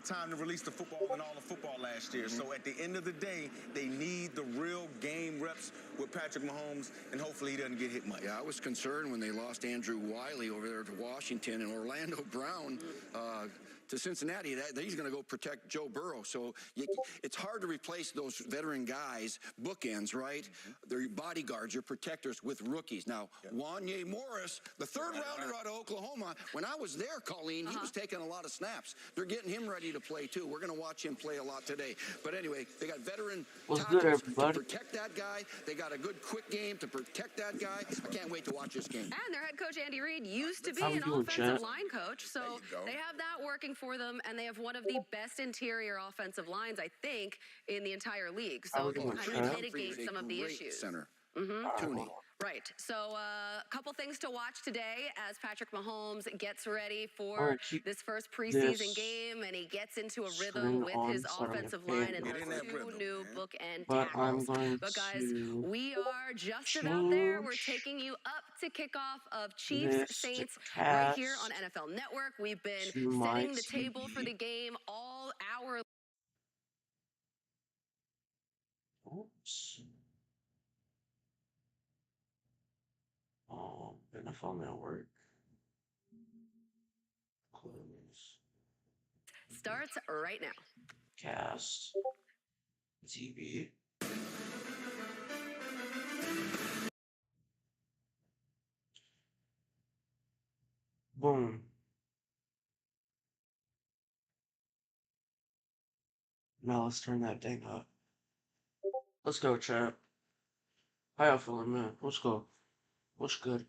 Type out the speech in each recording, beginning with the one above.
time to release the football in all of football last year. So at the end of the day, they need the real game reps with Patrick Mahomes, and hopefully he doesn't get hit much. Yeah, I was concerned when they lost Andrew Wiley over there to Washington and Orlando Brown to Cincinnati. He's going to go protect Joe Burrow. So it's hard to replace those veteran guys, bookends, right? They're bodyguards, your protectors with rookies. Now, Wanya Morris, the third rounder out of Oklahoma, when I was there, Colleen, he was taking a lot of snaps. They're getting him ready to play, too. We're going to watch him play a lot today. But anyway, they got veteran tackles to protect that guy. They got a good quick game to protect that guy. I can't wait to watch this game. And their head coach, Andy Reid, used to be an offensive line coach. So they have that working for them, and they have one of the best interior offensive lines, I think, in the entire league. So it can kind of mitigate some of the issues. Center. Tooney. Right. So a couple things to watch today as Patrick Mahomes gets ready for this first preseason game, and he gets into a rhythm with his offensive line and their two new bookend tackles. But guys, we are just about there. We're taking you up to kickoff of Chiefs Saints right here on NFL Network. We've been setting the table for the game all hour. Oops. NFL Network. Close. Starts right now. Cast. TV. Boom. Now let's turn that thing up. Let's go, chat. How y'all feeling, man? Let's go. What's good?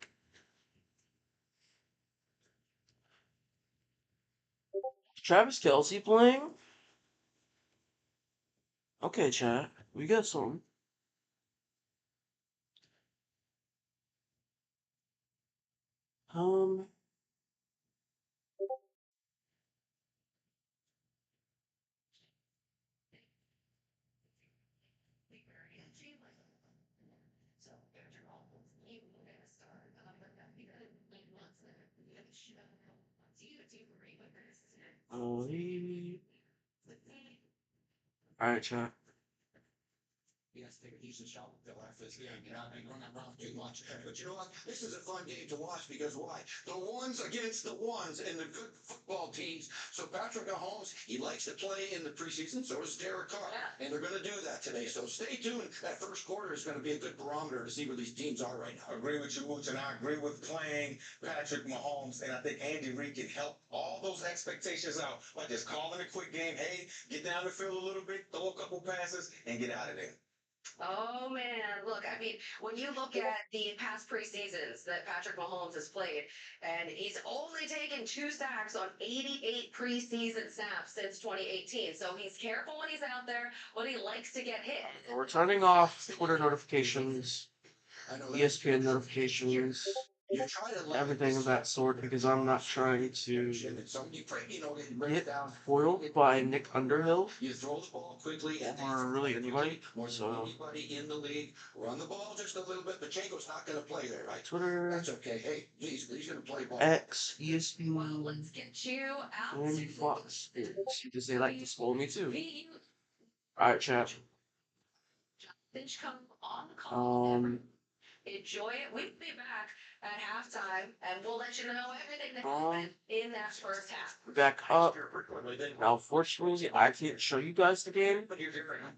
Travis Kelce playing? Okay, chat. We got some. Alright, chat. Yes, they use the shot to laugh this game. You know, they don't have too much. But you know what? This is a fun game to watch because why? The ones against the ones and the good football teams. So Patrick Mahomes, he likes to play in the preseason. So does Derek Carr. And they're going to do that today. So stay tuned. That first quarter is going to be a good barometer to see where these teams are right now. I agree with you, Wooch, and I agree with playing Patrick Mahomes, and I think Andy Reid can help all those expectations out by just calling a quick game. Hey, get down the field a little bit, throw a couple passes, and get out of there. Oh, man. Look, I mean, when you look at the past preseasons that Patrick Mahomes has played, and he's only taken 2 sacks on 88 preseason snaps since 2018. So he's careful when he's out there, but he likes to get hit. We're turning off Twitter notifications, ESPN notifications, everything of that sort, because I'm not trying to get foiled by Nick Underhill or really anybody. So in the league, run the ball just a little bit. Pacheco's not going to play there, right? Twitter, That's okay. Hey, he's going to play ball. X, ESPN, Let's get you out. and Fox, because they like to spoil me too. Alright, chat. Enjoy it. We'll be back at halftime, and we'll let you know everything that happened in that first half. Back up. Now, fortunately, I can't show you guys the game,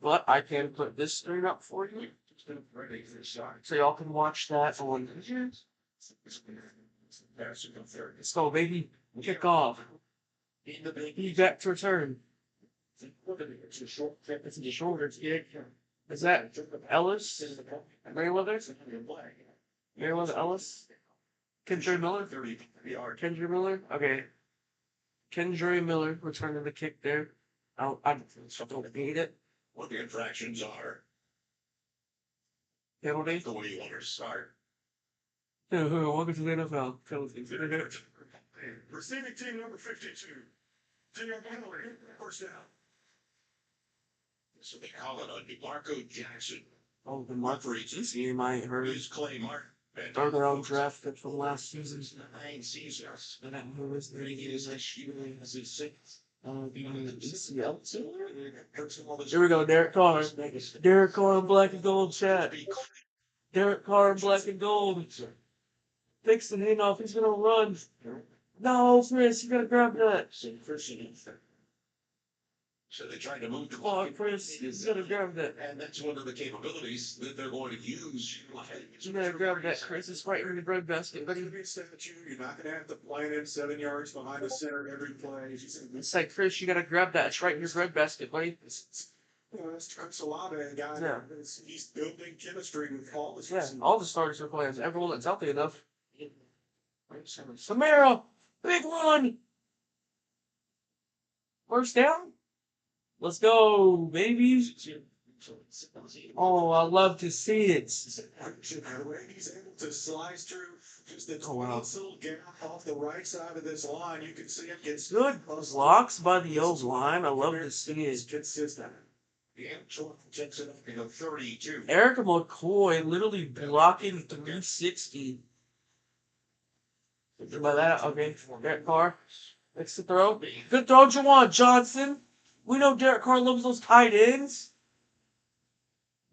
but I can put this screen up for you, so y'all can watch that on. Let's go, baby. Kick off. Be back to return. It's a shoulder gig. Is that Ellis? Merriweather? Merriweather Ellis? Kendra Miller? Kendra Miller? Okay. Kendra Miller returning the kick there. I don't need it. What the infractions are. Penalty? The way you want to start. Welcome to the NFL. Receiving team number 52. Team penalty. First down. So they call it on DeMarco Jackson. Oh, the referees. You might heard. Who's Clay Martin? Third round draft from last season. 9 seasons. And who is the He is a shooting as his 6th. The ACL. Here we go, Derek Carr. Derek Carr in black and gold chat. Derek Carr in black and gold. Fix the handoff. He's gonna run. No, Chris, you gotta grab that. So they tried to move the Come clock. on, Chris, you gotta grab that. And that's one of the capabilities that they're going to use. You gotta grab that, Chris. It's right in the bread basket, buddy. You're not going to have to plant it 7 yards behind the center every play. It's like, Chris, you gotta grab that. It's right in your bread basket, buddy. It's a lot of a guy. Yeah. He's building chemistry with all his Yeah, all the starters are playing. Everyone that's healthy enough. Samara, big one. First down. Let's go, baby. Oh, I love to see it. He's able to slice through just the Oh, wow. little gap off the right side of this line. You can see it gets Good blocks by the old line. I love to see it. consistent. The actual checks it up to 32. Erica McCoy literally blocking 360. By that, okay. Derek Carr makes the throw. Good throw, Jawan Johnson. We know Derek Carr loves those tight ends.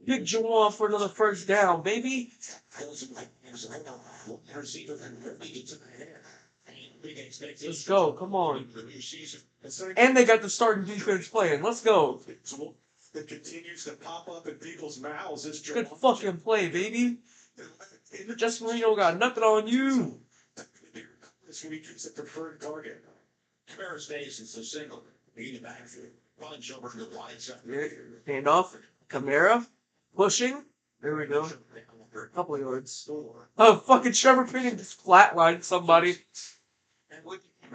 Big Jawan for another first down, baby. Let's go. Come on. And they got the starting defense playing. Let's go. That continues to pop up in people's mouths. Is Good fucking play, baby. Justin Marino got nothing on you. This week is a preferred target. Kamara stays as a single. Being a backfield. Runs over to the wide side. Handoff. Kamara. Pushing. There we go. A couple of yards. Oh, fucking Trevor Penning just flatlined somebody.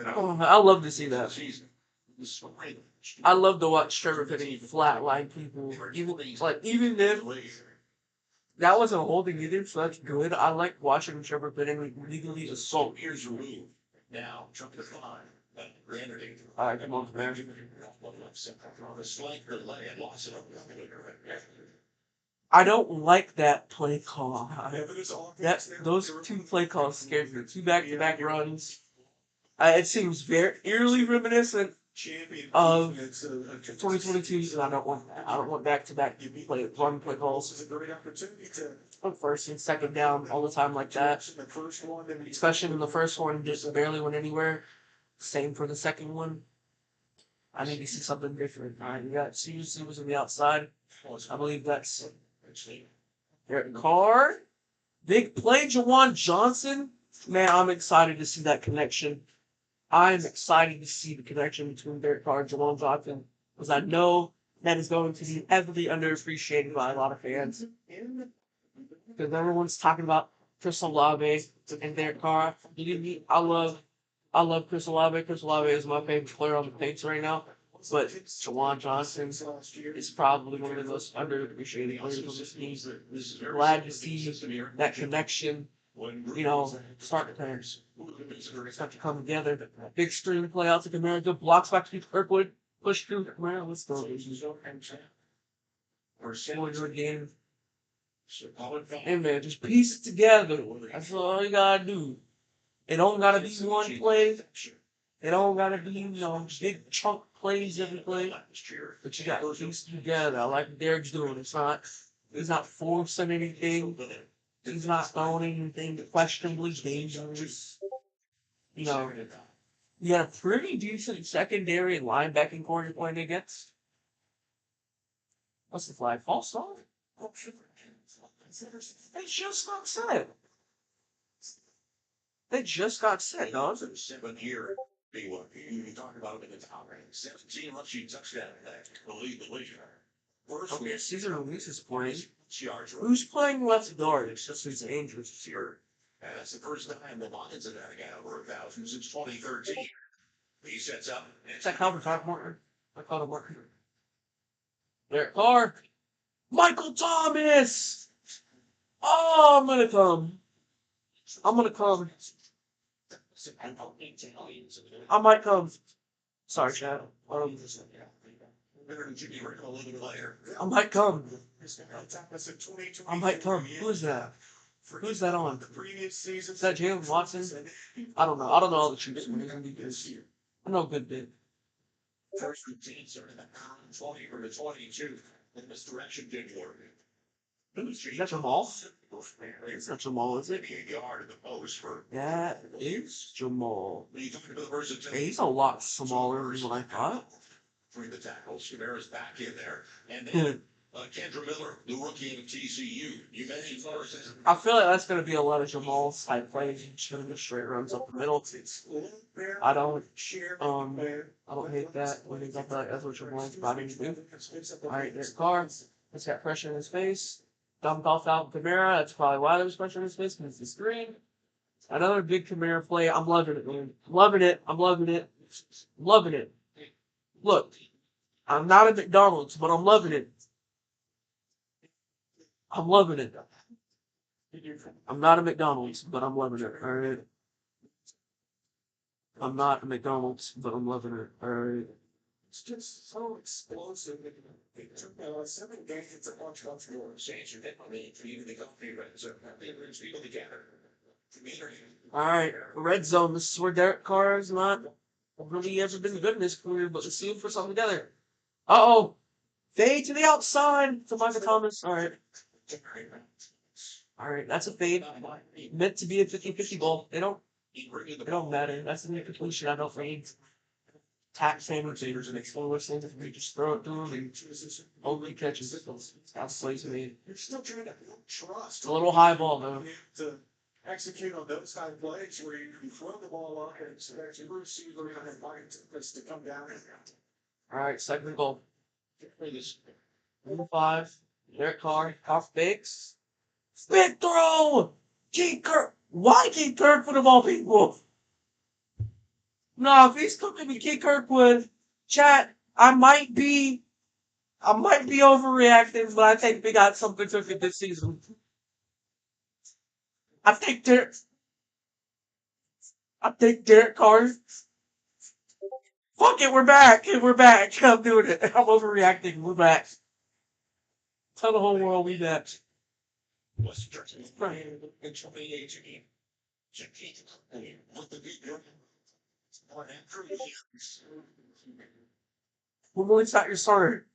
Oh, I love to see that. I love to watch Trevor Penning flatline people. Even if that wasn't holding either, so that's good. I like watching Trevor Penning legally assault. Here's removed. Now, jump to 5. Alright, come on, man. I don't like that play call. Those two play calls scared me. 2 back-to-back runs. It seems very eerily reminiscent of 2022. I don't want that. I don't want back-to-back run play calls. Put first and second down all the time like that. Especially in the first one, just barely went anywhere. Same for the second one. I need to see something different. Alright, you got CUC was on the outside. I believe that's Derek Carr. Big play, Jawan Johnson. Man, I'm excited to see that connection. I'm excited to see the connection between Derek Carr and Jawan Johnson. Because I know that is going to be heavily underappreciated by a lot of fans. Because everyone's talking about Chris Olave and Derek Carr. I love Chris Olave. Chris Olave is my favorite player on the Saints right now. But Jawan Johnson is probably one of the most underappreciated players on this team. Glad to see that connection, start to come together. Big screen play out to Kamara. Good blocks back to Kirkwood. Push through Kamara. Let's go. 4-yard game. Hey, man, just piece it together. That's all you gotta do. It don't gotta be one play. It don't gotta be, big chunk plays every play. But you gotta piece it together. I like what Derek's doing. He's not forcing anything. He's not throwing anything questionably dangerous. You got a pretty decent secondary and linebacking core you're playing against. What's the flag? False start? They just got set. They just got set, dog. 7 here. You talk about it in the top rank. 17 lets you touch that. Believe the leader. Okay, Cesar Luis is playing. Who's playing left guard? It's just his Andrews this year. That's the first time the Lions have had a guy over 1,000 since 2013. He sets up. Is that Calvin Martin? I called him Martin. Derek Carr. Michael Thomas! Oh, I'm gonna come. I might come. Sorry, Chad. I might come. Who is that? Who's that on? Is that Jalen Watson? I don't know. I don't know all the Chiefs. I know a good bit. First routine started at 20 for the 22, and misdirection didn't work. Is that Jamal? It's not Jamal, is it? A yard in the post for That is Jamal. when you talk about the versatility. Hey, he's a lot smaller than what I thought. Between the tackles, Kamara's back in there, and then Kendra Miller, the rookie of TCU. You mentioned first. I feel like that's going to be a lot of Jamal's type plays. He's going to straight runs up the middle. I don't hate that when he's up like that's what Jamal's about to do. All right, there's Carr. He's got pressure in his face. Dumped off out Kamara. That's probably why there was pressure in his face because it's the screen. Another big Kamara play. I'm loving it, man. Loving it. I'm loving it. Loving it. Look, I'm not at McDonald's, but I'm loving it. I'm loving it. I'm not at McDonald's, but I'm loving it. All right. I'm not at McDonald's, but I'm loving it. All right. It's just so explosive. It took 7 games to watch out for change your hit money for you to go favorite. So it brings people together. All right. Red zone. This is where Derek Carr is not really ever been good in his career, but let's see him for something together. Uh-oh. Fade to the outside to Michael Thomas. All right. All right. That's a fade. Meant to be a 50-50 ball. It don't matter. That's an incompletion. I don't fade. Tack sandwiches and explosive things. We just throw it to him and hopefully catches it. That's plays made. You're still trying to build trust. It's a little high ball, though. To execute on those kind of plays where you can throw the ball up and expect your receiver and find this to come down. All right, second goal. Number 5. Derek Carr. Off fakes. Big throw! Keith Kirk. Why Keith Kirkwood of all people? No, if he's cooking me Keith Kirkwood, chat, I might be overreacting, but I think we got something cooking this season. I think Derek Carr. Fuck it, we're back. We're back. I'm doing it. I'm overreacting. We're back. Tell the whole world we back. Was right in 2018. With the video. Well, it's not your starter.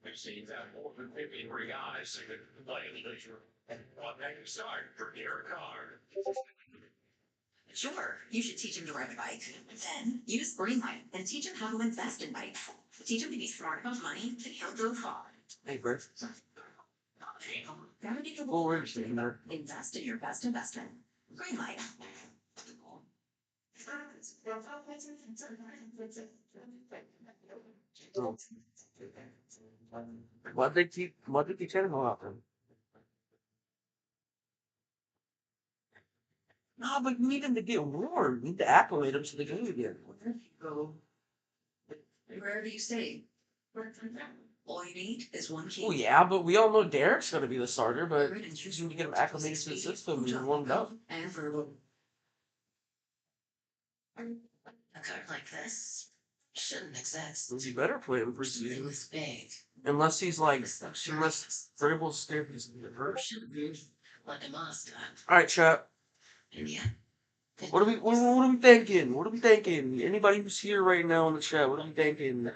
We've seen that more than 53 guys play in the league. What made you start for Derek Carr? Sure, you should teach him to ride a bike. Then use Greenlight and teach him how to invest in bikes. Teach him to be smart about money, and he'll go far. Hey, Bert. Gotta be the Well, we're just sitting there. Invest in your best investment. Greenlight. Oh. Why'd they keep Tannehill out then? No, but you need him to get warm. You need to acclimate him to the game again. Wherever you stay. All you need is one key. Well, yeah, but we all know Derek's going to be the starter, but you just need to get him acclimated to the system and warmed up. And verbal. A card like this shouldn't exist. He better play him for It's season. big. Unless he's like, This structure unless Vrabel's scared he's going to get hurt. should be like a master. Alright, chat. And yet. What are we thinking? What are we thinking? Anybody who's here right now in the chat, what are we thinking?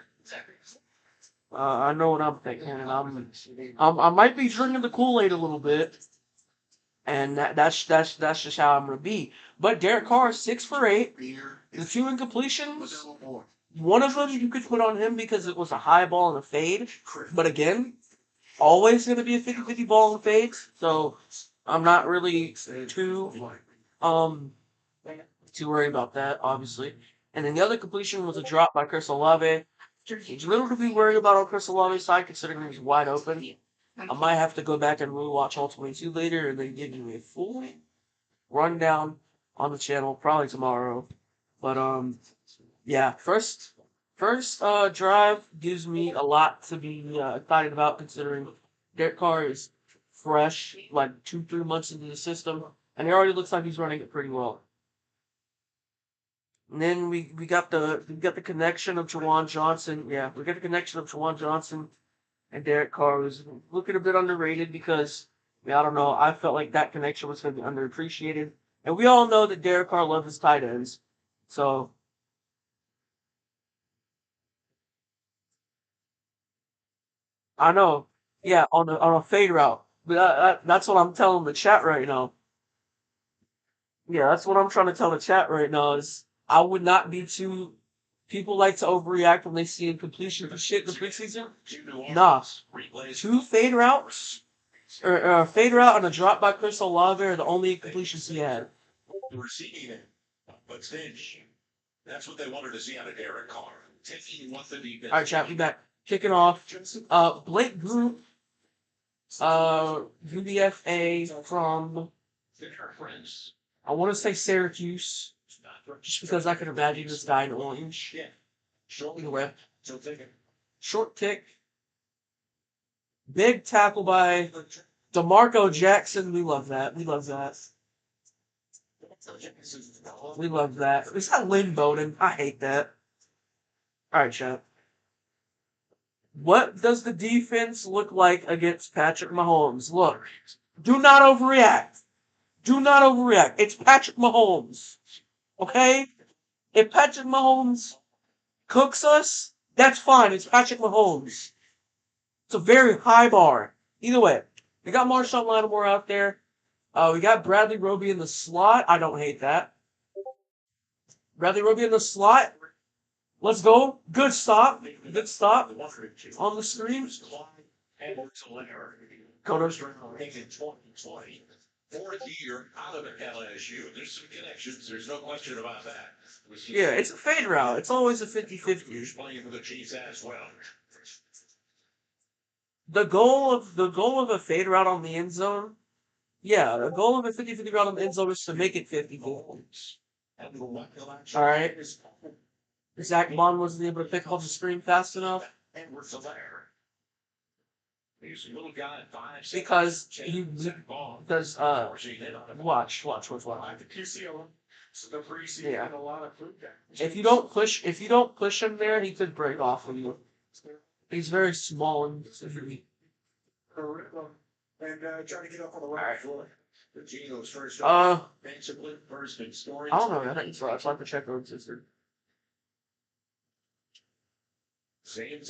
I know what I'm thinking, and I might be drinking the Kool-Aid a little bit, and that's just how I'm gonna be. But Derek Carr is 6 for 8. The 2 incompletions, one of them you could put on him because it was a high ball and a fade. But again, always gonna be a 50-50 ball and fade. So I'm not really too worried about that, obviously. And then the other completion was a drop by Chris Olave. It's little to be worried about on Chris Olave's side, considering he's wide open. I might have to go back and rewatch all 22 later and then give you a full rundown on the channel, probably tomorrow. But yeah, first drive gives me a lot to be excited about, considering Derek Carr is fresh, like 2-3 months into the system, and he already looks like he's running it pretty well. And then we got the connection of Jawan Johnson. Yeah, we got the connection of Jawan Johnson and Derek Carr was looking a bit underrated because, I mean, I don't know, I felt like that connection was going to be underappreciated. And we all know that Derek Carr loves his tight ends. So, I know. Yeah, on a fade route. But that's what I'm telling the chat right now. Yeah, that's what I'm trying to tell the chat right now is I would not be too. People like to overreact when they see incompletion for shit in the preseason. Nah, two fade routes or fade route and a drop by Chris Olave are the only incompletions he had. The receiving end, but Finch, that's what they wanted to see out of Derek Carr. Taking what the defense. All right, chat, we back. Kicking off. Blake Group, UDFA from They're friends. I want to say Syracuse, just because I can imagine this guy in orange. Yeah. Short Either way. So take it. Short kick. Big tackle by DeMarco Jackson. We love that. We love that. We love that. Is that Lynn Bowden? I hate that. All right, chat. What does the defense look like against Patrick Mahomes? Look, do not overreact. Do not overreact. It's Patrick Mahomes. Okay? If Patrick Mahomes cooks us, that's fine. It's Patrick Mahomes. It's a very high bar. Either way, we got Marshawn Lattimore out there. We got Bradley Roby in the slot. I don't hate that. Bradley Roby in the slot. Let's go. Good stop. Good stop. On the screen. Kodos. Taking 2020. Fourth year out of LSU. There's some connections. There's no question about that. Yeah, it's a fade route. It's always a 50-50. He's playing for the Chiefs as well. The goal of a fade route on the end zone, yeah, the goal of a 50-50 route on the end zone is to make it 50-50. All right. Zach Bond wasn't able to pick up the screen fast enough Edwards there. He's a little guy at 5'6". because he does watch. Yeah. If you don't push him there, he could break off of you. He's very small and specific. And trying to get up on the right foot. The Geno's first. I First in scoring. don't know. I think so. I'd like to check out sister.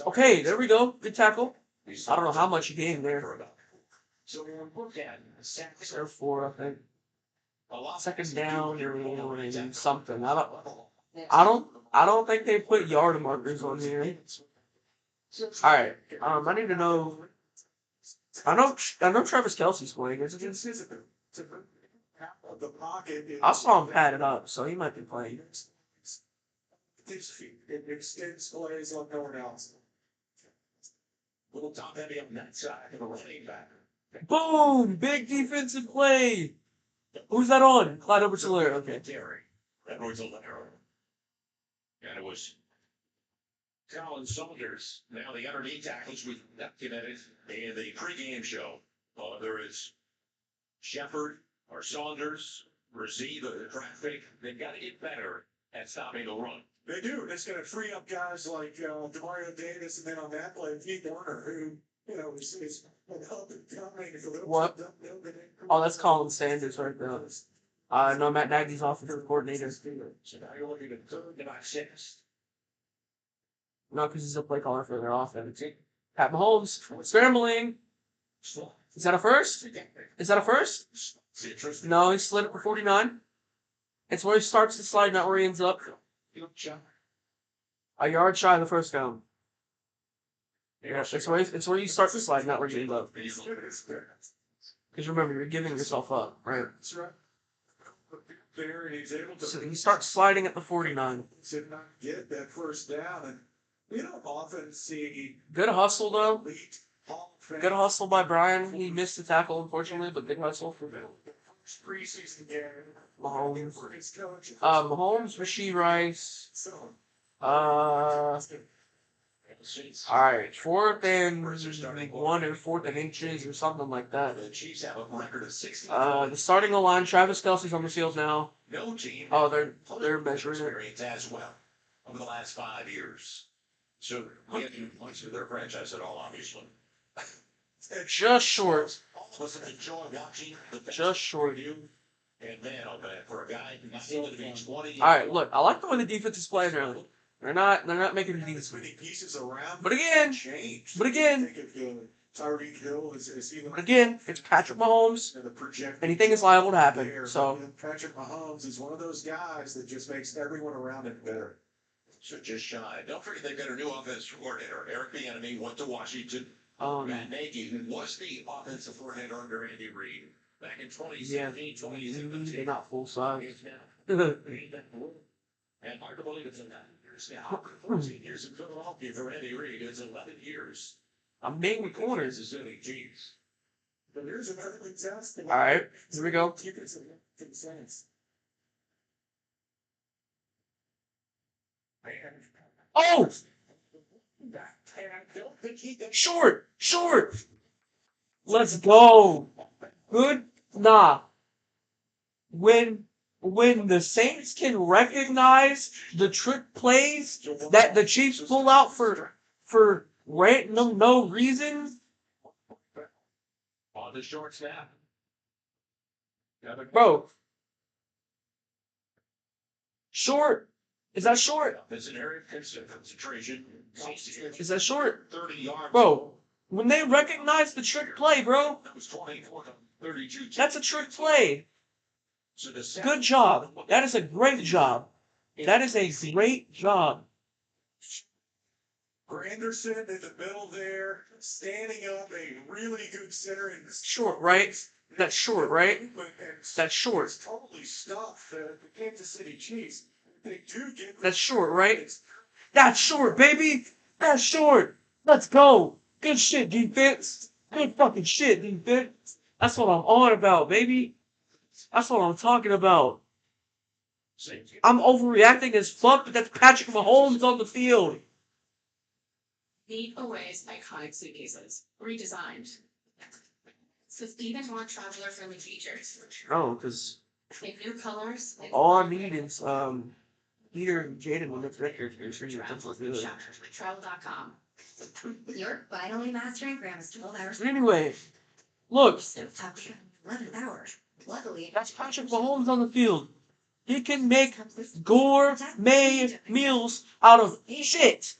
Okay, there we go. Good tackle. I don't know how much he gained there. So look at There 4, I think. Second down or something. I don't think they put yard markers on here. All right. I need to know. I know Travis Kelce's playing. Is it? I saw him padded up, so he might be playing. It extends plays like no one else. Little top heavy on that side of the running back. Boom! Big defensive play. Who's that on? Clyde Edwards-Helaire. Okay. Terry. Edwards-Helaire. And it was Colin Saunders. Now the underneath tackles we've documented in the pregame show. There is Shepard or Saunders. Receive the traffic. They've got to get better at stopping the run. They do. It's going to free up guys like Demario Davis, and then on that play, Pete Warner, who is helping dominating a little. What? Oh, that's Colin Sanders right there. No, Matt Nagy's offensive coordinator. So now you're looking at 3rd and 6. No, because he's a play caller for their offense. Pat Mahomes scrambling. Is that a first? No, he slid it for 49. It's where he starts to slide, not where he ends up. A yard shy of the first down. Yeah, it's where you start to slide, not where you end up. Because remember, you're giving yourself up, right? That's right. There, and he's able to. So you start sliding at the 49. Did not get that first down, and we don't often see Good hustle, though. elite Hall of Fame Good hustle by Brian. He missed the tackle, unfortunately, but good hustle. preseason game. Mahomes. For his coach. Mahomes, Rasheed Rice. So, All right, 4th and 1 or 4th and inches or something like that. the Chiefs have a record of 60. The starting line, Travis Kelce's on the field now. No team. Oh, they're measuring it. Experience as well over the last 5 years. So we have to much of their franchise at all, obviously. Just short. All of us enjoy watching the best Just short. you. And man, oh man, for a guy who not into the 20. All right, look, I like the way the defense is playing early. They're not making it easy. Many pieces around. But again, Change. but again, I think if Tyreek Hill is even. but again, it's Patrick Mahomes. And the project. Anything is liable to happen. there, So but Patrick Mahomes is one of those guys that just makes everyone around him better. So just shy. Don't forget they've got a new offensive coordinator. Eric Bieniemy went to Washington. Matt Nagy, who was the offensive coordinator under Andy Reid back in 2017, 2017. they're not full size. And hard to believe it's 11 years now. 14 years in Philadelphia for Andy Reid. It's 11 years. I'm making corners. This is Zilly Cheese. But here's another test. All right, here we go. You can say sense. Oh, And I don't think he does. short. Let's go. Good. Nah. When the Saints can recognize the trick plays that the Chiefs pull out for random no reason, On the short snap. bro. Short. Is that short? It's an area of concentration. Is that short? 30 yards. Bro, when they recognize the trick play, bro, That was 24 to 32. that's a trick play. So the Good job. That is a great job. That is a great job. Granderson in the middle there, standing up, a really good center. And Short, right? That's short, right? That's short. It's totally stuffed the Kansas City Chiefs. They do get. That's short, right? That's short, baby. That's short. Let's go. Good shit, defense. Good fucking shit, defense. That's what I'm on about, baby. That's what I'm talking about. I'm overreacting as fuck, but that's Patrick Mahomes on the field. Meet Away's iconic suitcases, redesigned. With even more traveler-friendly features. Oh, because In new colors. and all I need is Peter and Jaden when it's record. Travel.com. You're finally mastering Grandma's 12 hours. Anyway, look, So top 11 hours. Luckily, that's Patrick Mahomes on the field. He can make gourmet meals out of shit.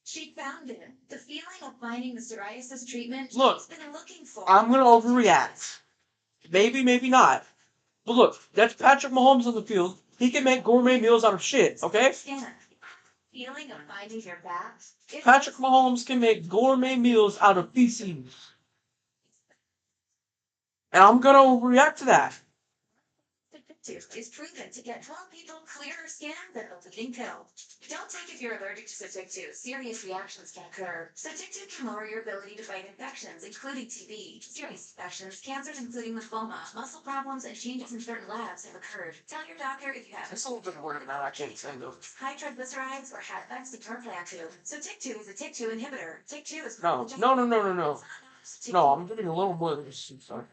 she found it. The feeling of finding the psoriasis treatment Look, she's been looking for. I'm gonna overreact. Maybe, maybe not. But look, that's Patrick Mahomes on the field. He can make gourmet meals out of shit, okay? Skin. Feeling of finding your back. Patrick Mahomes can make gourmet meals out of feces. And I'm gonna overreact to that. Is proven to get 12 people clearer skin than a leading pill. Don't take if you're allergic to Sotyktu. Serious reactions can occur. Sotyktu can lower your ability to fight infections, including TB. Serious infections, cancers including lymphoma, muscle problems, and changes in certain labs have occurred. Tell your doctor if you have That's a little bit of word now. I can't say no. high triglycerides or had effects to your plant tube. Sotyktu is a TYK2 inhibitor. TYK2 is No. No, I'm getting a little more than this. Sorry.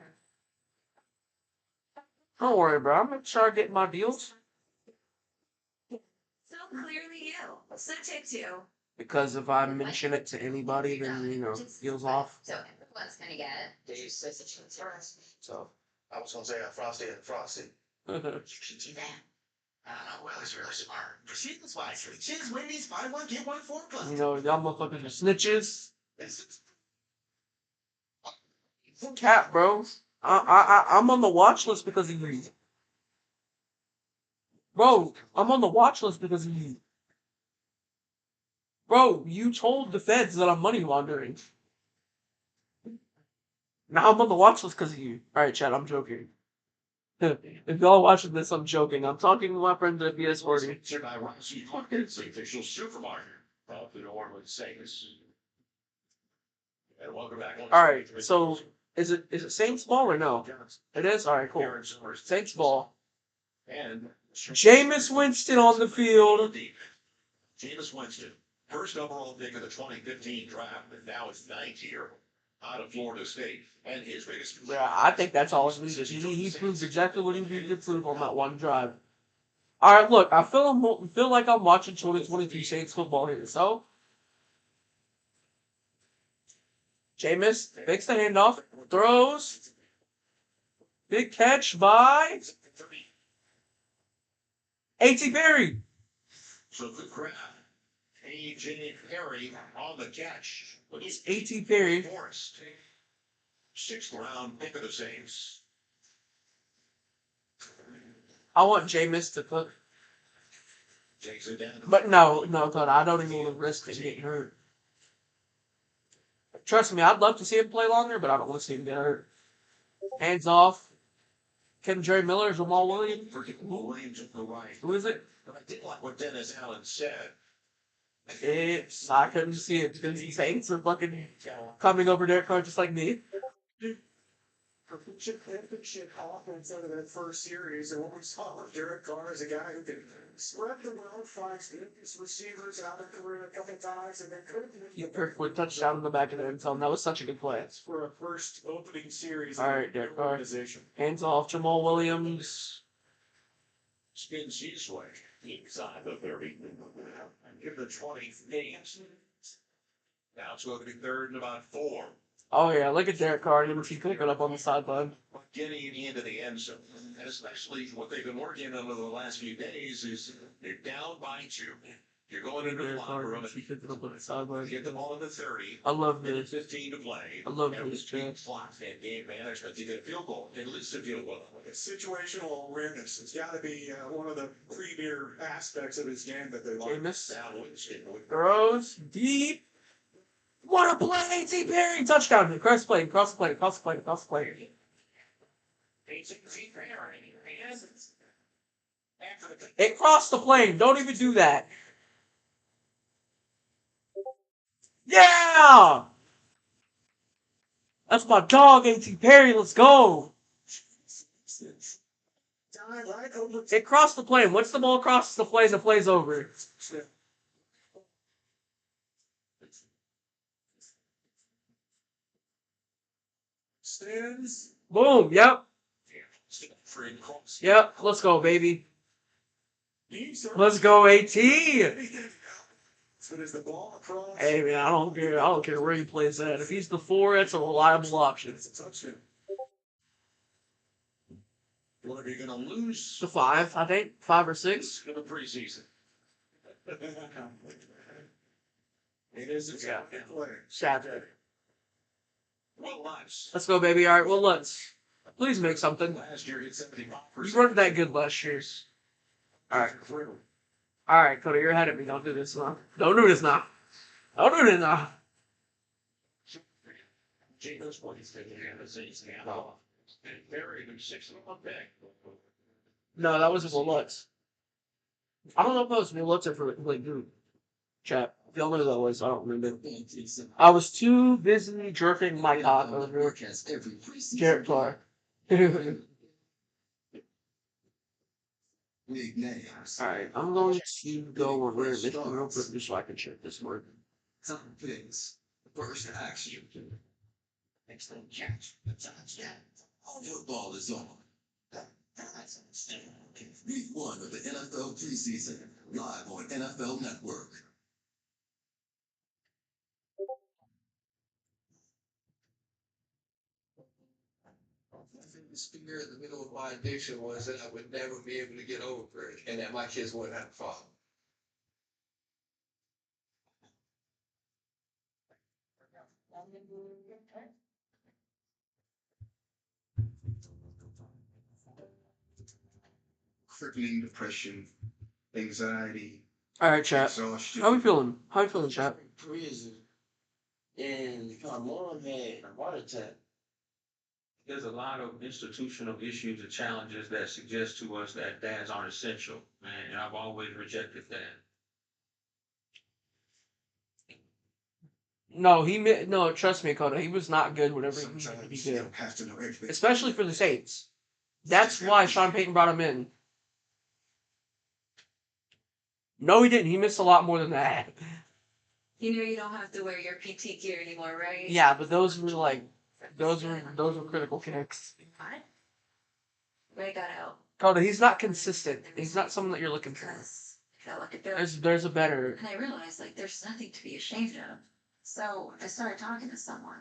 Don't worry, bro. I'm gonna try to get my deals. So clearly you. Sotyktu. Because if I mention it to anybody, then, deals off. So everyone's gonna get it. Did you say Sotyktu? So. I was gonna say Frosty and Frosty. You should do that. I don't know. Well, it's really smart. Proceedings wise, Cheers, Wendy's, buy one, get one for plus. Y'all motherfuckers are snitches. Cat, bro. I'm on the watch list because of you. Bro, I'm on the watch list because of you. Bro, you told the feds that I'm money laundering. Now I'm on the watch list because of you. Alright, Chad, I'm joking. If y'all watching this, I'm joking. I'm talking to my friend at PS40. Sponsored by Rossi Markets, the official supermarket of the New Orleans Saints. And welcome back. Alright, so is it Saints ball or no? It is? Alright, cool. Saints ball. And Jameis Winston on the field. Jameis Winston, first overall pick of the 2015 draft, and now it's ninth year out of Florida State. And his biggest. Yeah, I think that's all it needed. He proves exactly what he needed to prove on that one drive. Alright, look, I feel like I'm watching 2022 Saints football here, so Jameis fakes the handoff, throws. Big catch by A.T. Perry. So good grab. A.J. Perry on the catch. But he's A.T. Perry. Forrest. 6th round pick of the Saints. I want Jameis to put, Takes it down. but no, Todd, I don't even want to risk him getting hurt. Trust me, I'd love to see him play longer, but I don't want to see him get hurt. Hands off. Jerry Miller, Jamal Williams. Williams at the right. Who is it? But I did like what Dennis Allen said. I couldn't see it because the Saints are fucking coming over Derek Carr just like me. Shit offense out of that first series, and what we saw with Derek Carr is a guy who can spread the road, finds his receivers out of the career a couple times, and then could You perfect touchdown in the back of the end zone. That was such a good play. for a first opening series. All right, Derek Carr. Organization. Hands off, Jamal Williams. Spins his way. Inside the 30. And give the 20 games. Now it's going to be 3rd and about 4. Oh yeah, look at Derek Carr. You see pick it up on the sideline. Getting into the end zone. And especially what they've been working on over the last few days is they're down by 2. You're going into the Derek locker Carr, room. he picked it up on the sideline. Get the ball in the 30. I love And this. 15 to play. I love And this, with Jack. clock and game management, you get a field goal, at least a field goal. Situational awareness. It's got to be one of the premier aspects of his game that they like. Jameis Now Winston with throws deep. What a play! A.T. Perry touchdown. Cross play. It crossed the plane. Don't even do that. Yeah! That's my dog, A.T. Perry. Let's go. It crossed the plane. Once the ball crosses the play's over. Stands. Boom. Yep. free cross. Yep. Let's go, baby. These are- Let's go, AT. So there's the ball across. Hey man, I don't care where he plays at. If he's the 4, that's a reliable option. It's a touchdown. Well, if you're going to lose The 5, I think. 5 or 6. in the preseason, It is a Yeah. play. Saturday. well, nice. Let's go, baby. All right. Well, please make something. Last year, hit 75%. You weren't that good last year. All right. All right, Cody, you're ahead of me. Don't do this now. Don't do this now. Don't do this now. Jacobs points to the end of the season. And buried him 6-1 back. No, that wasn't Will Lutz. I don't know if that was Will Lutz or for like group chat. Y'all know who that was. I don't remember. I was too busy jerking my cock over Jared Clark. Alright, I'm going to go on rare mission real quick just so I can check this word. Some things. First action. Next thing, catch. Touchdown. Football is on. Week 1 of the NFL preseason, live on NFL Network. The speaker in the middle of my addiction was that I would never be able to get over it, and that my kids wouldn't have a father. Crippling depression, anxiety, Alright, chat. exhaustion. How we feeling? How we feeling, chat? Prison, and my mom had a heart attack. There's a lot of institutional issues and challenges that suggest to us that dads aren't essential, and I've always rejected that. No, trust me, Coda. He was not good whenever he needed to be Sometimes you good. don't have to know everything. Especially for the Saints. That's why Sean Payton brought him in. No, he didn't. He missed a lot more than that. You know you don't have to wear your PT gear anymore, right? Yeah, but those were critical kicks. What? Ray got out. Coda, he's not consistent. He's not someone that you're looking for. Because I felt like a failure. There's a better. And I realized, like, there's nothing to be ashamed of. So I started talking to someone.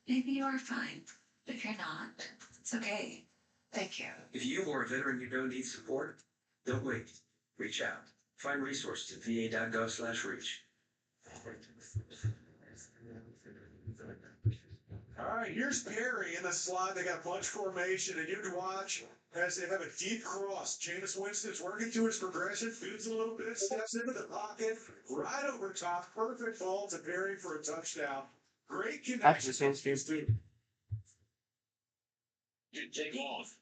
Maybe you're fine. If you're not, it's okay. Thank you. If you or a veteran you know needs support, don't wait. Reach out. Find resources at va.gov/reach. All right, here's Perry in the slot. They got bunch formation, and you can watch as they have a deep cross. Jameis Winston's working to his progression, feeds a little bit, steps into the pocket, right over top. Perfect ball to Perry for a touchdown. Great connection. Actually, Saints games too. You take off.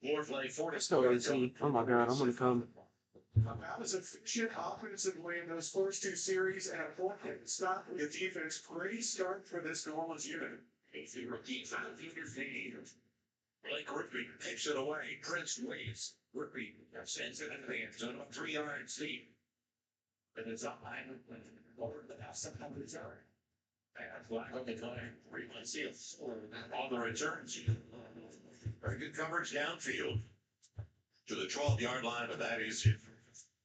More play for Let's go AC. Oh my god, I'm gonna come. About as efficient offensively in those first two series and a 4-point stop with the defense. Great start for this Norman's unit. AC repeats on the feed. Blake Griffin takes it away. Prince waves. Griffin sends it into the end zone. 3 yards deep. And it's up high over the half 700 yard. And Black on the line. 3-1 seals. On the returns. Very good coverage downfield. To the 12-yard line, but that is it.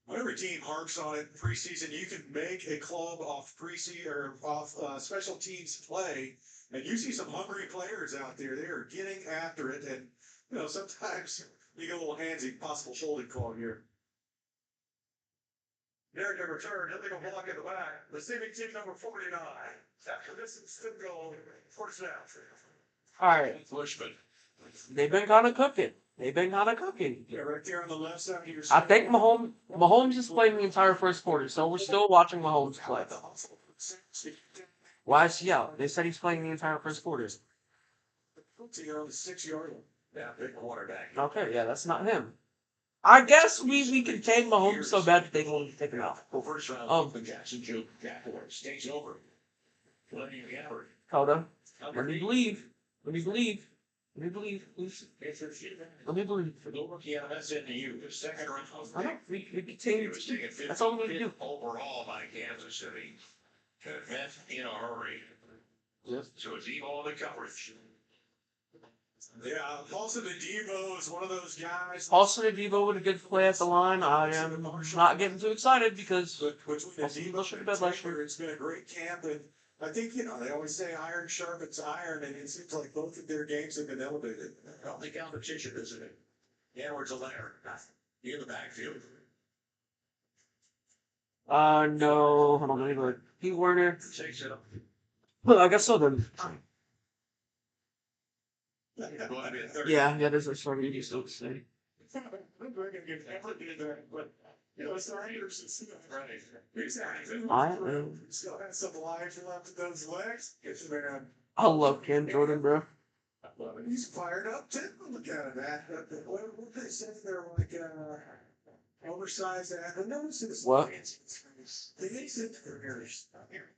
Whenever team harps on it preseason, you can make a club off preseason or off special teams play, and you see some hungry players out there. They are getting after it, and you know sometimes you get a little handsy, possible holding call here. Derek to return, illegal block in the back. Receiving team number 49. After this, it's still goal. First down. Alright, Bushman. they've been kind of cooking. Yeah, right there on the left side of your I think Mahomes is playing the entire first quarter, so we're still watching Mahomes play. Why is he out? They said he's playing the entire first quarter. On the 6-yard line. Yeah, big quarterback. Okay, yeah, that's not him. I guess we contain Mahomes so bad that they won't take him out. Well, first round, Jackson Joe Jaguars takes over. Plenty of Gabbard. Hold on. Let me believe. Please. Let me believe. For the rookie out of SNU, the second round. I know. We He contain. was taken fifth. That's all we need to do. Overall by Kansas City. Met in a hurry. Yes. So it's even all the coverage. Yeah, Paulson Adebo is one of those guys. Paulson Adebo with a good play at the line. I am not getting too excited because Between Paulson Adebo Adebo should and have been last Taylor, year. it's been a great camp, and I think they always say iron sharpens iron, and it seems like both of their games have been elevated. Well, the competition, isn't it? Edwards a layer. In the backfield. No. Hold on, let me look. Pete Werner. Takes it up. Well, I guess so then. Go ahead and third. Yeah, this is what you still say. I'm going to get everything that, but it's the Raiders. Right. Exactly. I Still has some life left in those legs. It's man. love Ken Jordan, bro. He's fired up too. Look at him, man. What they said they're like oversized and notice this. What? They said they're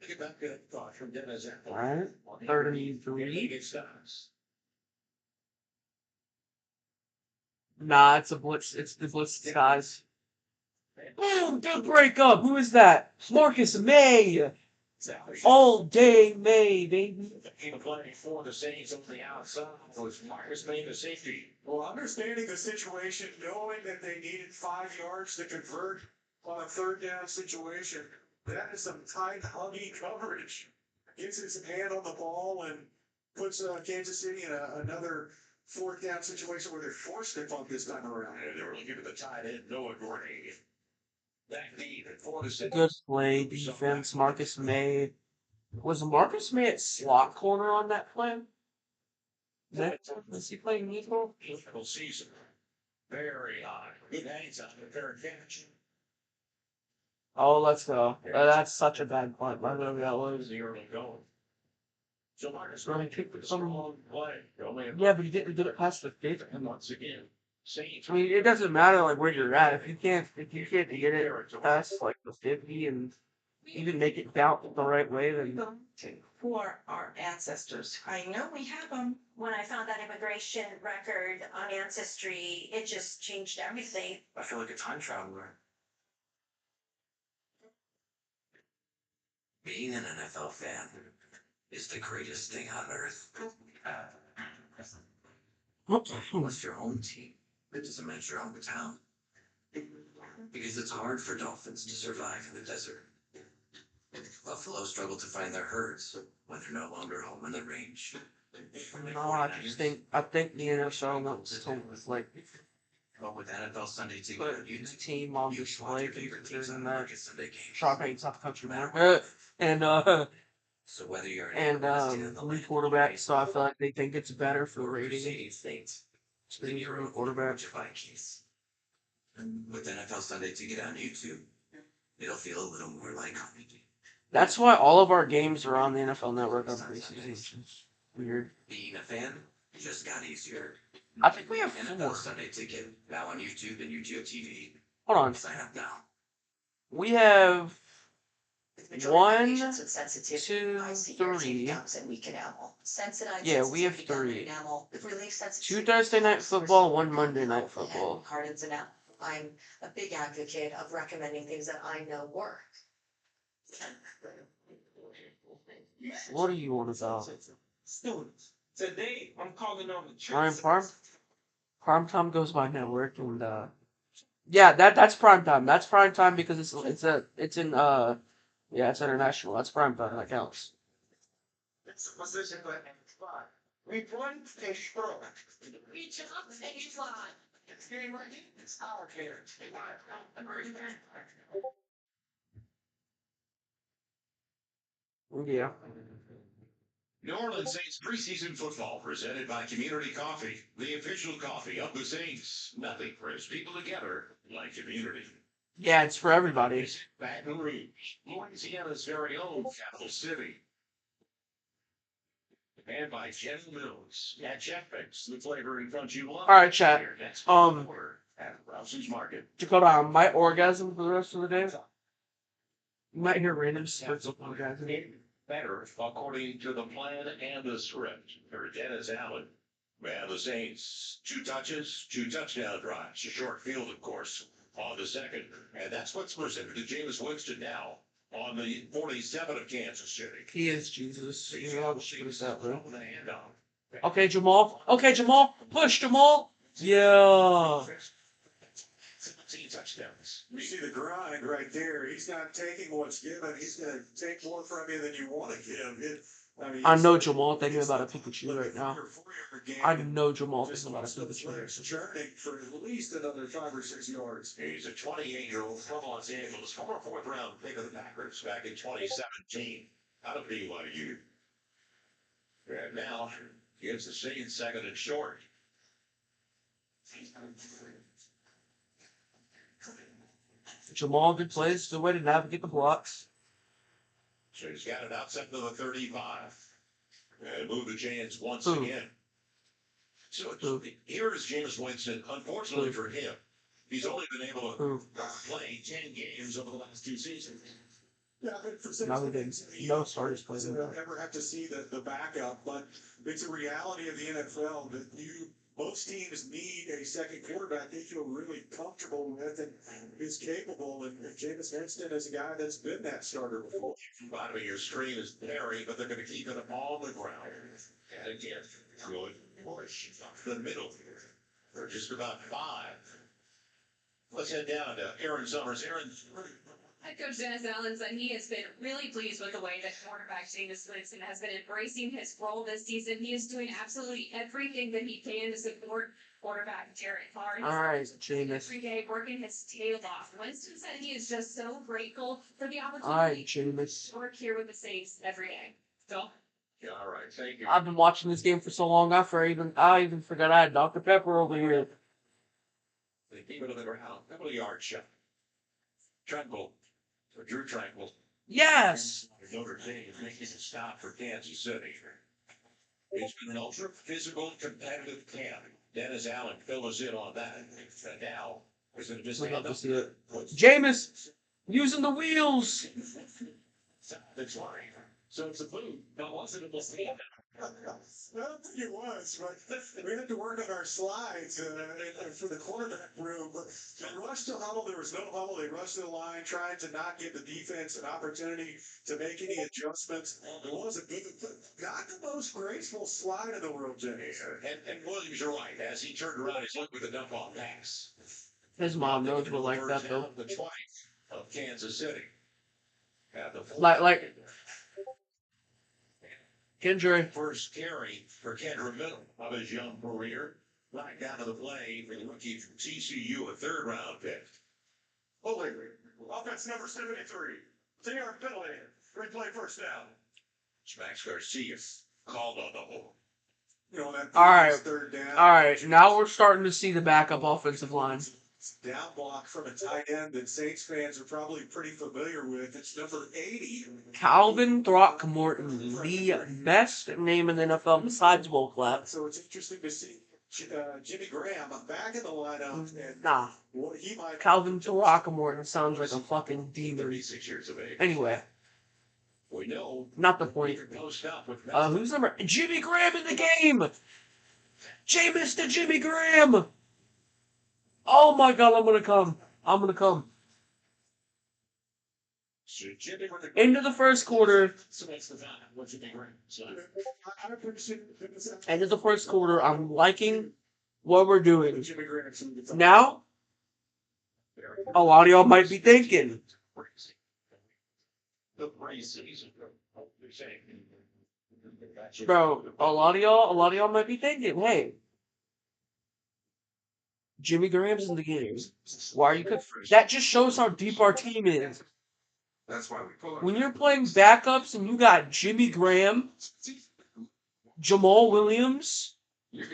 Get back to that thought from Dennis. Alright. 33. It stops. Nah, it's a blitz. It's the blitz disguise. Boom! Big breakup. Who is that? Marcus May. All day May, baby. Team playing for the Saints on the outside was Marcus May, the safety. Well, understanding the situation, knowing that they needed 5 yards to convert on a third down situation, that is some tight, huggy coverage. Gets his hand on the ball and puts Kansas City in another fourth down situation where they're forced to punt this time around. And they were looking at the tight end, Noah Gordon. That deep at 4 to 6. Good play, defense. Marcus May. Was Marcus May at slot corner on that play? Was he playing nickel? Difficult season. Very high. Good hands on the fair catch. Oh, let's go. That's such a bad punt. I know that was. The early going. So Marcus Really May kicked it strong play. Only Yeah, but he didn't do it past the 50. and once again, Saints. I mean, it doesn't matter like where you're at. If you can't get it past like the 50 and even make it down the right way, then For our ancestors. I know we have them. When I found that immigration record on Ancestry, it just changed everything. I feel like a time traveler. Being an NFL fan is the greatest thing on earth. Unless your home team, it doesn't match your hometown. Because it's hard for dolphins to survive in the desert. Buffalo struggled to find their herds when they're no longer home in the range. No, I think the NFL wants to like But with NFL Sunday put Ticket on the YouTube, team on you can watch display your favorite teams considering on that American Sunday games. Shopping South Country No matter market and So whether you're an and resident in the new land quarterback, so I feel like they think it's better for or ratings. City States, So then these you're are new a quarterbacks. Vikings. With NFL Sunday Ticket on YouTube, it'll feel a little more like home. That's why all of our games are on the NFL Network on preseason. Which is weird. Being a fan just got easier. I think we have NFL 4. Sunday Ticket now on YouTube and YouTube TV. Hold on. Sign up now. We have Majority of 1, patients with sensitivity 2, to ICU 3. comes in weak enamel. Sensitive Yeah, we have sensitivity gum 3. enamel relieves 2 sensitivity Thursday night to football, 1 personal Monday night health football. and hardens enamel. I'm a big advocate of recommending things that I know work. What do you want about? Students, today I'm calling on the Ryan church. Farm? Prime time goes by network and yeah, that's prime time. That's prime time because it's international. That's prime time. That counts. It's a position for spot. We want a strong. Reach up and fly. It's game ready. It's our care. Yeah. New Orleans Saints preseason football presented by Community Coffee, the official coffee of the Saints. Nothing brings people together like community. Yeah, it's for everybody. Baton Rouge, Louisiana's very own capital city. And by General Mills at Jeff Mix, the flavor in front you love. All right, chat. Your next Um, order at Rouse's Market. Dakota, I might orgasm for the rest of the day. You might hear random spurts of orgasm. Better according to the plan and the script. For Dennis Allen. Man, the Saints, 2 touches, 2 touchdown drives, a short field, of course, on the second. And that's what's presented to Jameis Winston now on the 47 of Kansas City. He is Jesus. You know, I'll just put it that way. With a handoff. Okay, Jamal. Okay, Jamal. Push, Jamal. Yeah. 17 touchdowns. You see the grind right there. He's not taking what's given. He's going to take more from you than you want to give. I know Jamal thinking about a Pikachu right now. I know Jamal thinking about a Pikachu. Journey for at least another 5 or 6 yards. He's a 28-year-old from Los Angeles, former 4th round pick of the Packers back in 2017 out of BYU. And now gives the Saints second and short. Jamal, good plays. Good way to navigate the blocks. So he's got it outside of the 35. And move the chains once Ooh. again. So here is James Winston. Unfortunately for him, he's only been able to play 10 games over the last 2 seasons. Yeah, but for No, he didn't. No starters played. They'll never have to see the backup, but it's a reality of the NFL that most teams need a second quarterback they feel really comfortable with and is capable. And Jameis Winston is a guy that's been that starter before. Bottom of your screen is Perry, but they're going to keep it on the ground. And again, good push the middle. They're just about 5. Let's head down to Aaron Summers. Aaron. Head coach Dennis Allen said he has been really pleased with the way that quarterback Jameis Winston has been embracing his role this season. He is doing absolutely everything that he can to support quarterback Derek Carr. All right, Jameis. Every day working his tail off. Winston said he is just so grateful for the All right, opportunity Jameis. to work here with the Saints every day. So. Yeah, all right, thank you. I've been watching this game for so long. I even forgot I had Dr. Pepper over here. They keep it on the ground. Couple of yard shot. Tranquil. For Drew Tranquil. Yes. Notre Dame is making a stop for Kansas City. It's been an ultra physical, competitive camp. Dennis Allen filled us in on that. And now, is it just We love to see it. Jameis using the wheels. That's right. So it's a move. That wasn't a mistake. I don't think it was, but we had to work on our slides for the quarterback room. But they rushed to huddle. There was no huddle. They rushed to the line, trying to not give the defense an opportunity to make any adjustments. It was a good, got the most graceful slide in the world, Jenny. And Williams, you're right. As he turned around, he's looked with a dump off pass. His mom knows we're like that, though. The 20 of Kansas City. at the Like Kendra. first carry for Kendra Middle of his young career. Right down to the play for the rookie from TCU, a third-round pick. Holy, offense number 73. T.R. penalty. Replay first down. Max Garcia called on the hold. You know, that All right. third down. All right. Now we're starting to see the backup offensive line. Down block from a tight end that Saints fans are probably pretty familiar with. It's number 80. Calvin Throckmorton, the best name in the NFL besides Will Clapp. So it's interesting to see Jimmy Graham back in the lineup. And Nah. what he might Calvin Throckmorton sounds like a fucking demon. 36 years of age. Anyway, We know not the point. post up with Who's number? Jimmy Graham in the game! Jameis to Jimmy Graham! Oh my god, I'm gonna come. I'm gonna come. Into the first quarter. End of the first quarter. I'm liking what we're doing. Now, a lot of y'all might be thinking, bro, a lot of y'all might be thinking, hey, Jimmy Graham's in the game. Why are you? That just shows how deep our team is. That's why we pull When you're playing backups and you got Jimmy Graham, Jamal Williams, even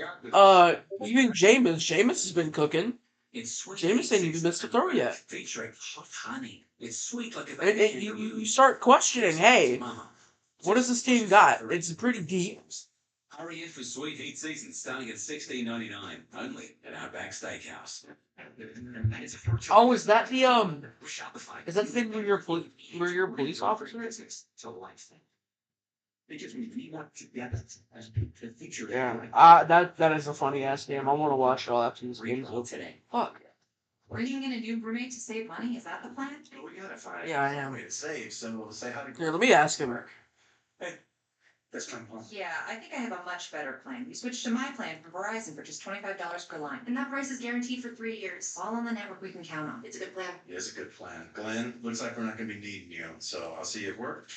Jameis. Jameis has been cooking. Jameis ain't even missed a throw yet. Featuring hot honey. It's sweet like a And you start questioning, hey, what does this team got? It's pretty deep. Hurry in for sweet heat season starting at $16.99 only at Outback Steakhouse. Oh, is that the Is that the thing where you're a police officer? Yeah. That is a funny ass game. I want to watch it all after this game. Fuck. Are you getting a new roommate to save money? Is that the plan? We gotta find Yeah, I am. a way to save, so we'll say how to Here, let me ask him. That's my plan. Yeah, I think I have a much better plan. You switch to my plan from Verizon for just $25 per line. And that price is guaranteed for 3 years. All on the network we can count on. It's a good plan. It is a good plan. Glenn, looks like we're not gonna be needing you, so I'll see you at work.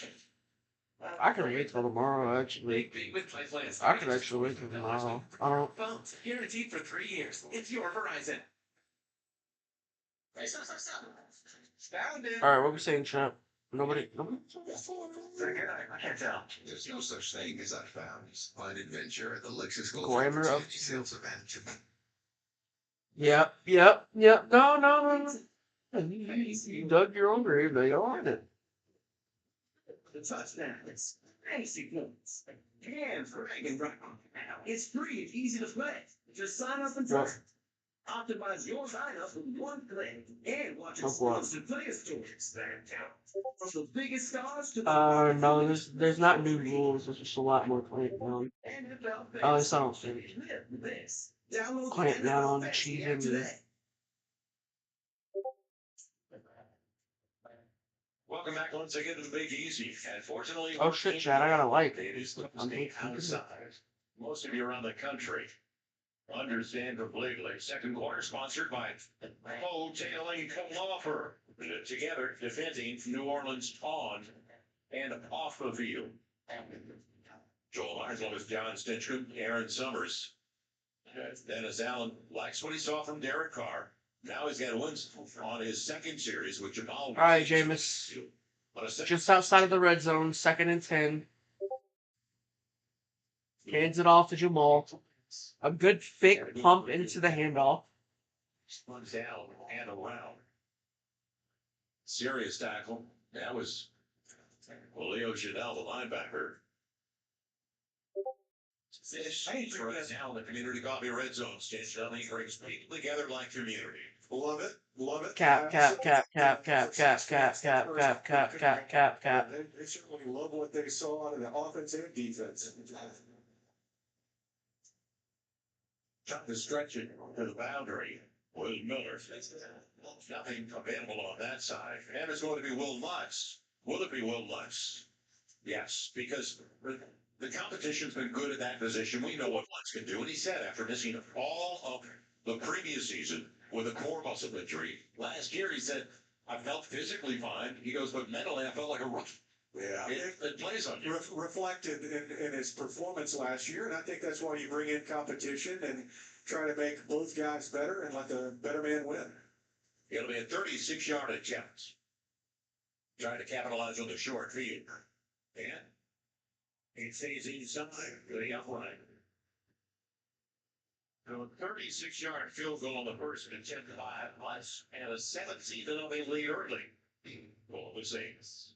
I can wait till tomorrow, actually. I can actually wait till tomorrow. I don't. Phones guaranteed for 3 years. It's your Verizon. Alright, what are we saying, champ? Nobody. I can't tell. There's no such thing as unfound. Find adventure at the Lexus Glamour of sales event. Yep. No. You dug your own grave, they are on it. The touchdowns, fantasy points, and bragging right now. It's free, it's easy to play. Just sign up and try. Optimize your lineup with one click and watch exclusive player stories. From the biggest stars to the No, there's not new rules, there's just a lot more clamp down. Oh, it's not finished. Clamp down on cheating. Welcome back once again to the Big Easy. And fortunately, Oh shit, Chad, I gotta like it is I'm outside. Most of you around the country understand completely. Second quarter sponsored by Tailing Law Firm. Together defending New Orleans on and off the field. Joel Marslow with John Stinchcomb, Aaron Summers. Dennis Allen likes what he saw from Derek Carr. Now he's got wins on his second series with Jamal. All right, Jameis. Just outside of the red zone, 2nd and 10. Hands it off to Jamal. A good fake pump into the handoff. Runs down and around. Serious tackle. That was Leo Chanel, the linebacker. Saints right now in the Community Coffee Red Zone. Stage Dudley brings people together like community. Love it. Love it. Cap. They certainly love what they saw out of the offense and defense. Trying to stretch it to the boundary. Will Miller. Nothing available on that side. And it's going to be Will Lutz. Will it be Will Lutz? Yes, because the competition's been good at that position. We know what Lutz can do. And he said after missing all of the previous season with a core muscle injury, last year he said, I felt physically fine. He goes, but mentally, I felt like a rookie. Yeah. It plays on you. Reflected in his performance last year, and I think that's why you bring in competition and try to make both guys better and let the better man win. It'll be a 36-yard attempt. Trying to capitalize on the short field. And it stays inside to the upright. So a 36-yard field goal on the first and 10-5 plus, and a 7th, even though they lead early. Goal the Saints.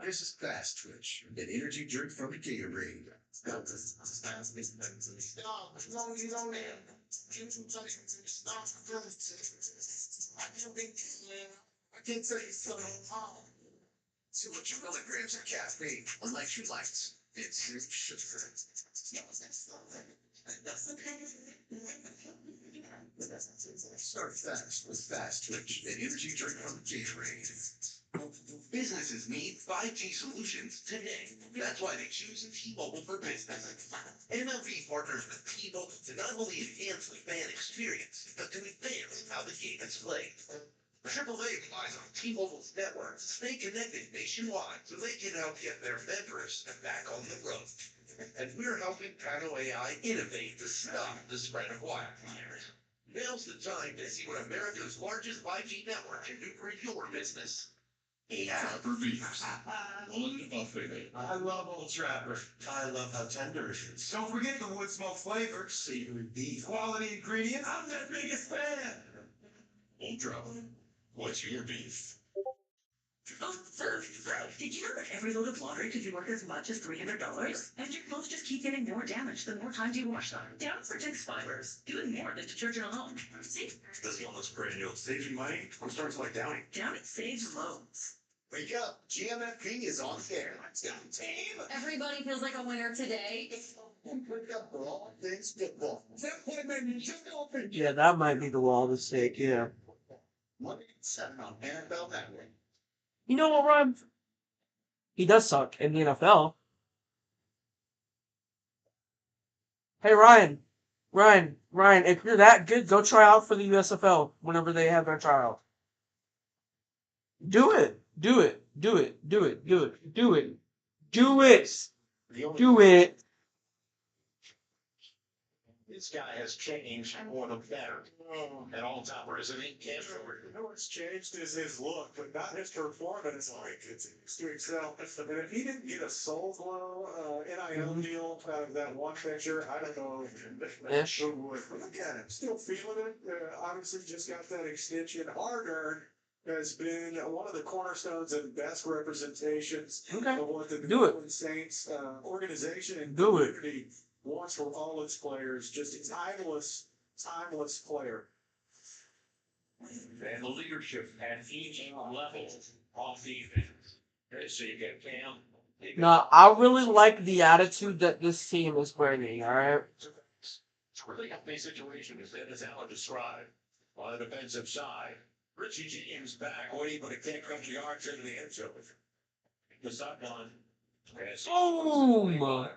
This is Fast Twitch, an energy drink from Gatorade. I can't tell you so long. 200 milligrams of caffeine, electrolytes, and zero sugar. Start fast with Fast Twitch, an energy drink from Gatorade. Businesses need 5G solutions today. That's why they choose T-Mobile for Business. MLB partners with T-Mobile to not only enhance the fan experience, but to advance how the game is played. AAA relies on T-Mobile's network to stay connected nationwide so they can help get their members back on the road. And we're helping Paddle AI innovate to stop the spread of wildfires. Now's the time to see what America's largest 5G network can do for your business. Trapper Beefs. I love Old Trapper. I love how tender it is. Don't forget the wood smoke flavor, Savory beef. quality ingredients. I'm their biggest fan. Old Trapper. What's your beef? Oh, did you know that every load of laundry could be worth as much as $300? And your clothes just keep getting more damaged the more times you wash them. Downy protects fibers, doing more than detergent alone. See? This illness perennial saves you money. Who starts like Downy? Downy saves loads. Wake up, GMFP is on air. Let's go, team! Everybody feels like a winner today. Wake up for all things football. Yeah, that might be the wall to stick, yeah. Monday at 7 on NFL Network. You know what, Ryan? He does suck in the NFL. Hey, Ryan, if you're that good, go try out for the USFL whenever they have their tryout. Do it. Do it. Do it. Do it. Do it. Do it. Do it. Do it. This guy has changed for the better. At all topper, isn't he? Cam Stewart. You know what's changed is his look, but not his performance. Like it's to excel. And if he didn't get a Soul Glow NIL deal out of that one picture, I don't know who would. But look at him, still feeling it. Obviously, just got that extension. Hard earned has been one of the cornerstones and best representations of what the New Orleans Saints organization and community wants for all its players. Just a timeless player. And the leadership at each level off defense. Okay, so you get Cam. No, I really like the attitude that this team is bringing, alright? It's a really healthy situation, as Alan described. On the defensive side, Richie James back, waiting, but it can't come to yards into the end zone. The sideline. Boom!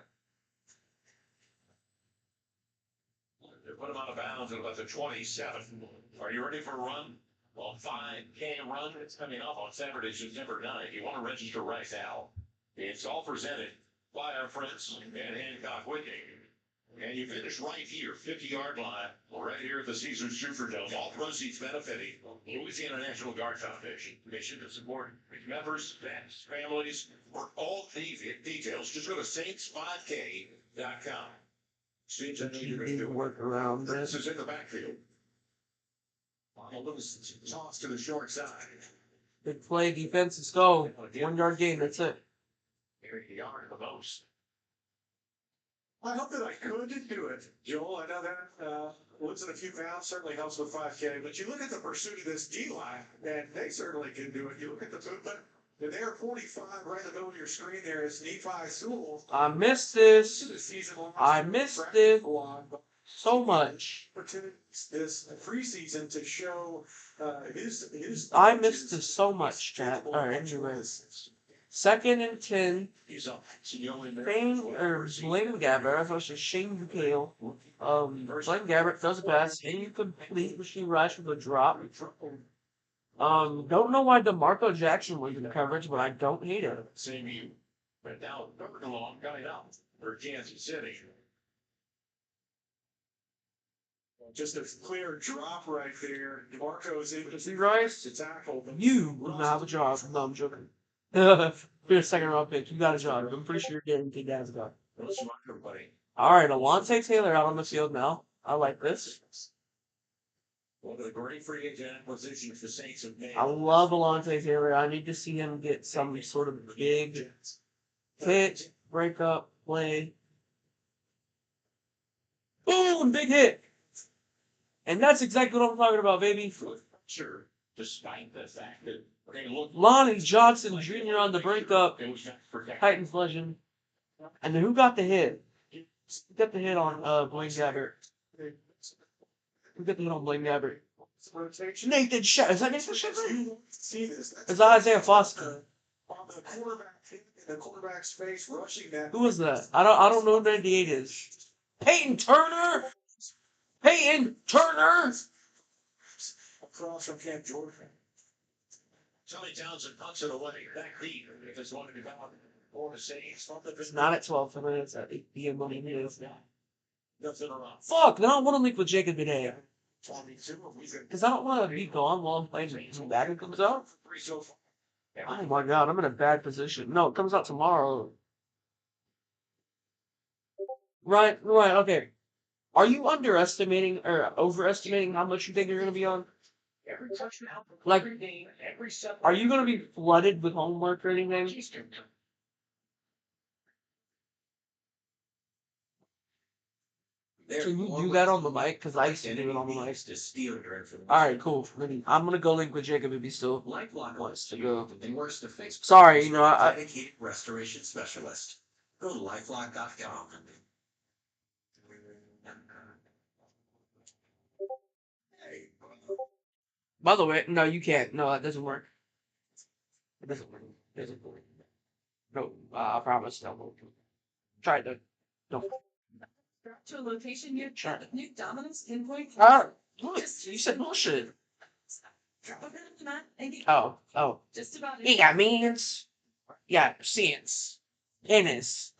Put him out of bounds at about the 27. Are you ready for a run? Well, 5K run. It's coming up on Saturday, September 9th. You want to register right now. It's all presented by our friends at Hancock Whitney. And you finish right here, 50-yard line, right here at the Caesars Superdome. All proceeds benefiting Louisiana National Guard Foundation. Mission to support members, fans, families. For all details, just go to saints5k.com. Seems I know you're going to do work around this. this. Is in the backfield. Arnold Lewis toss to the short side. Big play, defense, let's go. 1 yard gain, that's it. Here you are the most. I hope that I could do it, Joel. I know that losing a few pounds certainly helps with 5K, but you look at the pursuit of this D-line, and they certainly can do it. You look at the movement, and they're 45 right in the middle of your screen there is Nephi Sewell. I missed this. I missed it so much. This preseason to show his I missed this so much, chat. Alright, anyways. 2nd and 10. He's up. So you only Blaine Gabbert, versus Shane Kale. Blaine Gabbert does the pass. Incomplete machine rush with a drop. Don't know why DeMarco Jackson was in the coverage, but I don't hate it. Same you. But now Bergelon got it out for Kansas City. Just a clear drop right there. DeMarco's able See, Rice? to tackle. You will not have a job. No, I'm joking. You're a 2nd round pick. You got a job. I'm pretty sure you're guaranteed to have a job. All right, Alontae Taylor out on the field now. I like this. One of the great free agent acquisitions the Saints have made. I love Alontae Taylor. I need to see him get some sort of big hit, breakup, play. Boom! Big hit! And that's exactly what I'm talking about, baby. Sure, despite the fact that they look. Lonnie Johnson Jr. on the breakup. Titans legend. And then who got the hit? Who got the hit on Blaine Gabbert? Who got the hit on Blaine Gabbert? Nathan Shepard. Is that Nathan Shepard? Is that Isaiah Foster? On the quarterback, in the quarterback's face, rushing that. Who was that? I don't know who 98 is. Peyton Turner? Peyton Turner? Across from Camp Jordan. Johnny Townsend punts it away. Back deep. Because one of the or the Saints from the It's not at 12 minutes. At 8 p.m. Monday news. nothing around. Fuck, now I want to link with Jacob today. Because I don't want to be gone while I'm playing until Madden comes out. Oh my god, I'm in a bad position. No, it comes out tomorrow. Right, okay. Are you underestimating or overestimating how much you think you're going to be on? Like, are you going to be flooded with homework or anything? Can you do that on the mic? Because I used to do it on the mic. Alright, cool. I'm going to go link with Jacob if he still wants to go. Sorry, you know, I dedicated restoration specialist. Go to lifelock.com. by the way, no, you can't. No, that doesn't work. It doesn't work. It doesn't work. No, I promise. No. Try it though. No. To a location near New Dominus Pinpoint. Look, you said bullshit. Drop a bit of the map and get Oh. just about You got means. Yeah, sense. Penis.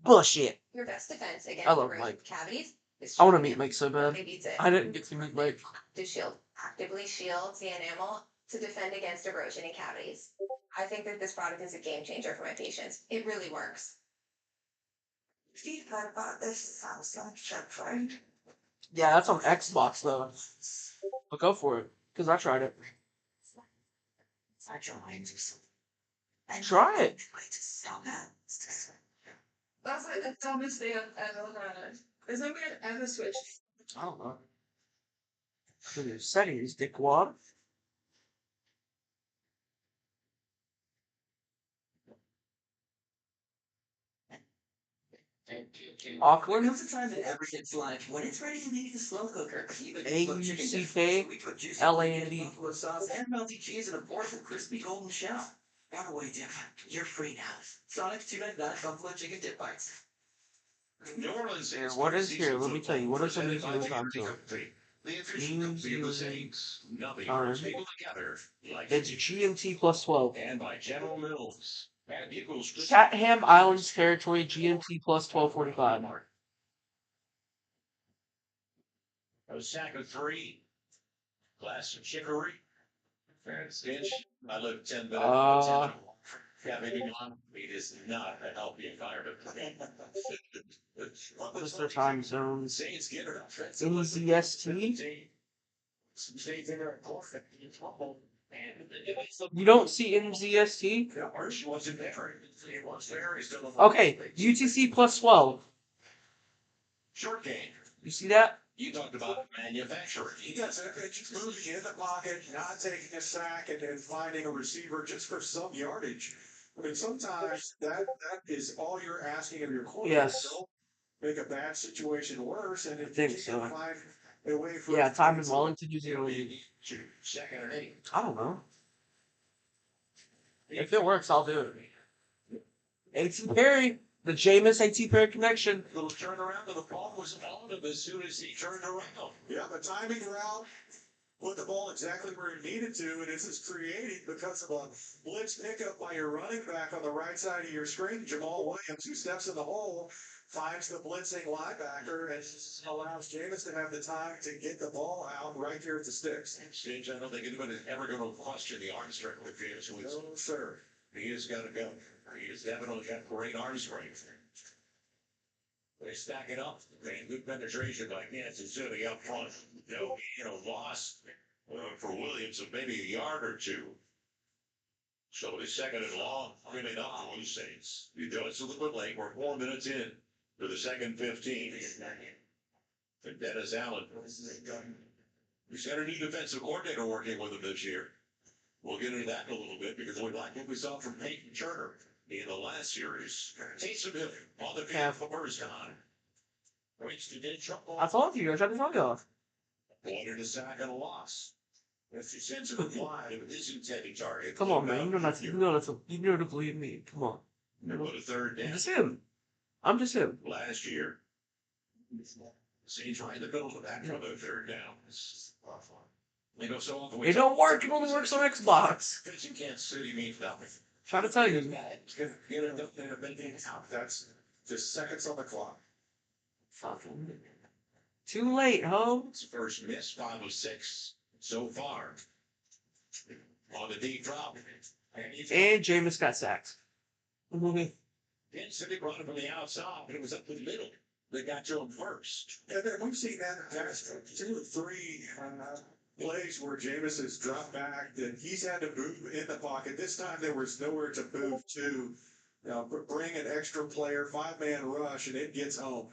Bullshit. Your best defense against I love erosion Mike. cavities is I want to shielding meet it. Mike so bad. Nothing beats it. I didn't get to meet Mike. To shield actively shields the enamel to defend against erosion and cavities. I think that this product is a game changer for my patients. It really works. Steve heard about this house on Shepard. Yeah, that's on Xbox though. But go for it, cause I tried it. I joined. Try it. That's like the dumbest thing I've ever heard. There's no way I've ever switched. I don't know. Look at your settings, dickwad. Awkward. Comes a time in everything's life when it's ready to leave the slow cooker. AUCK, LAND. Buffalo sauce and melty cheese in a beautiful crispy golden shell. Run away, Dip. You're free now. Sonic 299 Buffalo Chicken Dip Bites. New Orleans Here, what is here? Let me tell you. What are some New Zealand content? The official company of the Saints. Nothing Alright. people together like It's GMT plus 12. and by General Mills. And equals Chatham Islands territory GMT plus 1245. A sack of 3. Glass of chicory. And stitch. I live 10 minutes. Having on meat is not a healthy environment. What's their time zone? Saints get her. NZST? You don't see NZST? She wasn't there. It was there. He's still Okay, UTC plus 12. Short game. You see that? You talked about manufacturing. Yes, it's moving in the pocket, not taking a sack, and then finding a receiver just for some yardage. I mean, sometimes that is all you're asking of your quarterback. Yes. Don't make a bad situation worse, and if think you so. can find a way for Yeah, time in Wellington, New Zealand. Second and 8. I don't know. If it works, I'll do it. A.T. Perry, the Jameis A.T. Perry connection. Little turnaround and the ball was on him as soon as he turned around. Yeah, the timing route put the ball exactly where it needed to, and this is created because of a blitz pickup by your running back on the right side of your screen, Jamal Williams, who steps in the hole, finds the blitzing linebacker, and allows Jameis to have the time to get the ball out right here at the sticks. Stage, I don't think anybody's ever going to question the arm strength of his. No, sir. He has got to go. He has definitely got great arm strength. They stack it up. And good penetration by Kansas City up front. No gain or loss for Williams of maybe a yard or two. So it's second and long. Really not for the Saints. You know, it's a little bit late. We're 4 minutes in to the second 15. And Dennis Allen. He's got a new defensive coordinator working with him this year. We'll get into that in a little bit because we like what we saw from Peyton Turner in the last series. Taysom Hill on the field for first time. Reached to dead trouble. I told you, I tried to fuck off. Wanted a sack and a loss. That's your sense of implied of his intended target. Come on, man. You know to believe me. Come on. But a third down. I'm just him. I'm just him. Last year. Saints right in the middle of that for the third down. You know, so often It don't work. It only works on Xbox. because you can't City means nothing. Trying to tell you. Get it up there, that's just seconds on the clock. Fucking. Too late, ho. It's first miss, 5 of 6 so far. On the deep drop. And Jameis got sacked. Kansas City brought it from the outside, but it was up the middle. They got to him first. And then we've seen that past 2 or 3 plays where Jameis has dropped back, that he's had to move in the pocket. This time there was nowhere to move to. Bring an extra player, 5-man rush, and it gets home.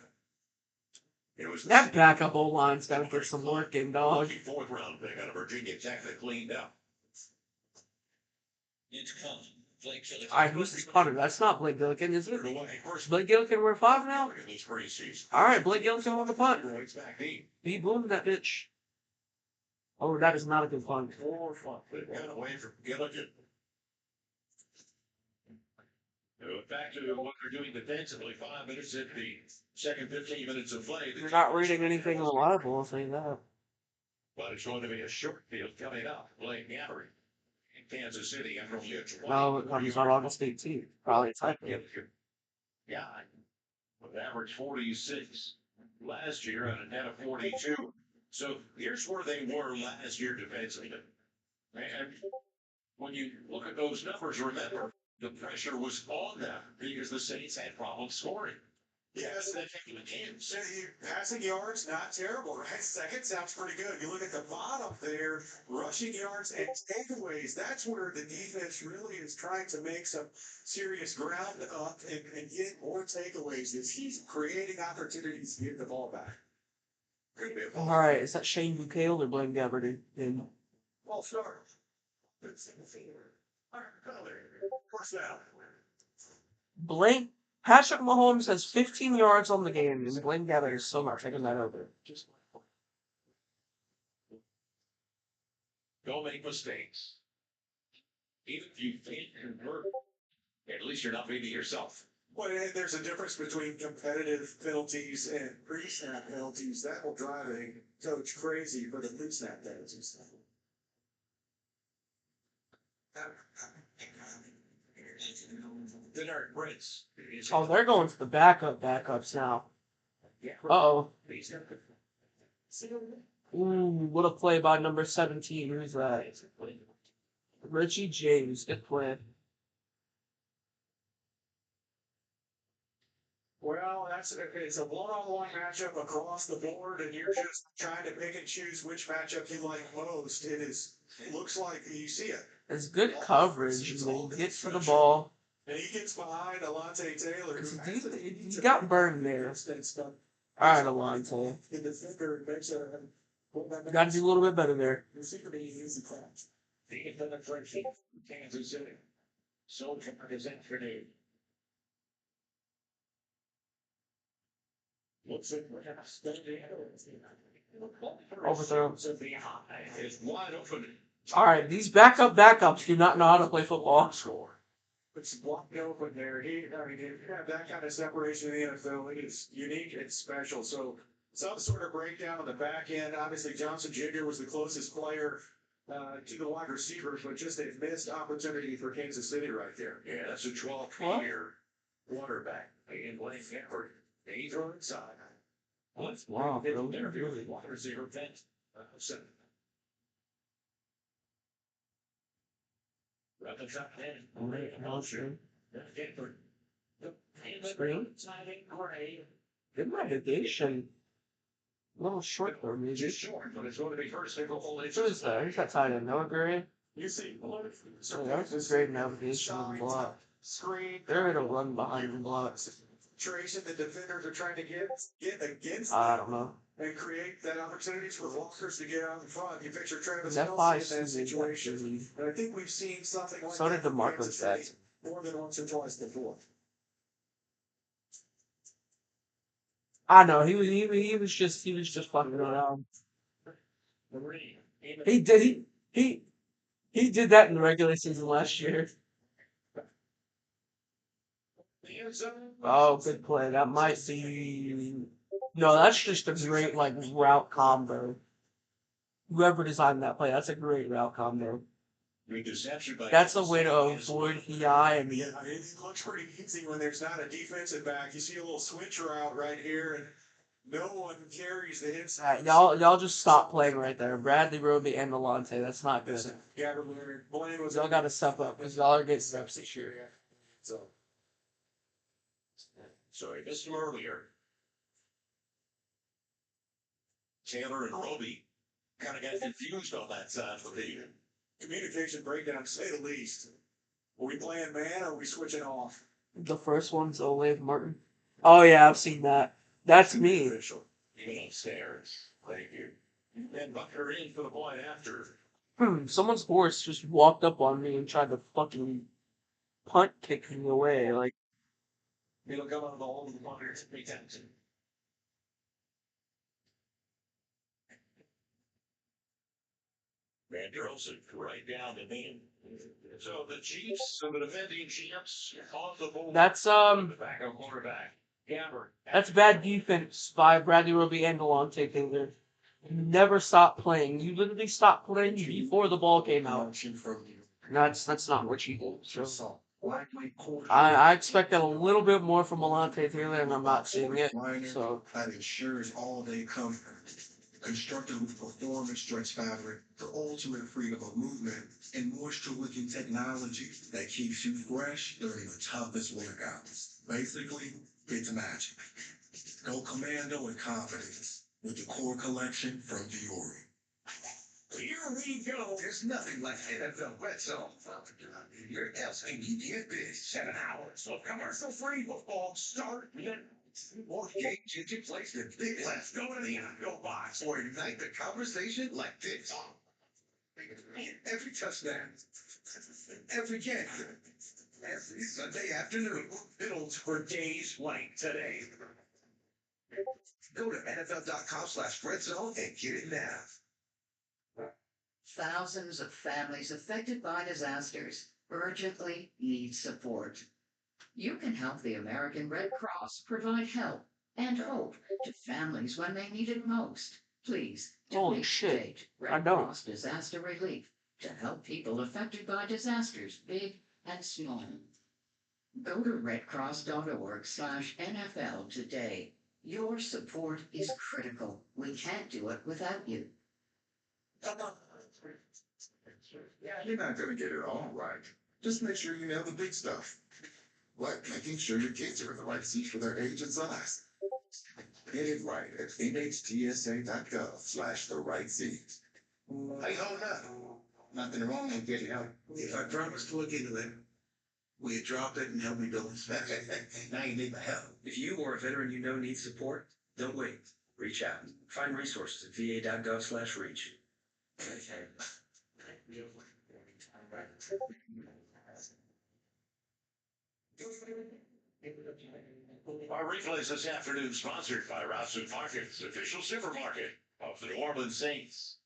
It was That backup O-line's got to get some work in, dog. 4th round pick out of Virginia Tech that cleaned up. It's coming. Alright, who's this punter? That's not Blake Gillikin, is it? Blake Gillikin, we're 5 now? Alright, Blake Gillikin on the punt. He boomed that bitch. Oh, that is not a good punt. 4 fun. They got away from Gillikin. Back to what they're doing defensively. 5 minutes at the second 15 minutes of play. You're not reading anything reliable, I'll say that. But it's going to be a short field coming up. Blake Gabbert in Kansas City after only a 20. No, it comes on August 18th. Probably a type of Yeah. With average 46 last year and a net of 42. So here's where they were last year defensively. And when you look at those numbers, remember, the pressure was on them because the Saints had problems scoring. Yes, they came in. So passing yards, not terrible, right? Second sounds pretty good. You look at the bottom there, rushing yards and takeaways. That's where the defense really is trying to make some serious ground up and get more takeaways. Is he's creating opportunities to get the ball back. Alright, is that Shane Bucale or Blaine Gabbert in? Well, start. First down. Blaine Patrick Mahomes has 15 yards on the game, and Blaine Gabbert is so much taking that over. Don't make mistakes. Even if you can't convert, at least you're not beating yourself. Well, and there's a difference between competitive penalties and pre-snap penalties. That will drive a coach crazy for the pre-snap penalties. Denard Prince. Oh, they're going to the backups now. Uh-oh. Ooh, what a play by number 17. Who's that? Richie James. Good play. Well, it's a one-on-one matchup across the board, and you're just trying to pick and choose which matchup you like most. It looks like you see it. It's good coverage. He gets to the ball. And he gets behind Alontae Taylor. He got burned there. Alright, Alontae. Got to do a little bit better there. The penetration, Kansas City. So is afternoon. Looks at Overthrow. It's wide open. All right, these backups do not know how to play football. It's blocked open there. I mean, you have that kind of separation in the NFL. It is unique and special. So some sort of breakdown on the back end. Obviously, Johnson Jr. was the closest player to the wide receivers, but just a missed opportunity for Kansas City right there. Yeah, that's a 12-year quarterback. And Blaine Gabbert, he's on inside. Wow, Really wide receiver bench. Right the top end. Good navigation. A little short for me. Just short, but it's going to be first single hole. Who is that? Who's that tight end? Noah Gray? You see, That was great navigation on the block. screen. They're gonna run behind the blocks. Situation the defenders are trying to get against I don't know. and create that opportunities for blockers to get out in front. You picture Travis That Kelce five in that season situation. And I think we've seen something like So that did from DeMarco Kansas City Jackson. more than once or twice before. I know he was just fucking around. He did that in the regular season last year. Oh, good play. That might be. No, that's just a great like route combo. Whoever designed that play, that's a great route combo. That's the way to avoid PI and Yeah, it looks pretty easy when there's not a defensive back. You see a little switch route right here, and no one carries the inside. y'all just stop playing right there. Bradley Roby and Delonte. That's not good. Blaine was Y'all got to step up because y'all are getting reps this year. So I missed him earlier. Taylor and Roby kind of got confused on that side of the field. Communication breakdown, to say the least. Are we playing man or are we switching off? The first one's Olave Martin. Oh yeah, I've seen that. That's me. Even upstairs. Thank you. And Bucker in for the point after. Someone's horse just walked up on me and tried to fucking punt kick me away. Like, It'll come on the hole of the water. Retention. Van Rosen right down the name. So the Chiefs and the defending champs on the board. that's Backup quarterback. Gabbert. that's bad defense by Bradley Roby and Delonte Taylor. You never stop playing. You literally stopped playing before the ball came out. That's not what you do. So I expected a little bit more from Delonte Taylor, and I'm not seeing it. So that ensures all-day comfort. Constructed with performance stretch fabric for ultimate freedom of movement and moisture-wicking technology that keeps you fresh during the toughest workouts. Basically, it's magic. Go commando in confidence with the core collection from Diori. Here we go. There's nothing like NFL Red Zone. Your LCD biz 7 hours of commercial-free football start then. More games you place than big. Let's go to the NFL box or ignite the conversation like this. Every touchdown, every game, every Sunday afternoon, builds for days like today. Go to NFL.com/redzone and get it now. Thousands of families affected by disasters urgently need support. You can help the American Red Cross provide help and hope to families when they need it most. Please Holy donate shit. today to I Red don't. Cross Disaster Relief to help people affected by disasters, big and small. Go to redcross.org/NFL today. Your support is critical. We can't do it without you. You're not gonna get it all right. Just make sure you know the big stuff. Like making sure your kids are in the right seat for their age and size. Get it right at NHTSA.gov/the right seat. Hey, hold up. Nothing wrong with getting help. If I promise to look into it, will you drop it and help me build this back? Now you need my help. If you or a veteran you know needs support, don't wait. Reach out. Find resources at va.gov/reach. Our replays this afternoon sponsored by Rouse's Markets, official supermarket of the New Orleans Saints.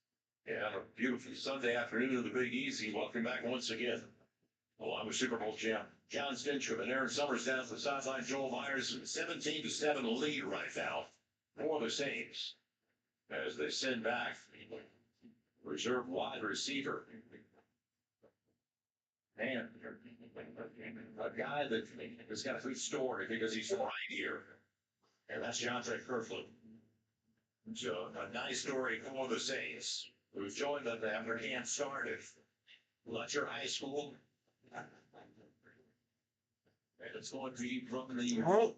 Yeah, a beautiful Sunday afternoon in the Big Easy. Welcome back once again. Along with Super Bowl champ John Stinchcomb and Aaron Summers down to the sideline. Joel Myers, 17-7 lead right now for the Saints as they send back reserve wide receiver. And a guy that has got a good story because he's right here, and that's Jontre Kerfoot. So a nice story for the Saints, who joined them after camp started. Letcher High School. And it's going to be from the. What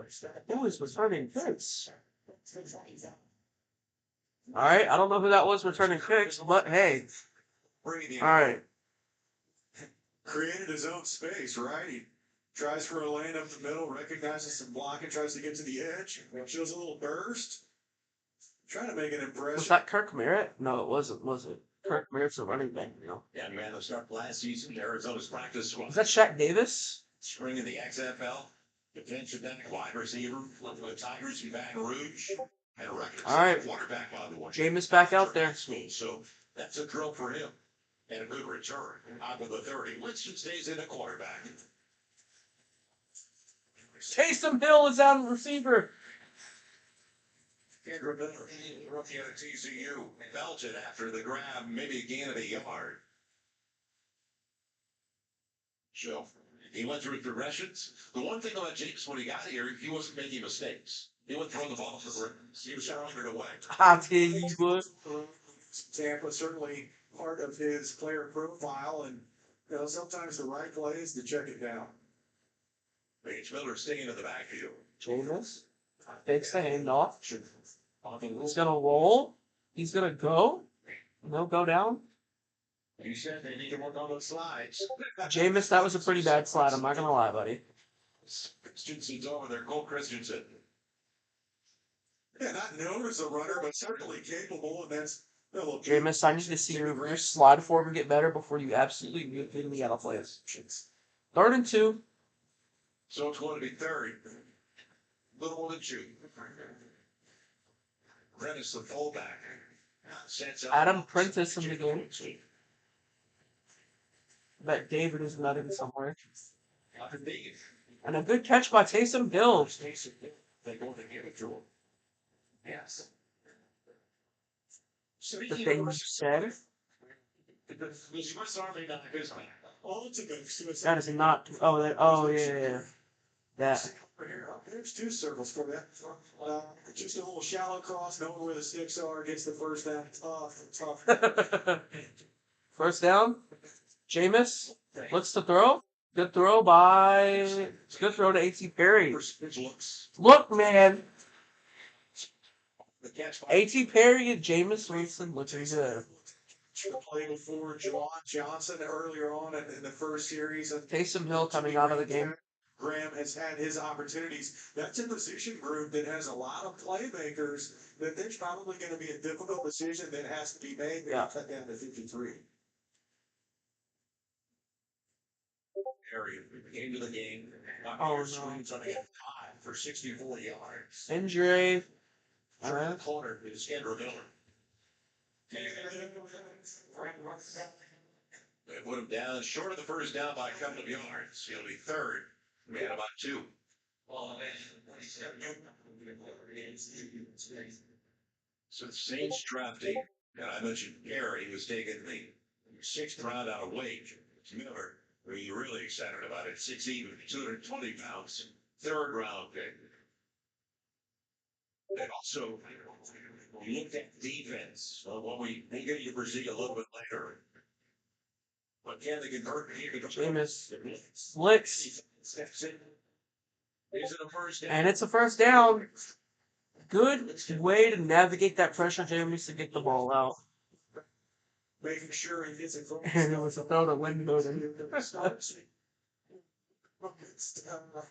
is that? It was returning kicks. All right, I don't know who that was returning kicks, but hey. All right. Created his own space, right? He tries for a lane up the middle, recognizes some blocking, tries to get to the edge, shows a little burst. Trying to make an impression. Was that Kirk Merritt? No, it wasn't, was it? Kirk Merritt's a running back, you know. Young man that started last season, Arizona's practice squad. Is that Shaq Davis? Spring in the XFL. Defensive back, wide receiver, went to the Tigers in Baton Rouge. Had a record. All right. Quarterback, by the way. Jameis back out there. So that's a drill for him. And a good return. Out of the 30. Winston stays in a quarterback. Taysom Hill is out of receiver. Kendra Miller, rookie out of TCU, belted after the grab, maybe a gain of a yard. So he went through progressions. The one thing about James when he got here, he wasn't making mistakes. He wasn't throwing the ball to the rim. He was throwing it away. I tell you what. Tampa certainly part of his player profile, and you know sometimes the right play is to check it down. Paige Miller staying in the backfield. Jameis takes the handoff. He's gonna roll. He's gonna go. He'll go down. You said they need to work on those slides. Jameis, that was a pretty bad slide. I'm not gonna lie, buddy. Christensen's over there. Cole Christensen. Yeah, not known as a runner, but certainly capable, and that's. Jameis, I need to see your slide form get better before you absolutely get me out of place. 3rd and 2. So it's going to be 3rd. Little more than 2. Prentice, the fullback. Adam Prentice in the game. Bet David is nutting somewhere. And a good catch by Taysom Hill. They're going to give it to him. Yes. The thing you said. That is not. Oh yeah. That. There's 2 circles for that. Just a little shallow cross, knowing where the sticks are, gets the first down. Tough. First down. Jameis looks to throw. Good throw by. Good throw to A.T. Perry. Look, man. A.T. Perry and Jameis Winston looking good. Played before Juwan Johnson earlier on in the first series. Taysom Hill coming out of the game. Graham has had his opportunities. That's a position group that has a lot of playmakers that there's probably going to be a difficult decision that has to be made. Yeah. Cut down to 53. Area into the game. Oh, no. Swings on a high for 64 yards. Injury. The corner is Kendra Miller. They put him down short of the first down by a couple of yards. He'll be 3rd. We had about 2. So the Saints drafting, and I mentioned Gary, who's taken the 6th round out of Wake. Miller, who you're really excited about it, 6'8", 220 pounds, 3rd round pick. They also looked at defense. Well, we'll get you Brazil a little bit later. But can they convert? Jameis flicks. Steps in. Is it a first down? And it's a first down. Good way to navigate that pressure, Jameis, to get the ball out. Making sure he gets it from And it was a throw to Windbowden.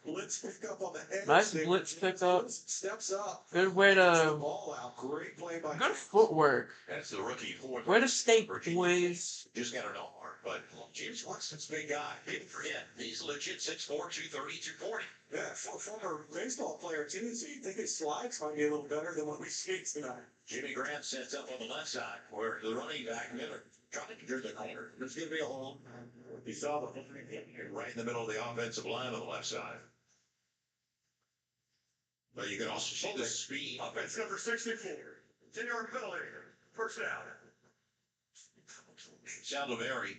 Blitz pick up on the edge. Nice blitz pick up. Steps up. Good way to. Ball out. Great play by. Good footwork. That's the rookie. Way to stay poised. Just got an R. but James Winston's a big guy. People forget, he's legit 6'4", 230, 240. Yeah, former baseball player too, so you think his slides might be a little better than what we see tonight. Jimmy Grant sets up on the left side, where the running back Miller trying to turn the corner. There's going to be a hole. You saw the right in the middle of the offensive line on the left side. But you can also see the speed. Offense number 64. 10-yard penalty. First down. Saldivari,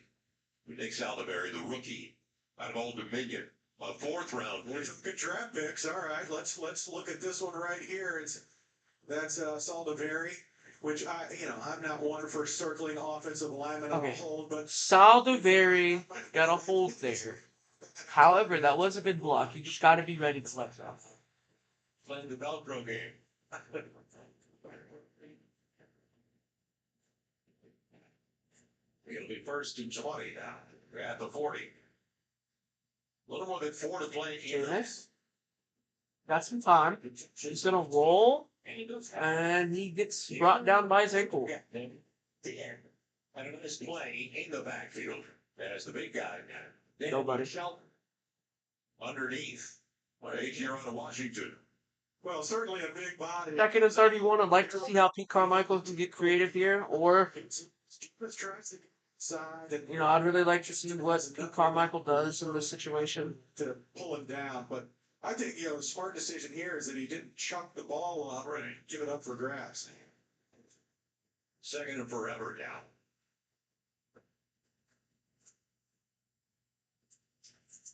Nick Saldivari, the rookie out of Old Dominion, a 4th round. There's some good draft picks. All right, let's look at this one right here. That's Saldivari, which I'm not one for circling offensive linemen on a hold, but Saldivari got a hold there. However, that was a good block. You just got to be ready to let go. Playing the Velcro game. It'll be 1st and 20 now. We're at the 40. A little more than 4 to play. Jameis got some time. He's gonna roll, and he gets brought down by his ankle. And a nice play in the backfield as the big guy. Nobody. Shelton underneath. What age here on the Washington? well, certainly a big body. Second and 31. I'd like to see how Pete Carmichael can get creative here, or Let's try to side and I'd really like to see what Pete Carmichael does in this situation. to pull him down, but I think the smart decision here is that he didn't chuck the ball up and give it up for grabs. 2nd and forever now.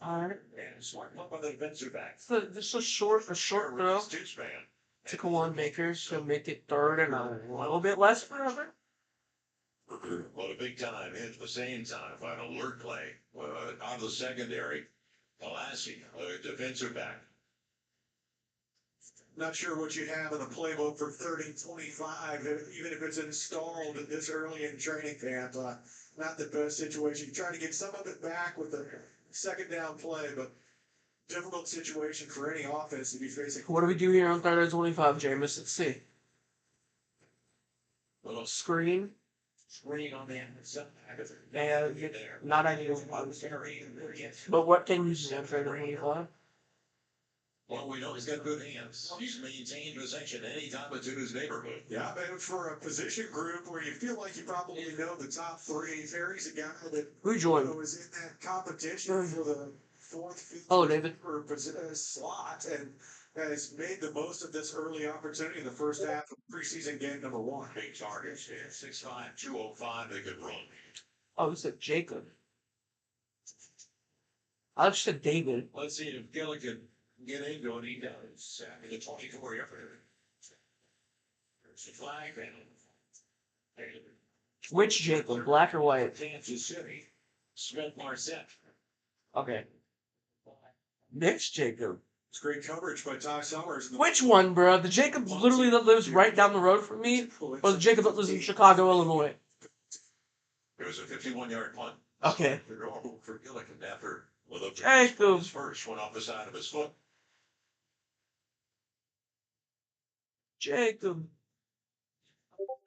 All right. And smart play by the defensive back. So this is short throw to Kawan Baker, so make it 3rd and a little bit less forever. What a big time hit at the same time. Final alert play. Out of the secondary. Alassi, defensive back. Not sure what you'd have in the playbook for 3rd and 25, even if it's installed this early in training camp. Not the best situation. You try to get some of it back with the 2nd down play, but difficult situation for any offense to be facing. What do we do here on 3rd and 25, Jameis? Let's see. Little Screen. screen on the inside. Yeah, not ideal. But what can you do on 3rd and 25? Well, we know he's got good hands. He's maintained possession anytime it's in his neighborhood. Yeah, but for a position group where you feel like you probably know the top 3, Ferry's a guy that Who joined? was in that competition for the 4th, 5th, Oh, David. slot and has made the most of this early opportunity in the first half of preseason game number 1. Big targets, 6'5", 205, they could run. Oh, you said Jacob. I just said David. Let's see if Gillick can get into it. He does. The 24-yard. There's a flag. Which Jacob, black or white? Kansas City. Smith Marset. Okay. Next Jacob. It's great coverage by Ty Summers. Which one, bro? The Jacob literally that lives right down the road from me, or the Jacob that lives in Chicago, Illinois? It was a 51-yard punt. Okay. For Gillick after Jacob. his first went off the side of his foot. Jacob.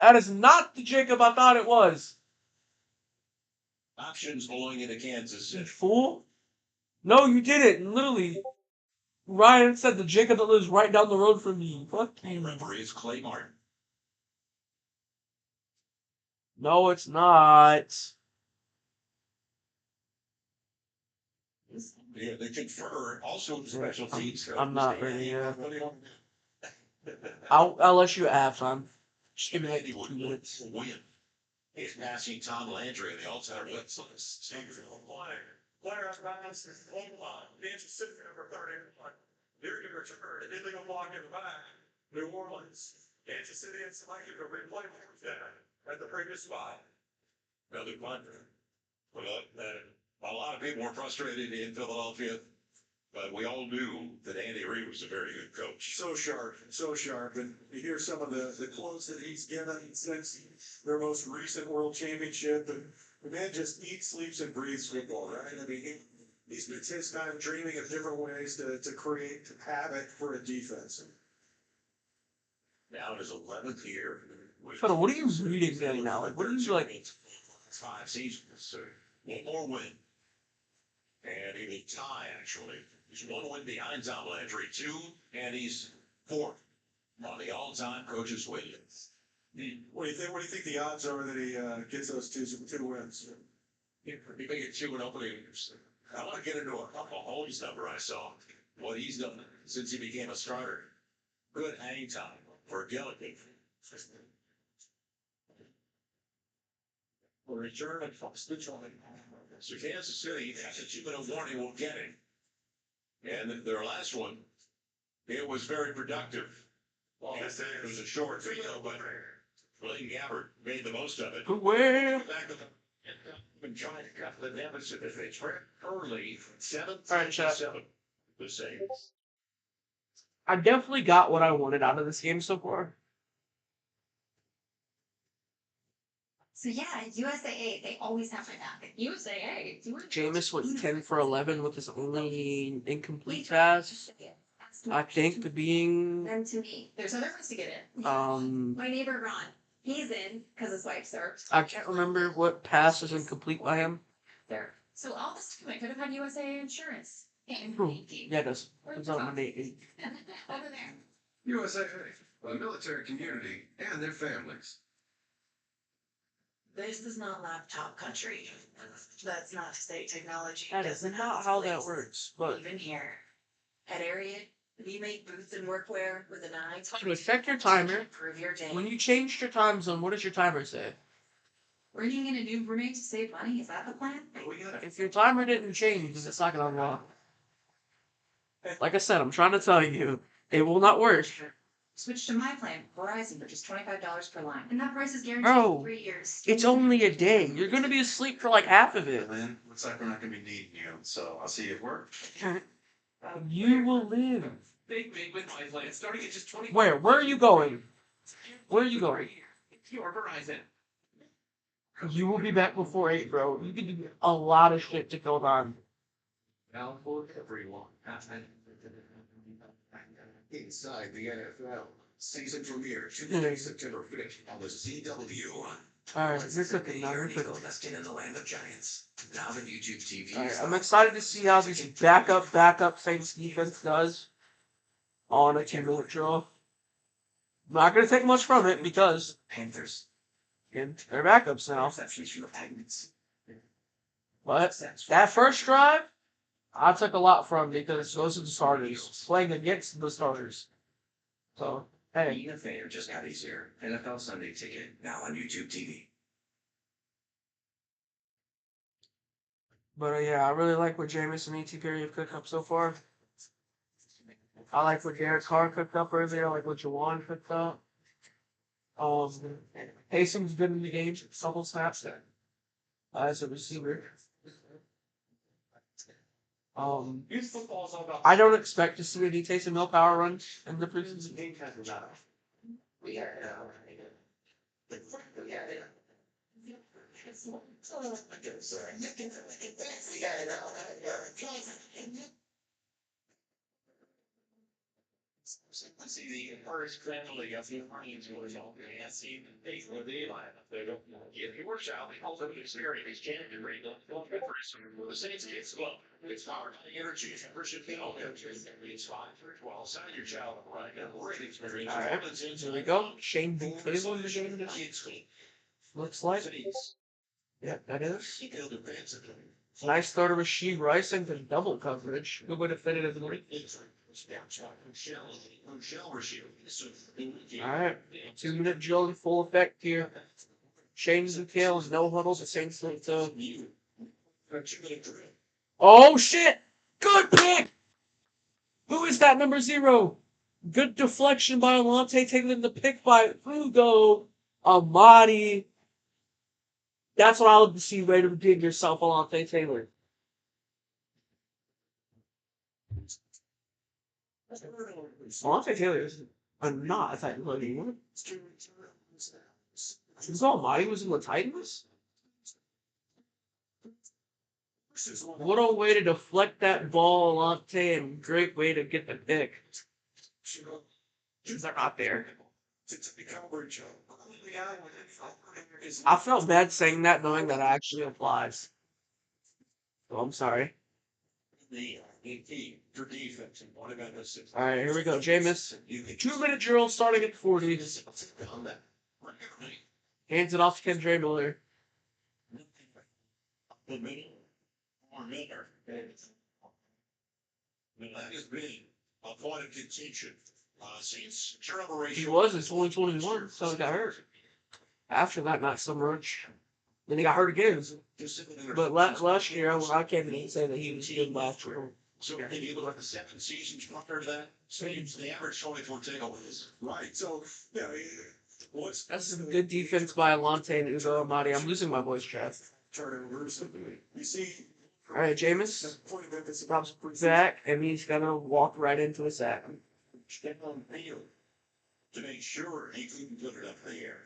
That is not the Jacob I thought it was. Options belonging to Kansas You City. fool. No, you didn't. Literally. Ryan said the Jacob that lives right down the road from me. Fuck you. Referee is Clay Martin. No, it's not. Yeah, they confer also special teams. I'm not ready yet. I'll let you have time. Just give me like 2 minutes. Win. He's passing Tom Landry in the all-time blitz list. Player on bounds, one line. Kansas City number 31. They're going to return an illegal block in the back. New Orleans. Kansas City has selected to replay at the previous spot. Another punt. Well, a lot of people were frustrated in Philadelphia, but we all knew that Andy Reid was a very good coach. So sharp. And you hear some of the quotes that he's given since their most recent world championship. And the man just eats, sleeps, and breathes football, right? I mean, he's spent his time dreaming of different ways to create havoc for a defense. Now in his 11th year. What are you reading right now? Like, what are you like? 5 seasons. So One more win. And a big tie, actually. He's 1 win behind Tom Landry, 2, and he's 4th on the all-time coaches win. What do you think? What do you think the odds are that he gets those two wins? He may get 2 in opening. I want to get into a couple Holmes number I saw. What he's done since he became a starter. Good hang time for Gilligan. For return and so Kansas City, after 2-minute warning, will get it. And their last one, it was very productive. Yes, it was a short field, but Blaine Gabbert made the most of it. Well, Back to been trying to cut the deficit if it's early, 7 all right, chat. 7. The same. I definitely got what I wanted out of this game so far. So yeah, USAA, they always have my back. USAA. Jameis went 10 for 11 with his only incomplete pass. I think the being Then to me, there's other ways to get in. My neighbor Ron, he's in because his wife served. I can't remember what pass was incomplete by him. There. So all this time I could have had USAA insurance. And Yeah, it does. It's on Monday. over there. USA, the military community and their families. This is not laptop country. That's not state technology. That is not how that works. But Even here. At Area, we make boots and workwear with an eye to check your timer, improve your day. when you changed your time zone, what does your timer say? We're getting in a new roommate to save money. Is that the plan? If your timer didn't change, then it's not gonna unlock. Like I said, I'm trying to tell you, it will not work. Switch to my plan, Verizon, for just $25 per line. And that price is guaranteed Bro, for 3 years. it's only a day. You're gonna be asleep for like half of it. Lynn, looks like we're not gonna be needing you, so I'll see you at work. You will live. Big with my plan, starting at just 20. Where? Where are you going? Where are you going? Your Verizon. You will be back before 8, bro. You can do a lot of shit to go on. Now for everyone. Inside the NFL. Season premiere Tuesday, September 5th on the CW. Alright, you're cooking now. You're cooking. Nesting in the land of giants. Now on YouTube TV. Alright, I'm excited to see how this backup Saints defense does on a 2-minute drill. I'm not going to take much from it because Panthers. they're backups now. Receptions from the Penguins. But that first drive, I took a lot from because those are the starters. Playing against the starters. So, hey. Being a fan just got easier. NFL Sunday Ticket now on YouTube TV. But yeah, I really like what Jameis and E.T. Perry have cooked up so far. I like what Derek Carr cooked up earlier. I like what Jawan cooked up. Haysom's been in the game, couple snaps as a receiver. Youth football is all about. I don't expect to see any Taysom Hill power runs in the preseason game. We are now. I see the first family of the Marines was all the AFC for the line. They don't get he works out. He calls up experience. He's champion rate. For the Saints kids club. It's powered by energy. Membership fee. It's 5-12. Sign your child up right now. Great experience. Alright, here we go. Shane B. Cleveland in the game. Looks like. Yep, that is. Nice throw to Rasheed Rice into double coverage. Who would have fitted in the league? Alright, 2-minute drill in full effect here. Shane's and tails, no huddles, the Saints look to. Oh shit! Good pick! Who is that number 0? Good deflection by Alontae Taylor, the pick by Ugo Amadi. That's what I love to see, way to redeem yourself, Alontae Taylor. Alontae Taylor is not a Titan anymore. Ugo Amadi was in the Titans? What a way to deflect that ball, Alontae, and great way to get the pick. They're not there. I felt bad saying that, knowing that actually applies. Oh, I'm sorry. The key for defense. One of them is All right, here we go. Jameis. 2-minute drill starting at 40. on that. Hands it off to Kendra Miller. The middle or Miller. That has been a point of contention since turnover He ratio. was in 2021, so he got hurt. After that, not so much. Then he got hurt again. But last year, I can't even say that he was good last year. So if you look at the 7 seasons prior to that, the average 24 takeaways. Right, so, yeah, what's. That's some good defense by Alante and Uzo Amadi. I'm losing my voice, Chad. Turnovers. You see. All right, Jameis drops back, and he's gonna walk right into a sack. Step on field to make sure he couldn't put it up in the air.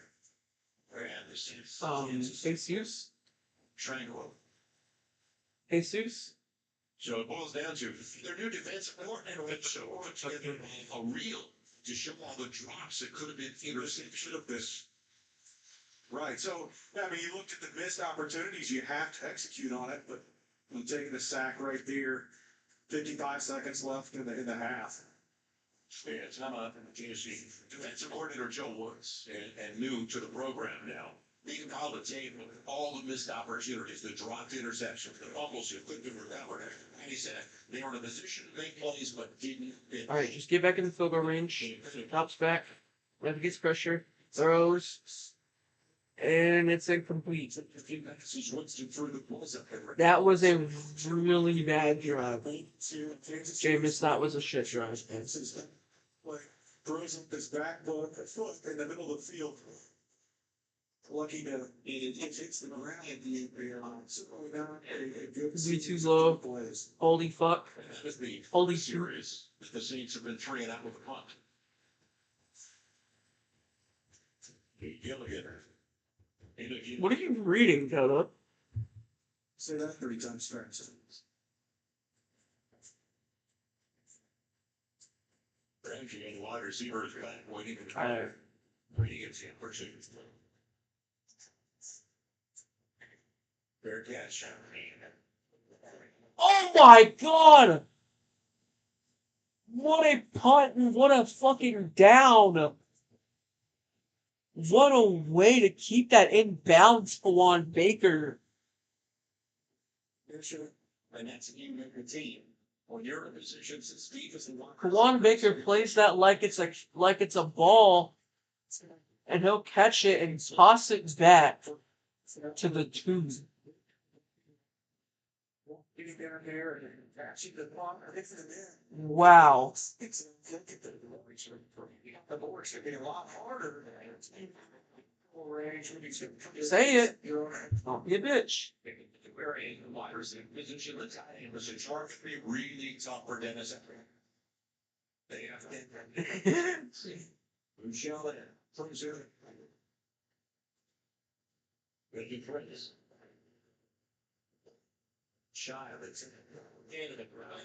And this is Jesus? tranquil. Jesus? So it boils down to their new defensive coordinator so a reel to show all the drops that could have been interception of this. Right, so, I mean, you looked at the missed opportunities, you have to execute on it, but I'm taking the sack right there, 55 seconds left in the half. Yeah, it's not a Tennessee defensive coordinator Joe Woods and new to the program now. He can call the tape with all the missed opportunities, the dropped interceptions, the fumbles you couldn't recover. And he said they were in a position to make plays but didn't. All right, just get back in the field goal range. Drops back. Never gets pressure. Throws. And it's incomplete. That was a really bad drive. Jameis, that was a shit drive. Like, throws up his back foot in the middle of the field. Lucky to it hits the ground. Be too low. Holy fuck. Holy serious. The Saints have been 3 and out with a punt. Gilligan. What are you reading, Toto? Say that 3 times fast. Ramsey and wide receivers back waiting to I know. waiting against him for seconds. Fair catch. Oh my god! What a punt and what a fucking down! What a way to keep that in bounds for Juan Baker. And that's a game of your team. When you're in positions as deep as the Juan Baker plays that like it's a ball, and he'll catch it and toss it back to the two. Wow. Say it. Don't be a bitch. Wearing the wide receiver position, it was a charge to be really tough for Dennis. They have to Michelle from Zurich. Good to praise. Child, it's in the ground.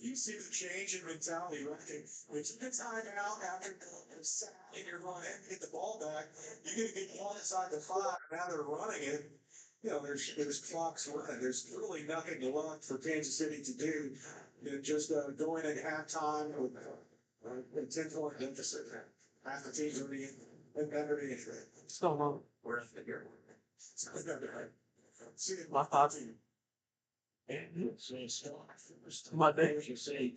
You see the change in mentality, right? When you get time out after the sack and you're going to hit the ball back, you're going to get one inside the 5, and now they're running it. You know, there's clocks running. There's really nothing left for Kansas City to do than just going at halftime with a 10-point deficit. Half the team's already in better than So long. We're here. My thoughts. My day. You say,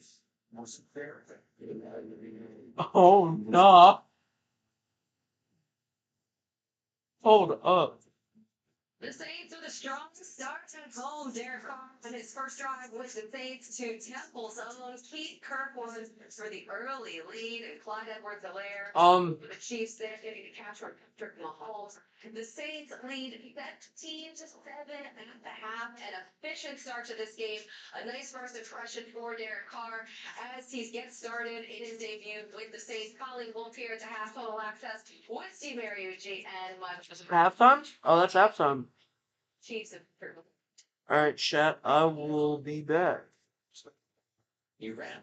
wasn't fair. Oh no. Hold up. The Saints with a strong start at home. Derek Carr on his first drive with the Saints to Temple's own Keith Kirkwood for the early lead, and Clyde Edwards-Helaire. The Chiefs there getting to catch for Patrick Mahomes. The Saints lead 17-7 at the half. An efficient start to this game. A nice first impression for Derek Carr as he gets started in his debut with the Saints. Colleen Wolf here to Half Total Access with Steve Mariucci and much. Halftime? Oh, that's halftime. Chiefs. All right, chat. I will be back. You ran.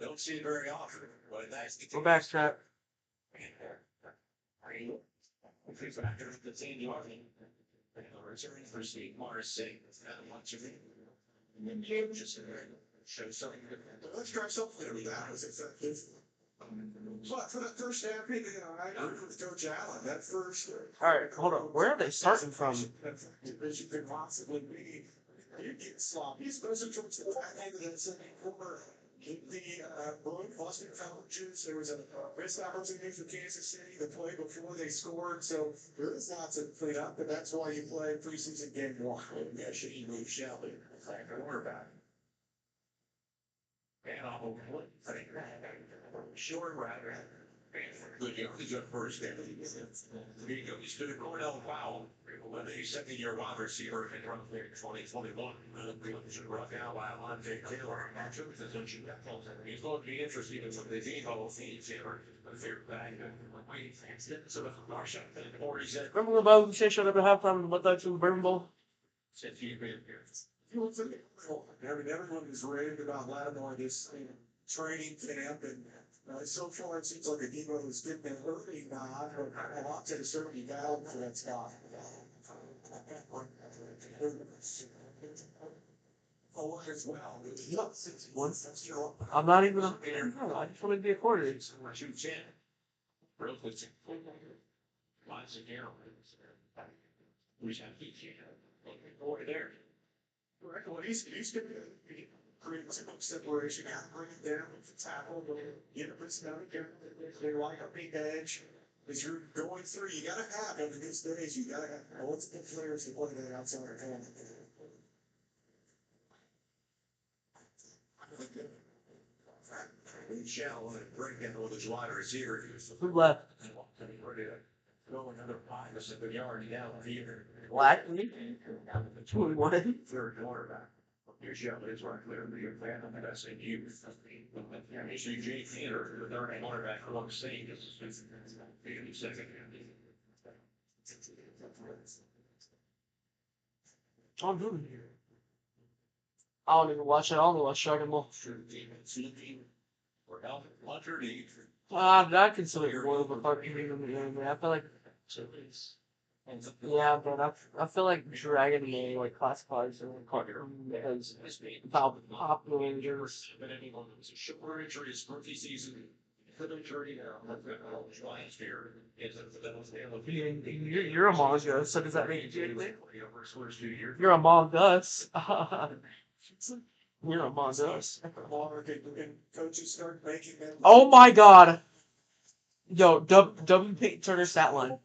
Don't see it very often, but that's the Go back, Trap. The team yard. Return for Steve Morrissey. And then Jim just show something. Let's try something that was effective. But for the first half, I agree with Coach Allen. That first. Alright, hold on. Where are they starting from? Division could possibly be. You get sloppy, especially towards the back end of that second quarter. The Boston Colleges, there was a missed opportunity for Kansas City to play before they scored, so there is lots of cleanup, but that's why you play preseason game one. Yeah, she moved Shelby. Quarterback. And I'll short router. Good yardage at first. He goes to the Cornell Powell. When a second-year wide receiver in front of 2021. Rough out by Alontae Taylor. He's going to be interesting with the Debo feeds here. So the Marshall, 47. Remember when Bob said shut up at halftime and what that to the Bourbon Bowl? Since you've been here. Everyone is raved about Lattimore this training camp, and so far it seems like a Debo is getting an early nod, or Alontae is certainly valid for that spot. Oh, as well. I'm not even. I just want to be a quarter. Real quick. Lots of arrows. We have over there. Right, well, he's going to create some separation, bring it down with the tackle, get it put down again. They line up the edge. As you're going through, you got to have, under these days, you got to have multiple players that play that outside their hand. Shell and break down with his wide receiver. Who left? Go another 5 yard down here. Black? 21. Third quarterback. Your shell is right there. You're fan of the SAU. Jay Theater, the third quarterback for Long State. Second. I'm doing here. I don't even watch it. I only watch Dragon Ball. I consider it more of a cartoon than the anime. I feel like. Yeah, but I feel like Dragon Ball like classifies as a cartoon because of how popular it is. But anyone who was a shoulder injury his rookie season. You're a manga, so does that mean you're a mongus? You're a mongus. Coaches start making them. Oh my god! Yo, W. Peyton Turner stat line.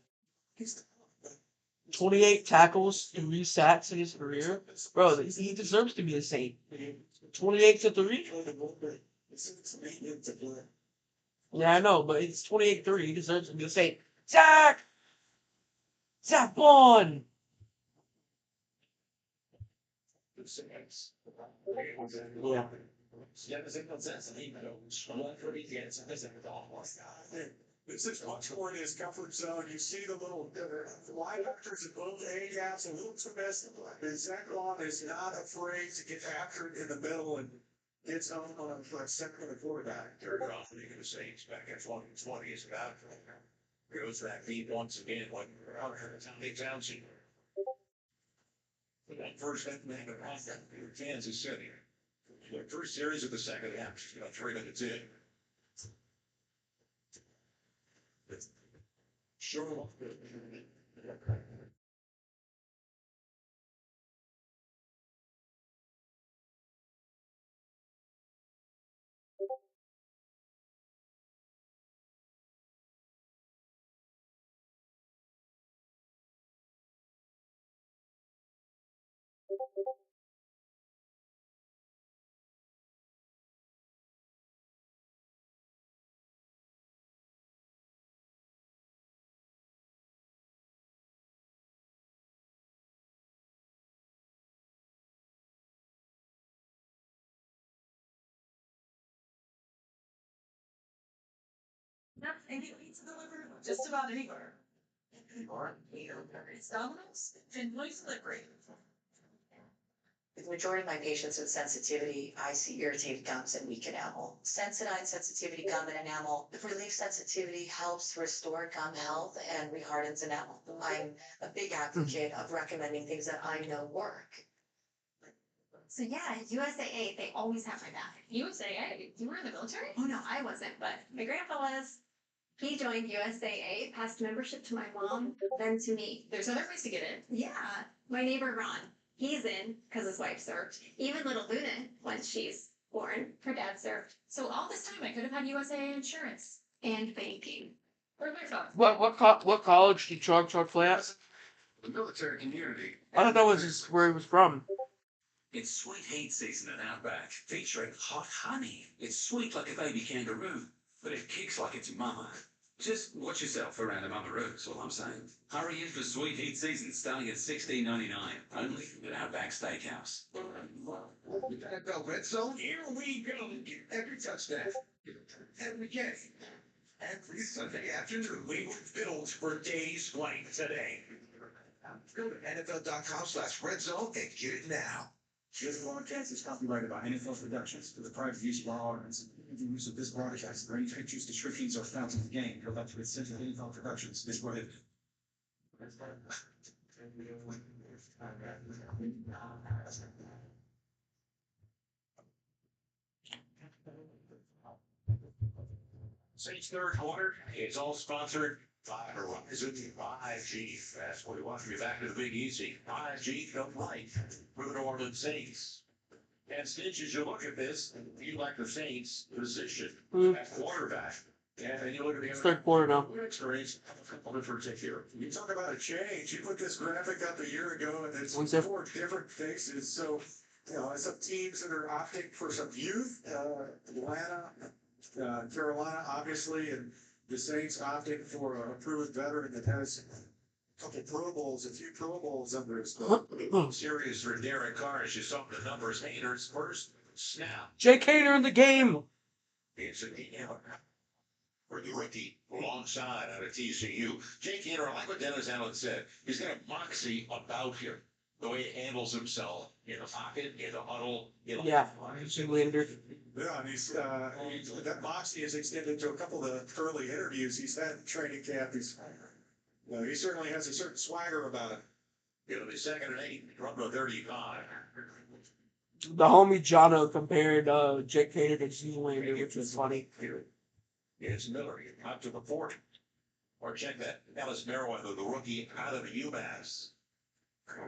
28 tackles, 3 sacks in his career. Bro, he deserves to be the same. 28 to 3? Yeah, I know, but it's 28-3. He deserves to be the same. Zach Bond! Yeah. This is much more in his comfort zone. You see the little linebackers in both A gaps and little too messy. Zach Bond is not afraid to get after it in the middle and gets home on a second of the quarterback. Third off, you can say he's back at 2020 is about goes back deep once again when Tommy Townsend. That first man to Kansas City. The first series of the second half, just about 3 minutes in. Sure. And get pizza delivered just about anywhere. It's Domino's and Place Delivery. With the majority of my patients with sensitivity, I see irritated gums and weak enamel. Sensodyne sensitivity gum and enamel. The relief sensitivity helps restore gum health and rehardens enamel. I'm a big advocate of recommending things that I know work. So yeah, USAA, they always have my back. USAA? You were in the military? Oh no, I wasn't, but my grandpa was. He joined USAA, passed membership to my mom, then to me. There's other ways to get in. Yeah, my neighbor Ron, he's in because his wife served. Even little Luna, once she's born, her dad served. So all this time I could have had USAA insurance and banking. Where are my thoughts? What college did Chuck play at? The military community. I thought that was where he was from. It's sweet heat season at Outback, featuring hot honey. It's sweet like a baby kangaroo, but it kicks like it's mama. Just watch yourself around a mama is all I'm saying. Hurry in for sweet heat season starting at $16.99, only at Outback Steakhouse. NFL Red Zone, here we go. Every touchdown, every game, every Sunday afternoon. We were built for days like today. Go to NFL.com/Red Zone and get it now. This broadcast is copyrighted by NFL Productions for the private use of all organs. The use of this broadcast or any pictures, descriptions, or fountains of the game go back to its center of NFL Productions. This prohibited. Saints third quarter is all sponsored by Verizon 5G. That's what we want to be back to the Big Easy. 5G come right for the New Orleans Saints. And Stitch, as you look at this, you like the Saints position at quarterback. And you look at the Third quarter now. experience of it here. You talk about a change. You put this graphic up a year ago, and it's What's that? 4 different faces. So, some teams that are opting for some youth, Atlanta, Carolina, obviously, and the Saints opting for a proven veteran that has a couple Pro Bowls, a few Pro Bowls under his belt. Serious for Derek Carr as you saw the numbers. Haters first snap. Jake Hader in the game. It's a for the rookie alongside out of TCU. Jake Hader, I like what Dennis Allen said. He's got a moxie about him. The way he handles himself in the pocket, in the huddle. Yeah, Lander. Yeah, and that moxie is extended to a couple of the early interviews he's had in training camp. He certainly has a certain swagger about him. It'll be 2nd and 8 from the 35. The homie Jono compared Jake Hader to Zoolander, which was funny. It's Miller up to the 40. Or check that. Ellis Merriweather, the rookie out of the UMass.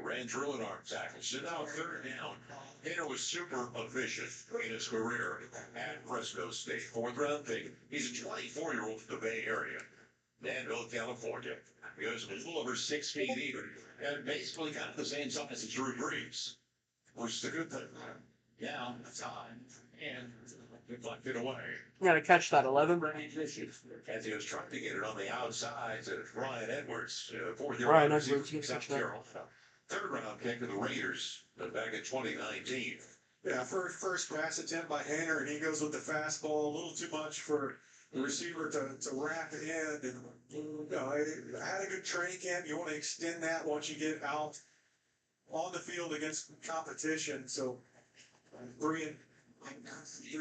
Ran through an arm tackle. So now 3rd down. Hader was super efficient in his career at Fresno State. 4th round pick. He's a 24-year-old from the Bay Area. Danville, California. He was a little over 6 feet even. And basically kind of the same size as Drew Brees. Which is a good thing. Yeah, time. And deflected away. You gotta catch that 11. As he was trying to get it on the outside to Ryan Edwards, 4th-year Ryan receiver Edwards, from South Carolina. 3rd round pick of the Raiders back in 2019. Yeah, first pass attempt by Hader, and he goes with the fastball. A little too much for the receiver to wrap it in. And, had a good training camp. You want to extend that once you get out on the field against competition. So, 3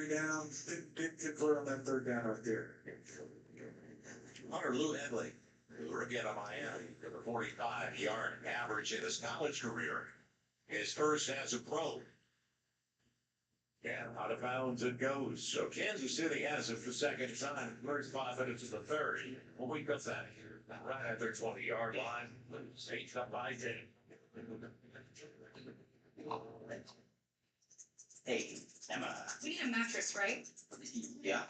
down, didn't convert on that 3rd down right there. Hunter Lou Henley, who rookie out of Miami, with a 45-yard average in his college career. His first as a pro. And out of bounds it goes. So Kansas City has it for the 2nd time. 35 minutes of the 3rd. Well, we got that here. Right at their 20-yard line. Saints up by 10. Hey, Emma. We need a mattress, right? Yeah.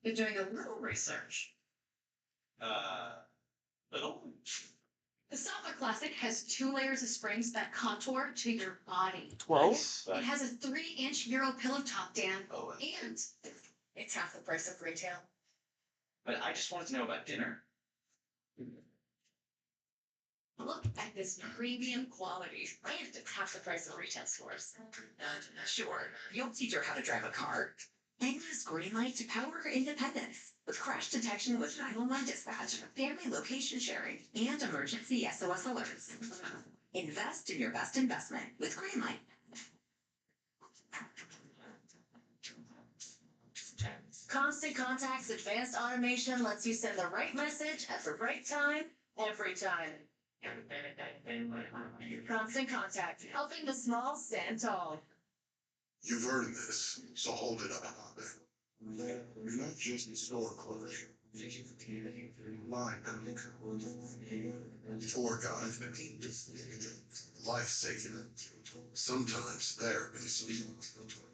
Been doing a little research. Little? The Sofa Classic has 2 layers of springs that contour to your body. 12? It has a 3-inch Euro pillow top, Dan. Oh. And it's half the price of retail. But I just wanted to know about dinner. Look at this premium quality. And it's half the price of retail stores. Sure, you'll teach her how to drive a car. And use Greenlight to power her independence. With crash detection with 911 dispatch, family location sharing, and emergency SOS alerts. Invest in your best investment with Greenlight. Constant Contact's advanced automation lets you send the right message at the right time, every time. Constant Contact, helping the small stand tall. You've earned this, so hold it up. You're not just a store clerk. Line tour guide, life saving, sometimes therapist,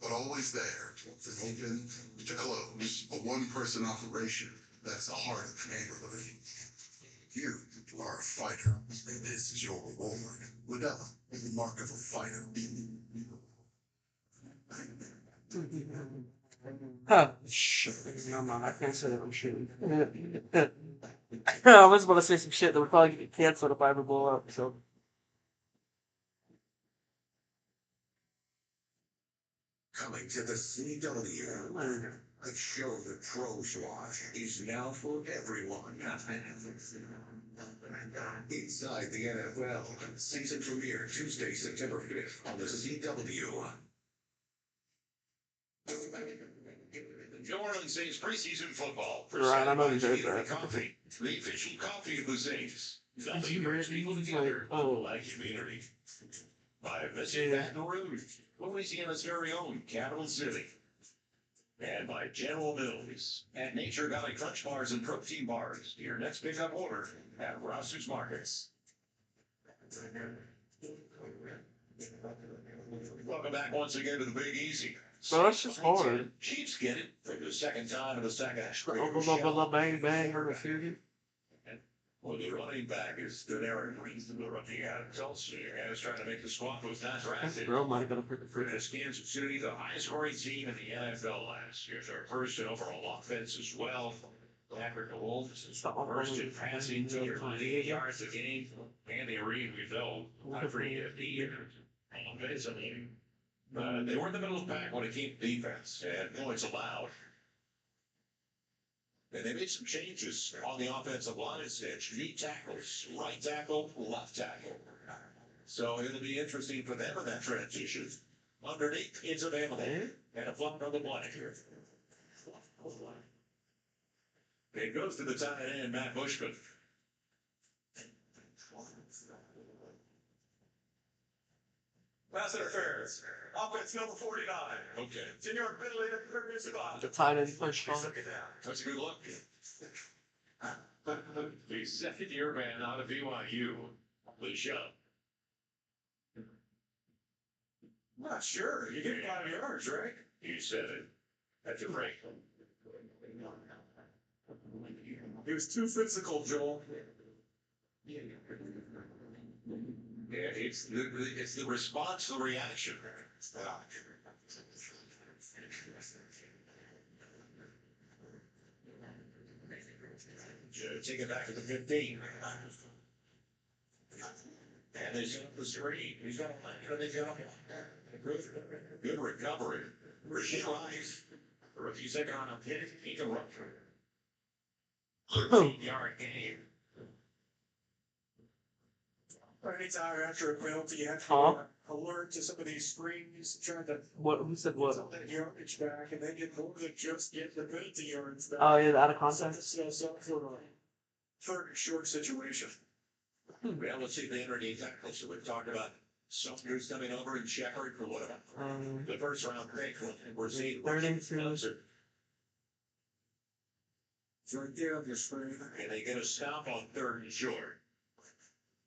but always there, from open to close, a one-person operation that's the heart of the neighborhood. You are a fighter, and this is your reward. Medella, the mark of a fighter. Huh. Shit. No, man, I can't say that I'm shooting. I was about to say some shit that would probably get canceled if I ever blow up, so. Coming to the CW, a show the pros watch is now for everyone. Inside the NFL, season premiere Tuesday, September 5th on the CW. New Orleans Saints preseason football. Right, I know Presented you by did that. Community Coffee, the official coffee of the Saints. Is Nothing he brings really people like, together oh. like community. By visiting Baton Rouge, Louisiana's very own capital city. And by General Mills at Nature Valley Crunch Bars and Protein Bars. Your next pickup order at Ross's Markets. Welcome back once again to the Big Easy. Bro, that's just hard. Chiefs get it for the second time in the second. Bang, bang, or refugee. Well, the running back is Denaric Reese, the rookie out of Tulsa. And is trying to make the squad was not drafted. Bro, might have got a pretty As Kansas City, the highest scoring team in the NFL last year. Their first in overall offense as well. Patrick Mahomes is first in passing, 298 yards a game. Andy Reid, we know, every year. Offensively, they were in the middle of the pack when it came to defense and points allowed. And they made some changes on the offensive line. It's new tackles, right tackle, left tackle. So it'll be interesting for them in that transition. Underneath, it's available. And a flop on the blank here. It goes to the tight end, Matt Bushman. Pass interference. Offense number 49. Okay. Senior Finley at the previous spot. The tight end push on. That's a good look. The second-year man out of BYU, Lucia. Not sure. You get 5 yards, right? You said it. That's your break. He was too physical, Joel. Yeah, it's the response to the reaction. Take it back to the 15. And they set up the screen. He's got a jump. Good recovery. Rasheed Rice, the rookie second on a hit. He can run for 13-yard gain. Anytime after a penalty, you have to alert to some of these screens, trying to What? Who said what? get that yardage back, and they get more than just get the penalty yards back. Oh, yeah, out of context. So, sort of third and short situation. Well, let's see if they enter any tackles. So we've talked about Saunders coming over and Shepard for what? The first round pick. We're seeing Third and two. It's right there on your screen. And they get a stop on third and short.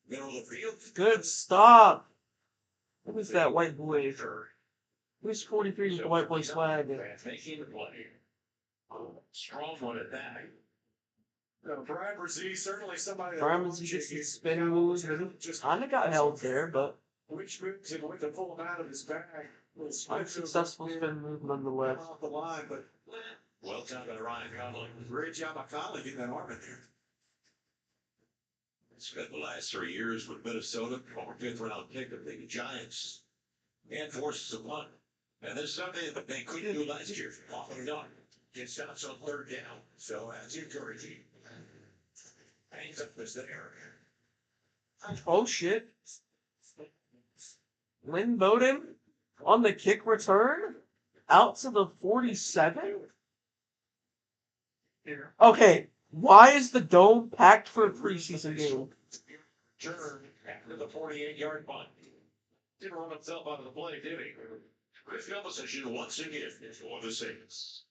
Middle of the field. Good stop. Who's that white boy? Who's 43 with the white boy swag? Making the play. Strong one at that. Brian Brzee, certainly somebody. Brian Brzee gets his spin moves. Kinda got held there, but Which moves him went to pull him out of his bag. unsuccessful spin move nonetheless. Off the line, but Well done by Ryan Conley. great job by Conley getting that arm in there. Spent the last 3 years with Minnesota, former 5th round pick of the Giants, and forces a punt. And this Sunday, they couldn't do last year. Often done. Gets shots on third down. So that's encouraging. Hangs up is there. Oh shit. Lynn Bowden on the kick return out to the 47. Okay, why is the dome packed for a preseason game? Turn after the 48-yard punt. Didn't run himself out of the play, did he? Good field position once again for the Saints.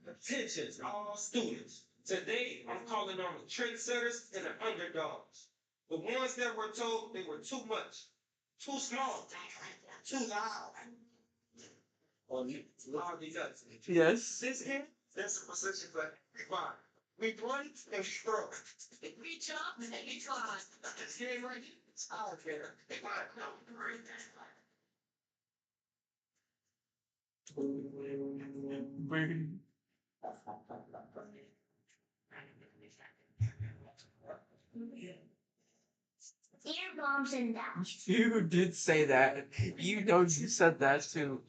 Attention, all students. Today, I'm calling on the trendsetters and the underdogs. The ones that were told they were too much, too small, too loud. Loud because Yes. this game, that's a position for everybody. We run and we throw. We jump and we climb. This game right here, it's our fair. Ear bombs and that. You did say that. You know you said that too.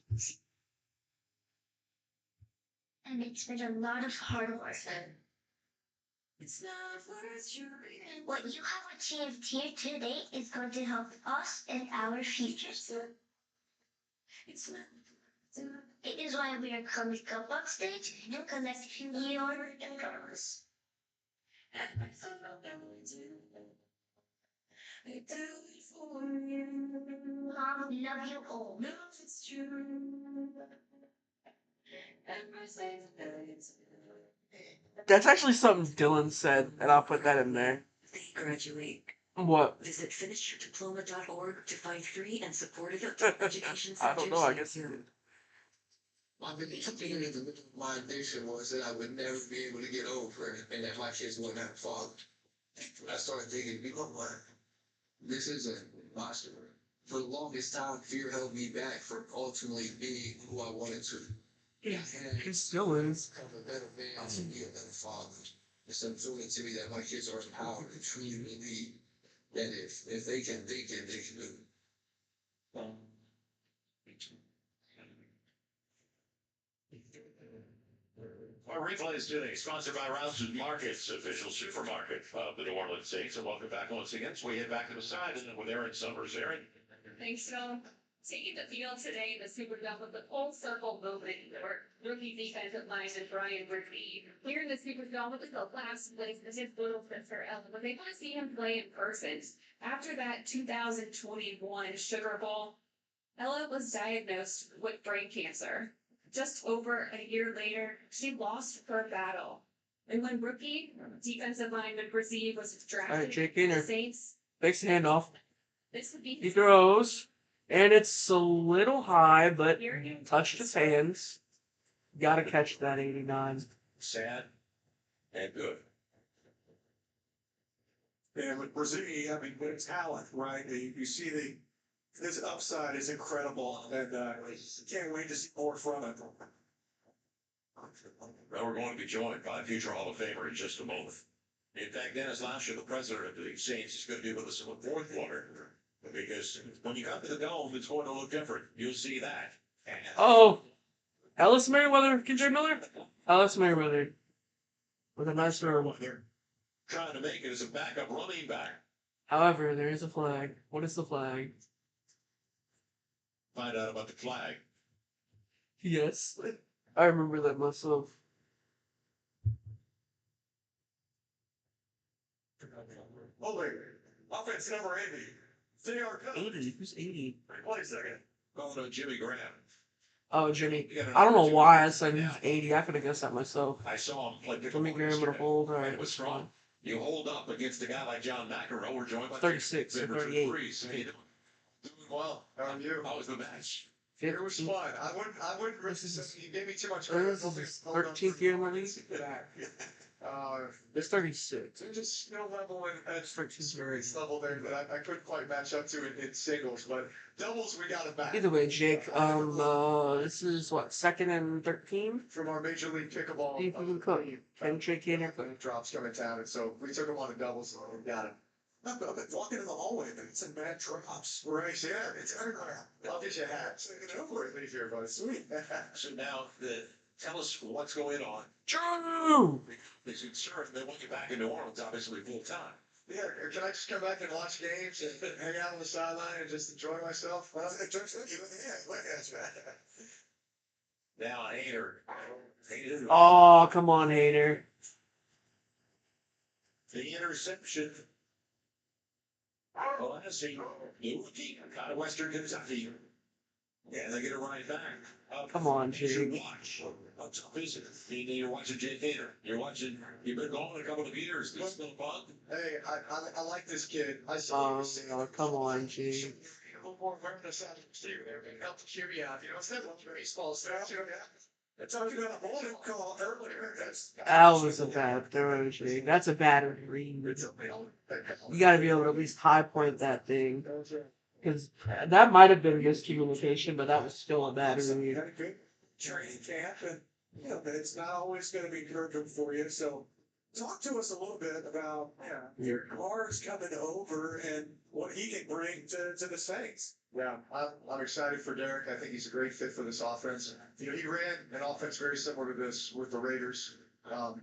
And it's been a lot of hard work. It's not worth your What you have achieved here today is going to help us in our future. It's not. It is why we are coming up on stage to collect your dollars. I do it for you. Mom, love you all. No, it's true. Everything is That's actually something Dylan said, and I'll put that in there. Graduate. What? Visit finishyourdiploma.org to find free and supportive education I don't know, I guess. My biggest fear in the middle of my addiction was that I would never be able to get over it and that my kids wouldn't have a father. I started thinking, you know what? This isn't impossible. For the longest time, fear held me back from ultimately being who I wanted to. Yeah, it still is. Become a better man to be a better father. It's unfortunate to me that my kids are empowered and truly believe that if they can think it, they can do it. Our replays today, sponsored by Rouse's Markets, official supermarket of the New Orleans Saints. And welcome back once again. So we head back to the side and then with Aaron Summers. Aaron? Thanks, Phil. Taking the field today in the Superdome with the full circle movement where rookie defensive lineman Brian Rigby. Here in the Superdome, it was the last place that his little sister Ellen was able to see him play in person. After that 2021 Sugar Bowl, Ella was diagnosed with brain cancer. Just over a year later, she lost her battle. And when rookie defensive lineman Brzee was drafted, Alright, Jake the Gainer. Saints, Takes the handoff. this would be He throws. And it's a little high, but touched his hands. Gotta catch that 89. Sad and good. And with Brzee, I mean, with talent, right? You see this upside is incredible, and can't wait to see more from it. Well, we're going to be joined by future Hall of Famer in just a moment. In fact, Dennis Lasher, the president of the Saints, is going to be with us in the fourth quarter. Because when you come to the Dome, it's going to look different. You'll see that. And Oh, Ellis Merriweather, Kendrick Miller? Ellis Merriweather. With a nice throw. they're trying to make it as a backup running back. However, there is a flag. What is the flag? Find out about the flag. Yes. I remember that myself. Holy, offense number 80. J.R. Cook. 80? Who's 80? Wait a second. Going to Jimmy Graham. Oh, Jimmy. I don't know why I said who's 80. I could have guessed that myself. I saw him play Jimmy pickleball Graham with a yesterday. hold. All And right, it was what's strong. wrong? You hold up against a guy like John McEnroe. We're joined by 36 and Victor 38. Freeze. How you doing? Doing well. How are you? How was the match? It was fun. I wouldn't risk this. You gave me too much This is his 13th year in the league. It's 36. There's a skill level and Experience experience level there that I couldn't quite match up to in singles, but doubles we got it back. Either way, Jake, this is what, 2nd and 13? From our major league pickleball. Ethan Cook. And Jake Gainer Cook. Drops coming down, and so we took him on the doubles and we got it. I've been walking in the hallway, but it's in bad drops. Right, yeah, it's everywhere. I'll get you a hat. So you know where it leave here, buddy. Sweet. So now, tell us what's going on. Drew! Because it's certain they want you back in New Orleans, obviously, full time. Yeah, can I just come back and watch games and hang out on the sideline and just enjoy myself? Well, yeah, Now Hader. Hader. Oh, come on, Hater. The interception. Well, let's see. New rookie out of Western Kentucky. Yeah, they get it right back. Come on, You Jake. watch. How tough is it? You're watching Jake Hader. You've been going a couple of years. This is still fun. Hey, I like this kid. I saw Oh, come on, Jake. a little more awareness out of the receiver there, can help the QB out. You know, instead of baseball stuff, you know, that's how you got a holding call earlier. That was a bad throw, Jake. That's a bad read. You gotta be able to at least high point that thing. Because that might have been miscommunication, but that was still a bad read. Got a good training camp, and you know, but it's not always going to be perfect for you. So, talk to us a little bit about your Carr's coming over and what he can bring to the Saints. Yeah, I'm excited for Derek. I think he's a great fit for this offense. You know, he ran an offense very similar to this with the Raiders. You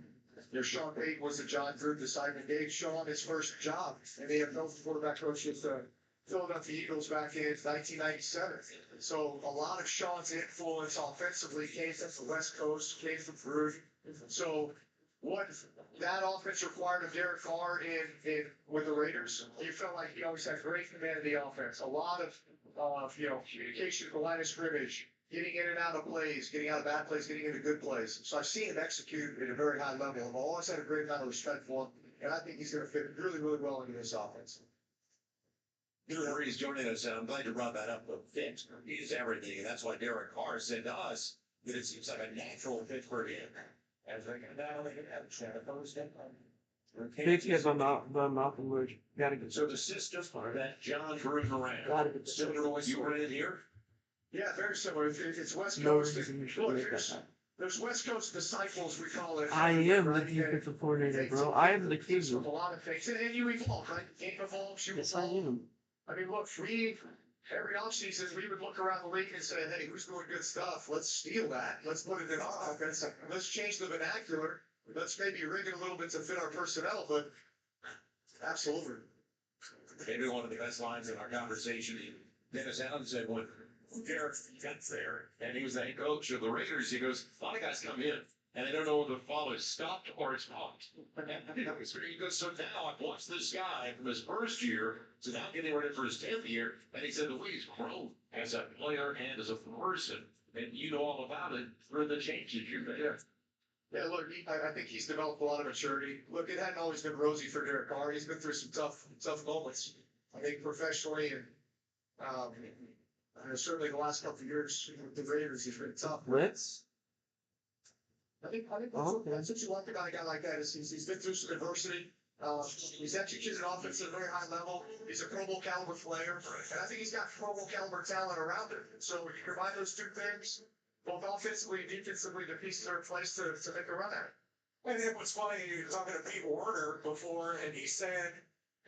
know, Sean Payton was the John Gruden disciple, gave Sean his first job in the NFL quarterback coach with the Philadelphia Eagles back in 1997. So a lot of Sean's influence offensively came from the West Coast, came from Gruden. So what that offense required of Derek Carr in with the Raiders, you felt like he always had great command of the offense. A lot of you know, communication at the line of scrimmage, getting in and out of plays, getting out of bad plays, getting into good plays. So I've seen him execute at a very high level. I've always had a great amount of respect for him, and I think he's going to fit really, really well into this offense. Drew Brees joining us, and I'm glad you brought that up. The fit is everything, and that's why Derek Carr said to us that it seems like a natural fit for him. As they can not only have Big hit by Malcolm Ridge. Gotta get so the system that John Gruden ran, Gotta get similar to what you ran here. Yeah, very similar. It's West No Coast. reason you should Look, make that. there's West Coast disciples, we call it. I am the right? defensive coordinator, bro. I am the king. With a lot of things, and you evolve, right? The game evolves, you Yes, I evolve. am. I mean, look, every offseason, we would look around the league and say, hey, who's doing good stuff? Let's steal that. Let's put it in our offense. Let's change the vernacular. Let's maybe rig it a little bit to fit our personnel, but absolutely. Maybe one of the best lines in our conversation, Dennis Allen said when Derek got there, and he was the head coach of the Raiders, he goes, a lot of guys come in, and they don't know whether the ball is stopped or it's popped. He goes, so now I've watched this guy from his first year to now getting ready for his 10th year, and he said the way he's grown as a player and as a person, and you know all about it through the changes you've made. Yeah, look, I think he's developed a lot of maturity. Look, it hadn't always been rosy for Derek Carr. He's been through some tough moments. I think professionally and certainly the last couple of years with the Raiders, he's been tough. Blitz? I think that's what you like about a guy like that is he's been through some adversity. He's executed offense at a very high level. He's a Pro Bowl caliber player, and I think he's got Pro Bowl caliber talent around him. So when you combine those two things, both offensively and defensively, the pieces are in place to make a run at it. And then what's funny, you were talking to Pete Warner before, and he said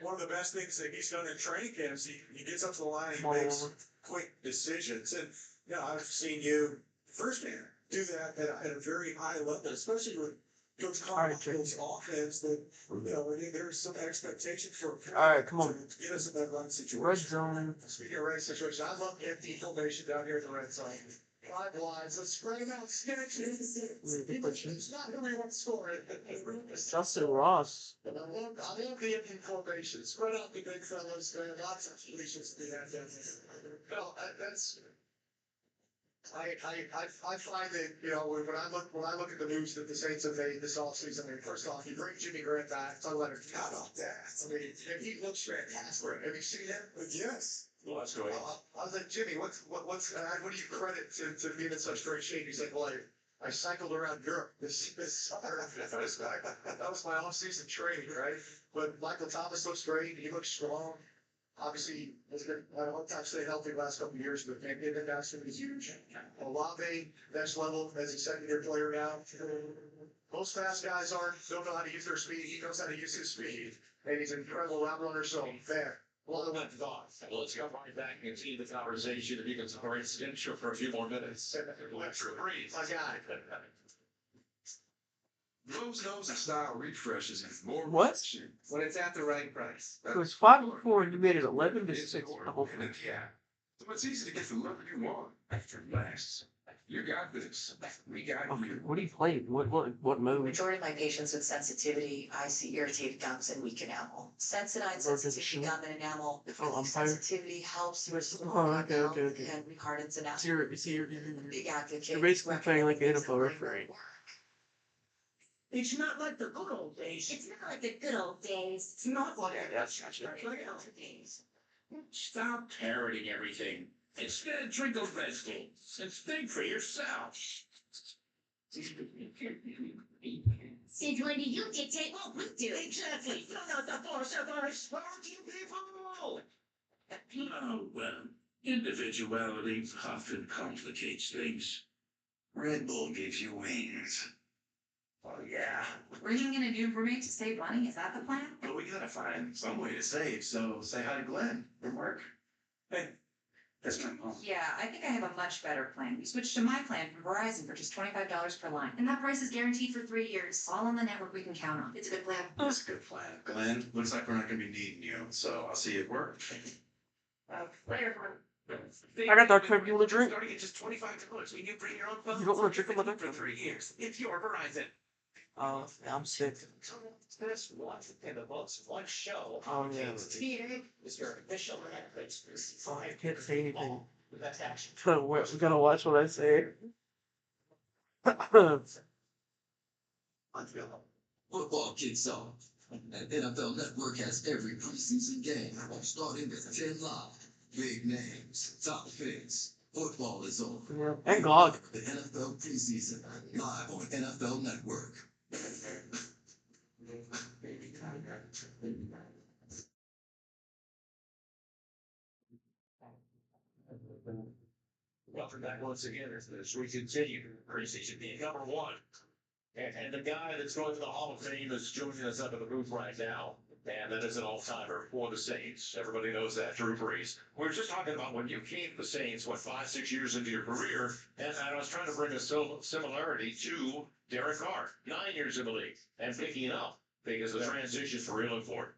one of the best things that he's done in training camps, he gets up to the line and he makes quick decisions. And, you know, I've seen you firsthand do that at a very high level, especially with Coach Carmichael's offense that, you know, there's some expectation for All right, come on. to get us in that run situation. Red zone. Speaking of red situation, I love empty formation down here in the red zone. 5 lines, let's spread them out, sketch. It's not who we want to score it. Justin Ross. I love the empty formation. Spread out the big fellas. There are lots of solutions to that. No, that's. I find that, you know, when I look at the moves that the Saints have made this offseason, I mean, first off, you bring Jimmy Grant back. Talk about how about that? I mean, and he looks fantastic. Have you seen him? Yes. Well, that's great. I was like, Jimmy, what do you credit to being in such great shape? He's like, well, I cycled around Europe this summer. That was my off-season training, right? But Michael Thomas looks great. He looks strong. Obviously, he's been had a hard time staying healthy the last couple of years, but maybe that's going to be huge. Olave, next level as a second-year player now. Most fast guys don't know how to use their speed. He knows how to use his speed, and he's an incredible route runner. So fair. Well, that thought. Well, let's go right back and continue the conversation if you can tolerate Stincher for a few more minutes. Let's breathe. My guy. Moves knows the style refreshes and more. What? When it's at the right price. It was 5-4 and you made it 11-6. Yeah. So it's easy to get the look you want after it lasts. You got this. We got you. What do you play? What mode? Majority of my patients with sensitivity, I see irritated gums and weak enamel. Sensodyne sensitivity gum and enamel. The relief sensitivity helps restore gum health and hardens enamel. Big advocate. You're basically playing like an NFL referee. It's not like the good old days. It's not like the good old days. It's not like the good old days. Stop parroting everything. Instead, drink those vegetables and think for yourself. Since when do you dictate what we do? Exactly. Fill out the force of our sparking people. Oh, well, individuality often complicates things. Red Bull gives you wings. Oh, yeah. What are you gonna do for me to save money? Is that the plan? But we gotta find some way to save, so say hi to Glenn from work. Hey, that's my mom. Yeah, I think I have a much better plan. We switched to my plan from Verizon for just $25 per line. And that price is guaranteed for 3 years. All on the network we can count on. It's a good plan. That's a good plan. Glenn, looks like we're not gonna be needing you, so I'll see you at work. Later, I got Dark Trip. You want a drink? Starting at just $25 when you bring your own phone. You don't want to drink on my For 3 years. It's your Verizon. Oh, I'm sick. This one in the books, one show. Oh, yeah. TV is your official Netflix. Oh, I can't say anything. That's action. So we gotta watch what I say. Football kicks off, and NFL Network has every preseason game, starting with 10 live, big names, top picks. Football is over. Thank God. The NFL preseason, live on NFL Network. Welcome back once again as we continue preseason being number one. And the guy that's going to the Hall of Fame is joining us up in the booth right now. And that is an all-timer for the Saints. Everybody knows that, Drew Brees. We were just talking about when you came to the Saints, 5-6 years into your career, and I was trying to bring a similarity to Derek Carr, 9 years in the league, and picking up because the transition is real important.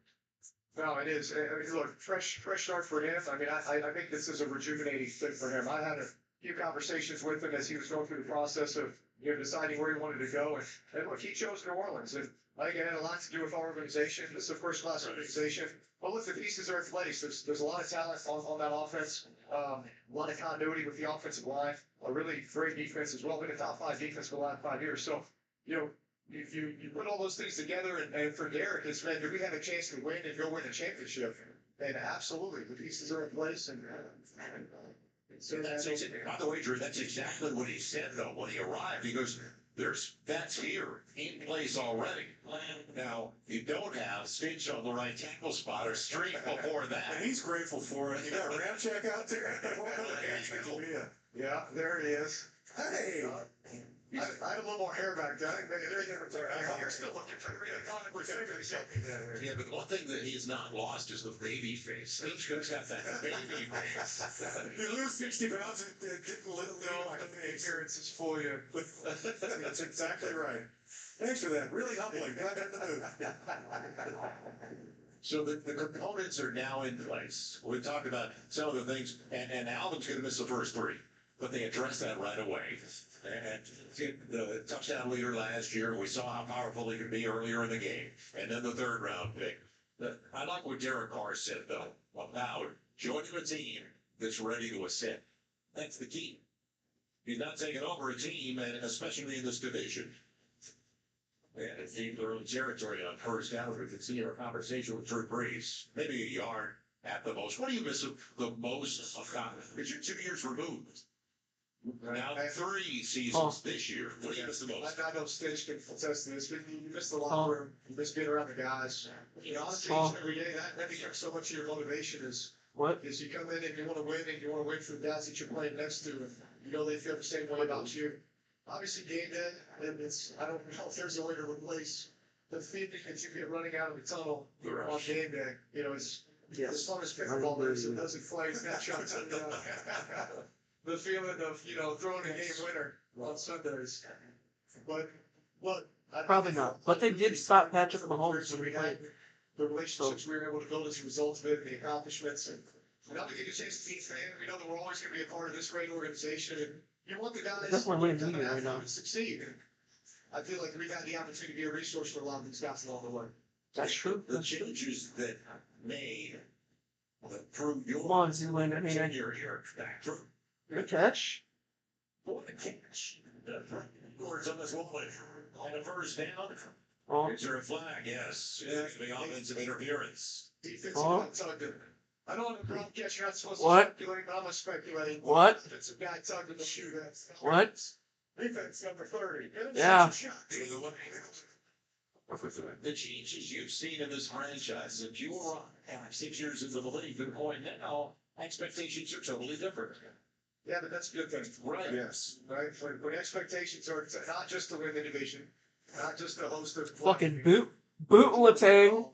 No, it is. I mean, look, fresh start for him. I mean, I think this is a rejuvenating fit for him. I had a few conversations with him as he was going through the process of deciding where he wanted to go. And look, he chose New Orleans. And I think it had a lot to do with our organization. This is a first-class organization. But look, the pieces are in place. There's a lot of talent on that offense. A lot of continuity with the offensive line. A really great defense as well. Been a top 5 defense for the last 5 years. So, if you put all those things together, and for Derek, it's meant, do we have a chance to win and go win a championship? And absolutely, the pieces are in place. And So by the way, Drew, that's exactly what he said, though, when he arrived. He goes, there's vets here in place already. Now, you don't have Stitch on the right tackle spot or Street before that. And he's grateful for it. You got Ramchek out there? Yeah, there he is. Hey! I had a little more hair back then. You're still looking for Yeah, but one thing that he has not lost is the baby face. He's got that baby face. You lose 60 pounds and didn't know like the appearances for you. That's exactly right. Thanks for that. Really humbling. Glad to move. So the components are now in place. We talked about some of the things, and Alvin's going to miss the first 3, but they addressed that right away. And the touchdown leader last year, we saw how powerful he could be earlier in the game. And then the 3rd round pick. I like what Derek Carr said, though, about joining a team that's ready to ascend. That's the key. He's not taking over a team, and especially in this division. And it's in their own territory on first down. We could see our conversation with Drew Brees. Maybe a yard at the most. What do you miss the most of Congress? Because you're 2 years removed. Now 3 seasons this year. What do you miss the most? I know Stitch can attest to this, but you miss the locker room. You miss being around the guys. Honestly, each and every day, that becomes so much of your motivation is you come in and you want to win, and you want to win for the guys that you're playing next to, and they feel the same way about you. Obviously, game day, and I don't know if there's a way to replace the feeling that you get running out of the tunnel on game day. It's as fun as pickleball is. It doesn't play snapshots of the feeling of throwing a game winner on Sundays. But look, Probably not. But they did stop Patrick Mahomes when we played. The relationships we were able to build as a result of it, and the accomplishments, and Now we get a chance to be a fan. We know that we're always going to be a part of this great organization, and you want the guys That's what we're doing coming right after now. to succeed. And I feel like we've had the opportunity to be a resource for a lot of these guys along the way. That's true. The changes that made that proved your Come on, Zoolander, man. tenure here back through. Good catch. For the catch. The words on this one on the first down. Oh. Is there a flag? Yes. The offensive interference. Defensive Oh. guy tugged him. I know I'm a drop catch, you're not supposed to What? speculate, but I'm gonna speculate. What? Defensive guy tugged him to shoot at. What? Defense number 30. Yeah. The changes you've seen in this franchise, if you were 6 years into the league, good point now, expectations are totally different. Yeah, but that's a good thing. Right. Yes. Right? When expectations are not just to win the division, not just to host a Fucking boot Latang.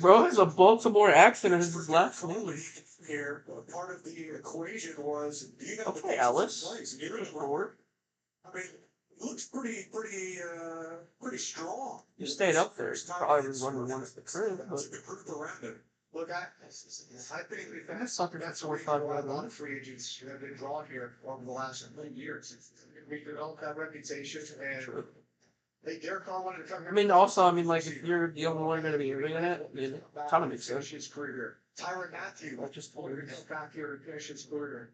Bro has a Baltimore accent as his last name. Here, part of the equation was do you have the Okay, pieces Ellis. in place? And you Good really- forward. I mean, it looks pretty strong. You stayed up there. Probably was one of the ones that could, but It's improved around it. Look, I think we've that sucker that's for a reason 45 why a right lot now. of free agents have been drawn here over the last 20 years. We developed that reputation, and Derek Carr wanted to come here. I mean, also, I mean, like, if you're the only one going to be doing it, I mean, it kind of makes sense. His career. Tyrann Mathieu That just wanted to come back here to finish his career.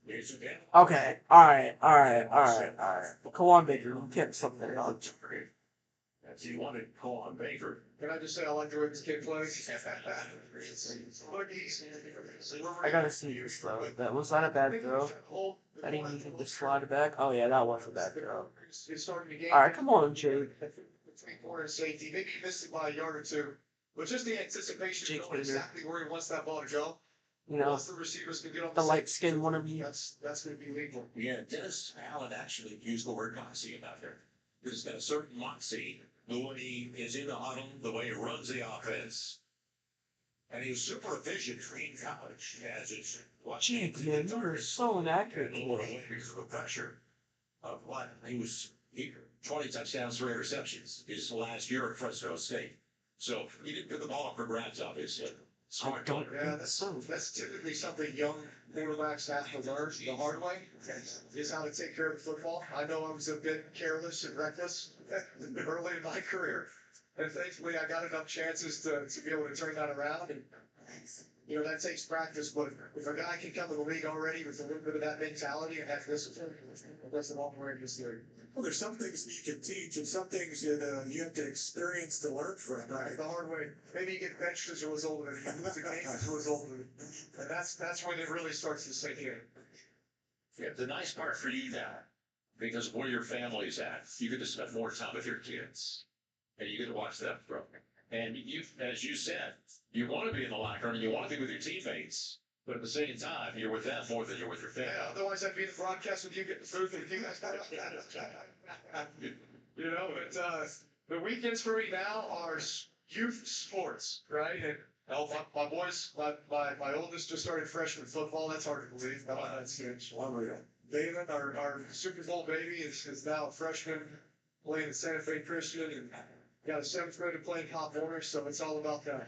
Here's again. Okay, alright. Come on, Baker, you can't something on. As you wanted to call on Baker. Can I just say I like the way this kid plays? Look, I gotta see this though. Was that a bad throw? I didn't need to slide it back. Oh yeah, that was a bad throw. It's starting the game. Alright, come on, Jake. Between corner and safety, maybe he missed it by a yard or two, but just the anticipation Jake of knowing Hader. exactly where he wants that ball to go. You know, Once the receivers can get on the light skinned one of you. that's going to be legal. Yeah, Dennis Allen actually used the word moxie about there. He's got a certain moxie, the way he is in the huddle, the way he runs the offense. And he was super efficient in college as it's watching. Jake, man, you are so inaccurate. Because of the pressure of what he 20 touchdowns, 3 interceptions his last year at Fresno State. So he didn't put the ball up for grabs, obviously. Smart player. Yeah, that's typically something young quarterbacks have to learn the hard way, is how to take care of the football. I know I was a bit careless and reckless early in my career. And thankfully, I got enough chances to be able to turn that around. And, you know, that takes practice. But if a guy can come to the league already with a little bit of that mentality and that discipline, that's an all we're interested in. Well, there's some things that you can teach and some things that you have to experience to learn from, right? The hard way. Maybe you get benched as a result of it. You lose a game as a result of it. And that's when it really starts to sink in. Yeah, the nice part for you now, because of where your family's at, you get to spend more time with your kids. And you get to watch them grow. And you, as you said, you want to be in the locker room and you want to be with your teammates. But at the same time, you're with them more than you're with your family. Yeah, otherwise I'd be in the broadcast with you getting food and you guys. You know, but the weekends for me now are youth sports, right? And my boys, my oldest just started freshman football. That's hard to believe. That's huge. David, our Super Bowl baby, is now a freshman playing at Santa Fe Christian, and got a 7th grader playing Pop Warner, so it's all about that.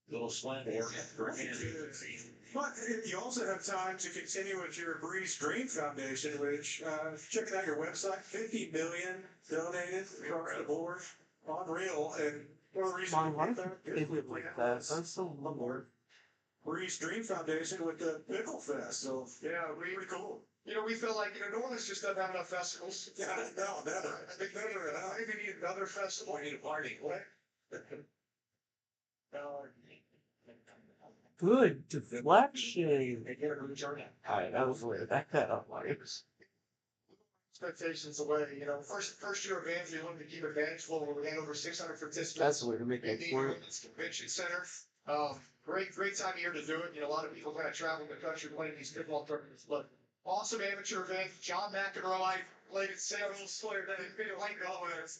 Little slant work for Andy. But you also have time to continue with your Breeze Dream Foundation, which, checking out your website, 50 million donated across the board. Unreal. And one of the reasons Mom, why did they live like that? That's so weird. Breeze Dream Foundation with the Pickle Fest. So, yeah, pretty cool. You know, we feel like, New Orleans just doesn't have enough festivals. Yeah, no, never. I think maybe need another festival. We need a party. What? Good deflection. Alright, that was weird. Back that up, like. Expectations away, first year event, we wanted to keep it manageable, we had over 600 participants. That's the way to make that in the point. Orleans Convention Center. Great time of year to do it. A lot of people kind of travel the country playing these football tournaments, but awesome amateur event. John McEnroe played at Samuel's player that had been like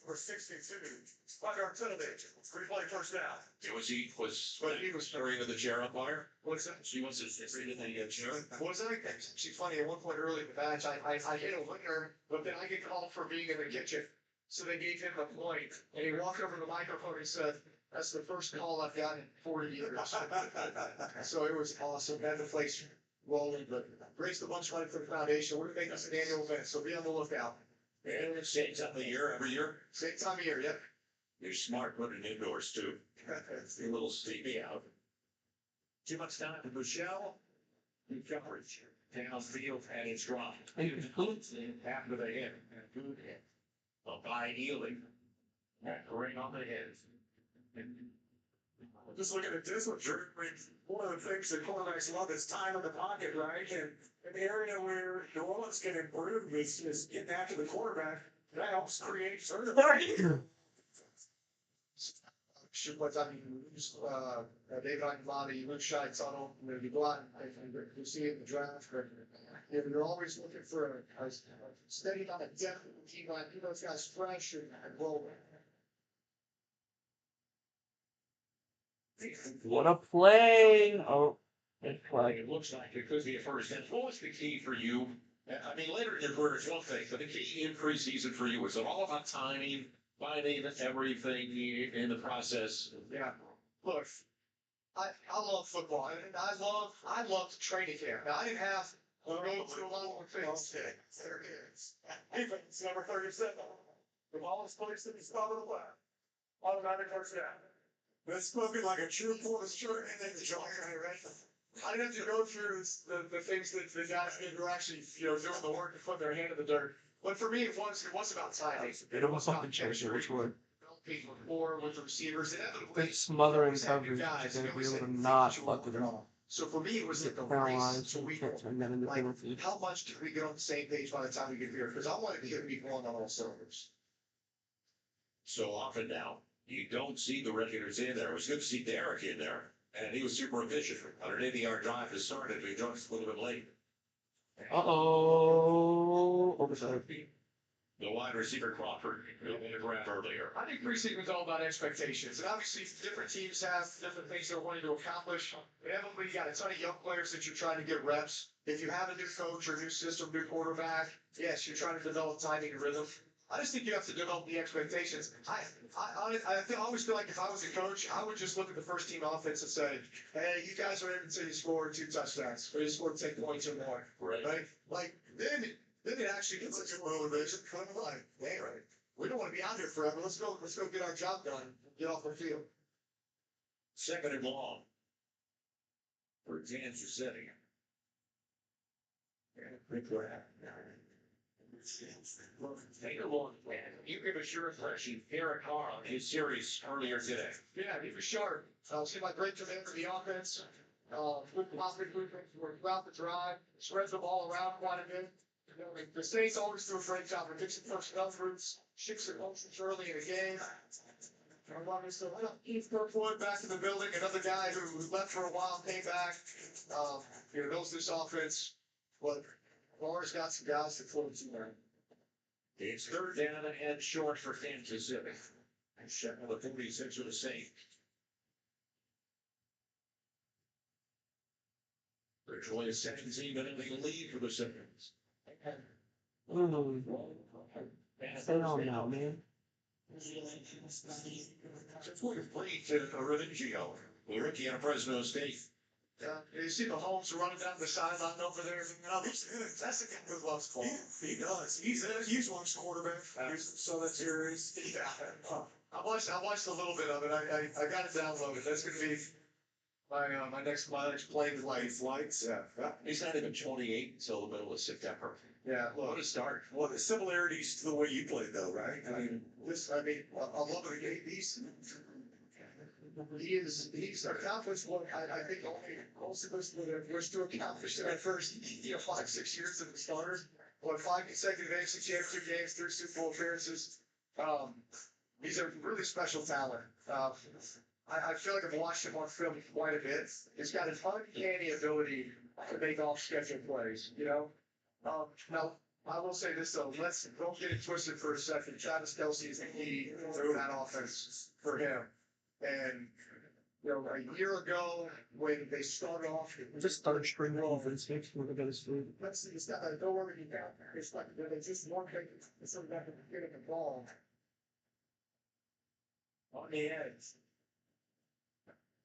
for 62. Under our tunnel age. We played first down. He was during the chair umpire. What's that? She wants to read the chair. Was that? It's actually funny. At one point early in the match, I hit a winger, but then I get called for being in the kitchen. So they gave him a point, and he walked over to the microphone and said, That's the first call I've gotten in 40 years. So it was awesome. Had the place rolling, but raised a bunch of money for the foundation. We're gonna make this an annual event, so be on the lookout. And it's same time of year, every year. Same time of year, yep. You're smart putting it indoors too. It's a little steamy out. Too much time to Michelle. New coverage. Town field and it's dry. After the hit. Good hit. By Ely. Right on the head. Just looking at this one, Drew, I mean, one of the things that quarterbacks love is time in the pocket, right? And an area where New Orleans can improve is getting after the quarterback. That helps create turnovers. Shoot, what I mean, you lose, David Onyemata, you lose Shai Tunnel, you go out and you see it in the draft, but you're always looking for a steady amount of depth in the team line, you know, those guys fresh and rolling. What a play! Oh, good play. It looks like it could be a first. And what was the key for you? I mean, later in your career, it's one thing, but the key in preseason for you, is it all about timing, finding everything in the process? Yeah, look, I love football, and I love training camp. Now, I didn't have to go through a lot of things. There it is. Defense, number 37. The ball is placed in the spot of the left. Automatic first down. That's spoken like a true Florida shirt, and then the jaw, right? I didn't have to go through the things that the guys did who are actually, doing the work and putting their hand in the dirt. But for me, it was about timing. They don't want something chaser, which would. Or with the receivers, inevitably. This smothering coverage is going to be able to not fuck with it all. So for me, it was like a race. Paralyzed, So we can't turn that into like, penalty. how much did we get on the same page by the time we get here? Because I wanted to get people on all cylinders. So often now, you don't see the regulars in there. It was good to see Derek in there, and he was super efficient. 180-yard drive has started, but he joined us a little bit late. Uh-oh. Oversight. The wide receiver Crawford, who made a grab earlier. I think preseason is all about expectations, and obviously different teams have different things they're wanting to accomplish. Inevitably, you got a ton of young players that you're trying to get reps. If you have a new coach or new system, new quarterback, yes, you're trying to develop timing and rhythm. I just think you have to develop the expectations. I always feel like if I was a coach, I would just look at the first team offense and say, hey, you guys are in until you score 2 touchdowns, or you score 10 points or more. Right? Like, then it actually gets us a motivation. Kind of like, hey, right, we don't want to be out here forever. Let's go get our job done. Get off the field. Second and long. For Kansas City. Take a look, man. You give us your impression, Derek Carr on his series earlier today. Yeah, he was sharp. Seemed like great command for the offense. Good positive movement throughout the drive. Spreads the ball around quite a bit. The Saints always do a great job of mixing personnel groups, shifts their motions early in the game. Keith Kirkwood back in the building, another guy who left for a while, came back. Knows this offense. But Lamar's got some guys that float to there. It's third down and short for Kansas City. And Sheffield, the 46 of the Saints. Virtually a 17-minute lead for the Saints. Stay on now, man. Just what you've played to Religio, the rookie out of Fresno State. You see the Holmes running down the sideline over there. That's the guy who loves ball. He does. He's one quarterback. So that's yours. Yeah. I watched a little bit of it. I got it downloaded. That's gonna be my next play with lights. Yeah. He's not even 28 until the middle of September. Yeah. What a start. Well, the similarities to the way you played, though, right? I love it. He's accomplished what I think only most of us would have wished to accomplish in our first 5-6 years as a starter. 5 consecutive AFC Championship games, 3 Super Bowl appearances. He's a really special talent. I feel like I've watched him on film quite a bit. He's got an uncanny ability to make off-schedule plays, Now, I will say this, though. Don't get it twisted for a second. Travis Kelce is the key to that offense for him. And, a year ago, when they started off... Just start string offense, makes me look at his food. Let's see, don't worry about that. It's like, they just want to get the ball on the edge.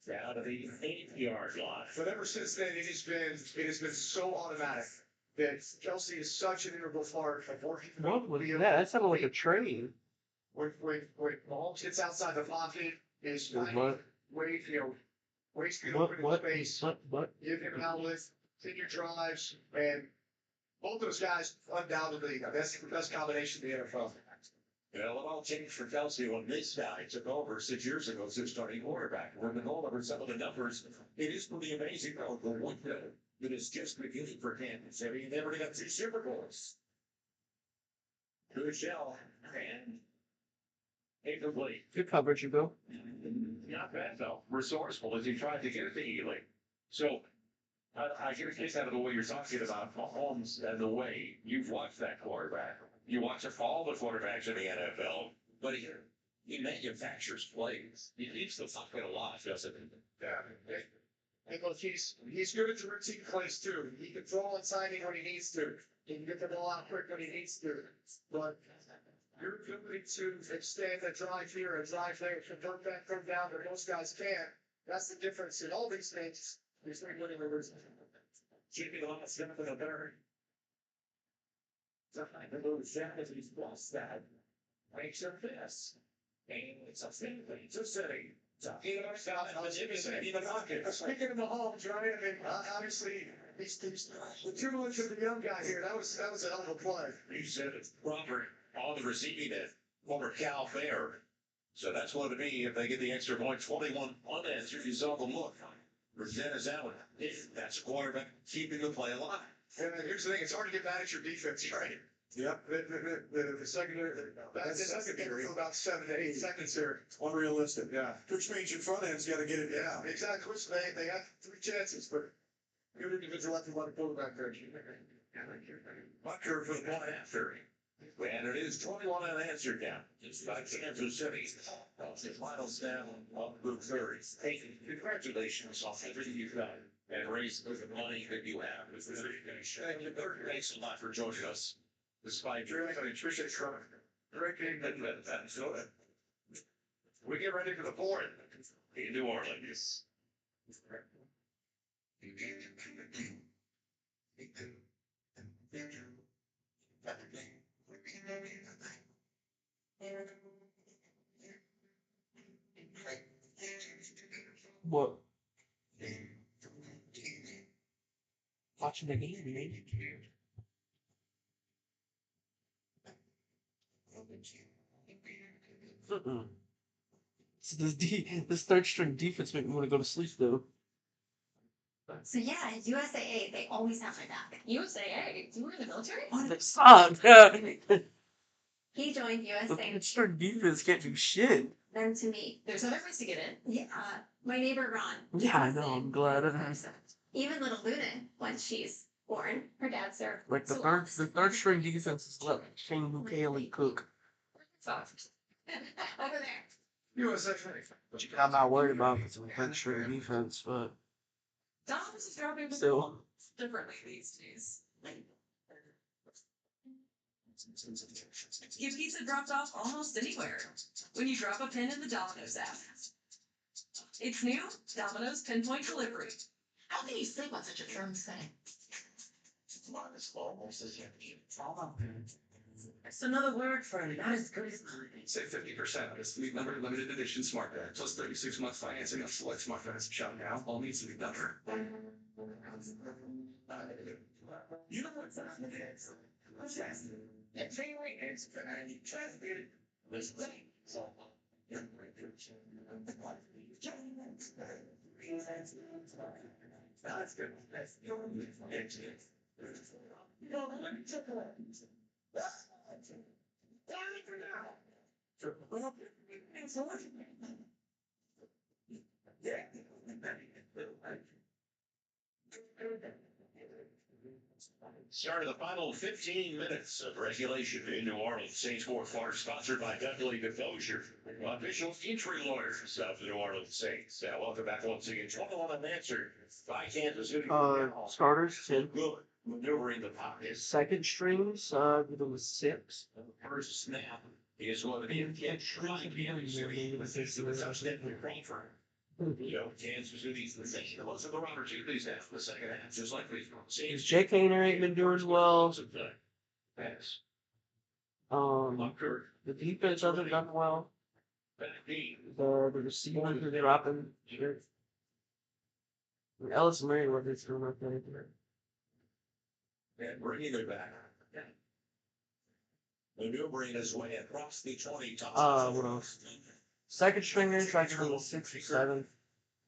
down to the 8-yard line. But ever since then, it has been so automatic that Kelsey is such an integral part of working. What was that? That sounded like a train. When Mahomes gets outside the pocket, is What? way, ways to What? open What? space, What? give him an outlet, take your drives, and both those guys undoubtedly, that's the best combination in the NFL. Well, it all changed for Kelsey when this guy took over 6 years ago as their starting quarterback. When the goal over some of the numbers, it is pretty amazing though, the window that is just beginning for him. So he never got 2 Super Bowls. Good shell and incomplete. Good coverage, you go. Not bad though. Resourceful as he tried to get it to Ely. So I get a case out of the way you're talking about Mahomes and the way you've watched that quarterback. You watch all the quarterbacks in the NFL, but he manufactures plays. He keeps the pocket alive, doesn't he? Yeah. And look, he's good at the routine plays too. He can throw on signing when he needs to. He can get the ball out quick when he needs to. But your ability to extend a drive here, a drive there, convert that third down that most guys can't. That's the difference in all these things. He's very winning the losing. Keeping the last step of the third. Sometimes the little jacket he's lost that makes him this. And it's a thing, it's a city. Speaking of Mahomes, right? I mean, obviously, he's the tutelage of the young guy here. That was a hell of a play. You said it, Robert, on the receiving end, former Cal Fair. So that's what it'd be if they get the extra point. 21 unanswered. You saw the look for Dennis Allen. That's a quarterback keeping the play alive. And here's the thing: it's hard to get mad at your defense, right? Yep. The secondary, that's for about 7 to 8 seconds here. Unrealistic. Yeah. Which means your front end's gotta get it down. Yeah, exactly. Which they have 3 chances, but good individual left and one quarterback coach. Butker for the one after. And it is 21 unanswered now. It's by Kansas City. The final snap on Luke 30. Hey, congratulations on everything you've done and raised the money that you have. Thanks a lot for joining us. Despite your appreciate it. Great game. We get ready for the fourth in New Orleans. What? Watching the game, maybe. So this third string defense make me want to go to sleep though. So yeah, USAA, they always have my back. USAA? You were in the military? Oh, they suck. He joined USAA. The string defense can't do shit. Then to me, there's other ways to get in. Yeah, my neighbor Ron. Yeah, I know. I'm glad. Even little Luna, once she's born, her dad's there. Like the third string defense is let Shane Haley cook. Soft. Over there. USA. I'm not worried about the third string defense, but Dom's is dropping still. differently these days. Get pizza dropped off almost anywhere when you drop a pin in the Domino's app. It's new, Domino's Pinpoint Delivery. How can you sleep on such a firm setting? It's another word for not as good as mine. Save 50% on this Sleep Number limited edition smart bed, plus 36 months financing on select smart beds. Shop now, all needs Sleep Number. You know what's that? What's that? It's really it's very trusted. This thing. So, that's good. That's good. No, let me check it out. Start of the final 15 minutes of regulation in New Orleans. Saints Fourth Quarter sponsored by Dudley Defozier, official injury lawyers of the New Orleans Saints. Now, welcome back once again. 21 unanswered by Kansas City. Starters 10. Good maneuvering the pocket. Second strings, give them a 6. First snap is going to be a catch. Trying to be in the city with this touchdown to Crawford. You know, Kansas City's the same. Most of the opportunities after the second half, just like we've seen. Because Jake Hayner ain't been doing well. Pass. The defense hasn't done well. Back deep. The receivers are dropping. Sure. And Ellis Murray was just doing okay. And bringing it back. Maneuvering his way across the 20. What else? Second stringers, I give him a 6 or 7.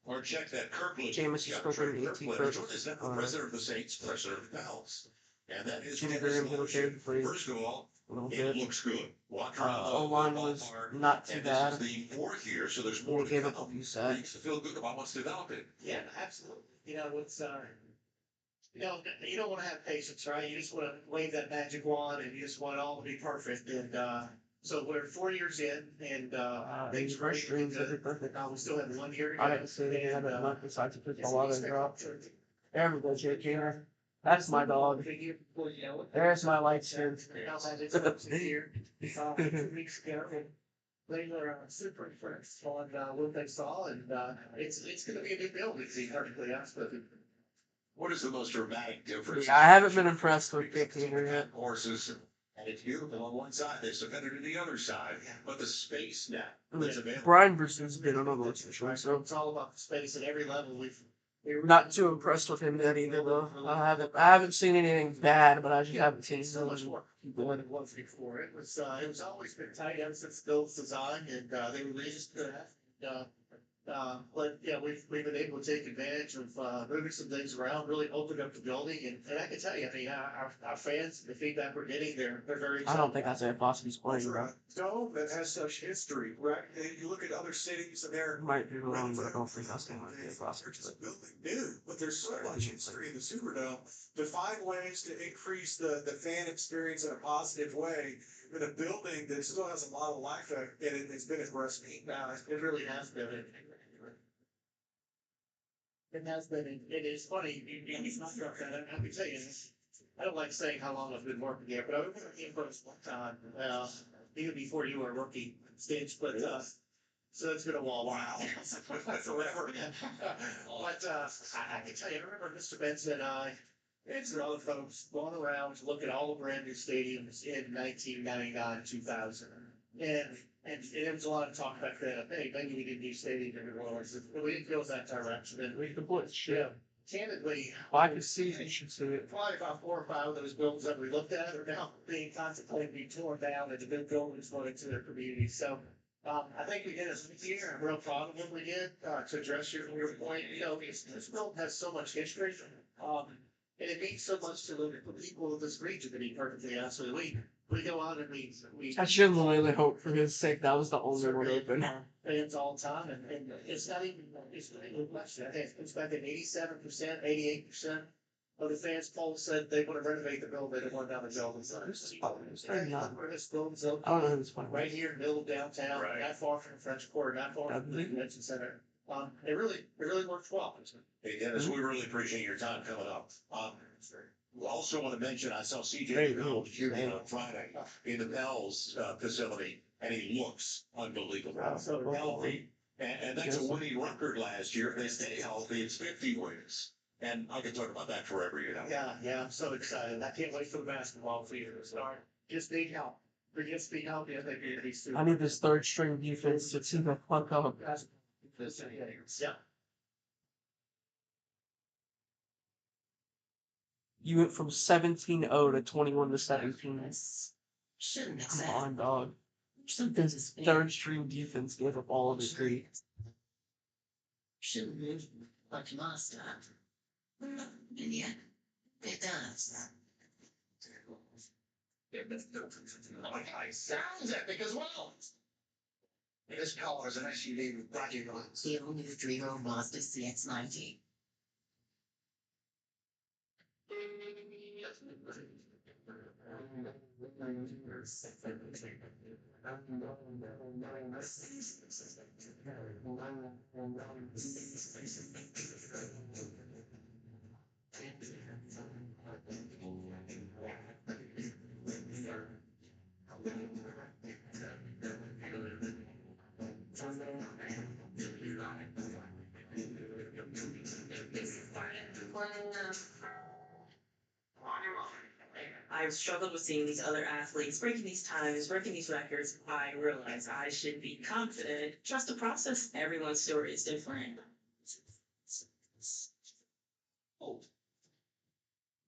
Or check that Kirkland. Jameis is cooking 18 Kirkland foot. is the president of the Saints, president of the Pels. And that is Jimmy Graham hit okay for you. First of all, A little it bit. looks good. Walk around the O-line was ballpark, not too and bad. this is the 4th year, so there's They more to gave up a come. few You sacks. feel good about what's developing. Yeah, absolutely. You know, it's, you know, you don't want to have patience, right? You just want to wave that magic wand and you just want it all to be perfect. And, so we're 4 years in and, things are First really streams are good. perfect. We still have 1 year to go. I didn't say they had And, enough besides the it's football an and drop. expected There we go, Jake Hayner. That's my dog. There's my light skin. 2 weeks ago, and they were super impressed on what they saw, and it's going to be a new build. It's perfectly honest with you. What is the most dramatic difference? I haven't been impressed with Jake Hayner yet. Horses, and it's beautiful on one side, they submitted to the other side, but the space now that's available. Brian Bruce's been on all those for so It's all about the space at every level. We're not too impressed with him yet either though. I haven't seen anything bad, but I just haven't seen so much more than it was before. It was always been tight ever since Bill's design, and they were raised to that. But yeah, we've been able to take advantage of moving some things around, really opened up the building, and I can tell you, I mean, our fans, the feedback we're getting, they're very excited. I don't think Isaiah Foskey's playing, bro. Dome that has such history, right? And you look at other cities and they're Might be wrong, but I don't think I'll stand with Isaiah Foskey. just building new, but there's so much history in the Superdome to find ways to increase the fan experience in a positive way in a building that still has a lot of life in it. It's been impressive. It really has been. It has been. It is funny. It's not like that. I can tell you this. I don't like saying how long I've been working here, but I've been working for a long time. Even before you were a rookie stage, but so it's been a while. Wow. Forever. But I can tell you, I remember Mr. Benson and I, and some other folks going around to look at all the brand new stadiums in 1999, 2000. And there was a lot of talk back then of, hey, maybe we didn't need stadiums in New Orleans. But we didn't go that direction. And We completely shit. candidly, I can see you should see it. probably about 4 or 5 of those buildings that we looked at are now being contemplated to be torn down and the new buildings going into their communities. So I think we did this year. I'm real proud of what we did to address your point. You know, this building has so much history. And it means so much to the people of this region, to be perfectly honest with you. We go out and we I genuinely hope for his sake that was the only one open. fans all the time, and it's not even much. I think it's back at 87%, 88% of the fans polled said they want to renovate the building and want down the building. So where this building's open, I don't know who's playing. right here in the middle of downtown, not far from the French Quarter, not far from the convention center. It really works well. Hey Dennis, we really appreciate your time coming up. We also want to mention, I saw CJ Bell here on Friday in the Pels facility, and he looks unbelievable. And that's a winning record last year. If they stay healthy, it's 50 wins. And I can talk about that forever, you know. Yeah, I'm so excited. I can't wait for the basketball season to start. Just need help. We just need help. I think it'd be super. I need this third string defense to see the fuck up. Yeah. You went from 17-0 to 21-17. Shouldn't have Come said. on, dog. Sometimes it's Third string defense gave up all of his three. Shouldn't move like last time. And yet, it does. Sounds epic as well. This car is an SUV with bragging rights. The all-new 3-row Mazda CX-90. I've struggled with seeing these other athletes breaking these times, breaking these records. I realize I should be confident. Trust the process. Everyone's story is different.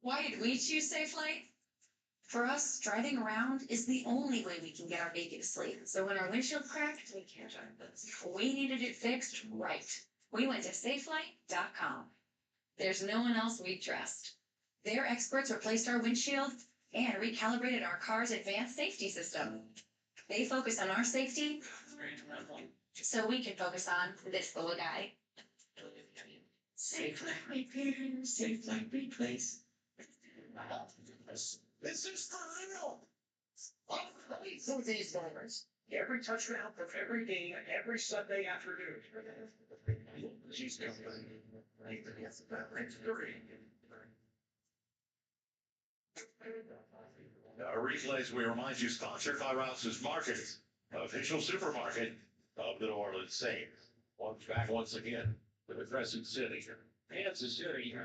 Why did we choose Safe Flight? For us, driving around is the only way we can get our baby to sleep. So when our windshield cracked, we can't drive this. We needed it fixed right. We went to safelight.com. There's no one else we trust. Their experts replaced our windshield and recalibrated our car's advanced safety system. They focus on our safety, so we can focus on this little guy. Safe like repair, safe like replace. This is for real. For these numbers, every touchdown from every game, every Sunday afternoon. She's coming. Replays, we remind you, sponsored by Rouse's Market, official supermarket of the New Orleans Saints. Once again with the Crescent City. Kansas City,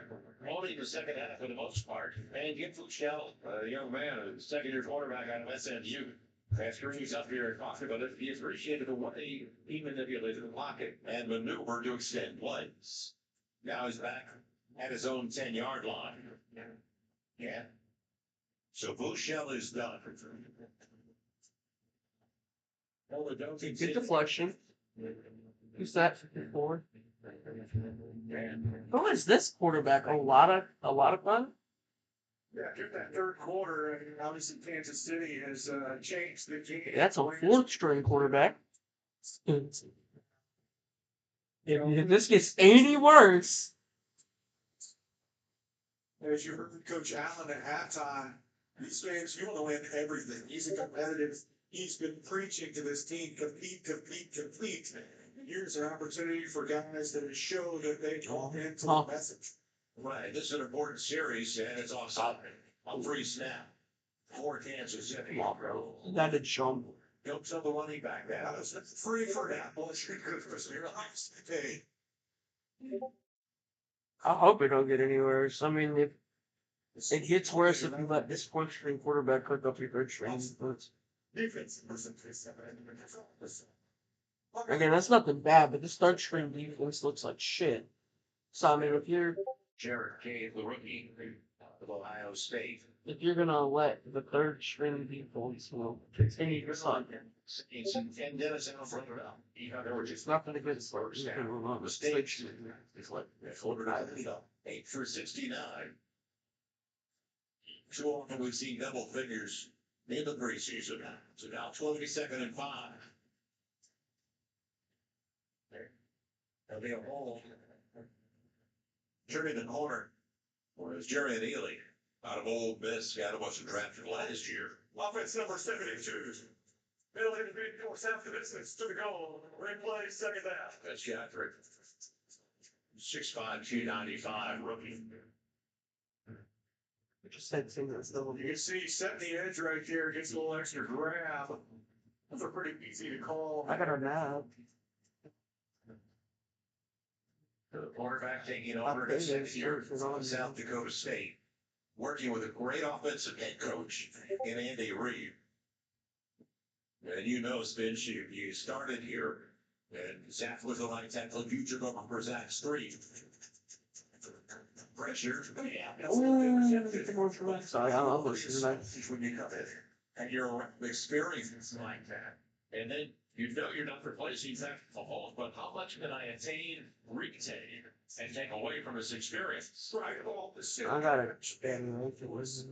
only the second half for the most part. And Jim Fuchsell, a young man, a second-year quarterback out of SMU. After he's up here and talked about it, he appreciated the way he manipulated the pocket and maneuvered to extend plays. Now he's back at his own 10-yard line. Yeah. So Fuchsell is done. Good deflection. Who's that for? Who is this quarterback? A lot of fun. Yeah, after that third quarter, I mean, obviously Kansas City has changed the game. That's a fourth string quarterback. If this gets any worse. As you heard Coach Allen at halftime, these games, you want to win everything. He's a competitive. He's been preaching to this team, compete, compete, compete. Here's an opportunity for guys to show that they bought into the message. Right, this is an important series, and it's on free snap for Kansas City. That did show him. Don't tell the running back that. It's free for Apple. It's good for your hey. I hope it don't get any worse. I mean, if it gets worse if you let this fourth string quarterback cook up your third string. Defense. Again, that's nothing bad, but this third string defense looks like shit. So I mean, if you're Jared Cave, the rookie of Ohio State. If you're gonna let the third string defense continue to suck, And Dennis in the front of it. it's not gonna get worse. Mistakes. It's like 8 for 69. Too often we've seen double figures in the preseason. So now 22nd and 5. There'll be a hole. Turning the corner was Jerry Neely out of Old Miss. Guy that wasn't drafted last year. Offense number 72. Middle individual south to distance to the goal. Replay second half. That's Catherick. 6'5", 295 rookie. Just said thing that's double. You can see setting the edge right there, gets a little extra grab. Those are pretty easy to call. I got a nap. The quarterback taking over his second year from South Dakota State, working with a great offensive head coach in Andy Reid. And you know, Spence, you started here, and Zach was a light tackle, future going for Zach Street. Pressure. Sorry, I'm listening. When you come in, and your experience like that, and then you know you're not replacing Zach Mahomes, but how much can I attain, retain, and take away from his experience? Right, well, I got a bad it was.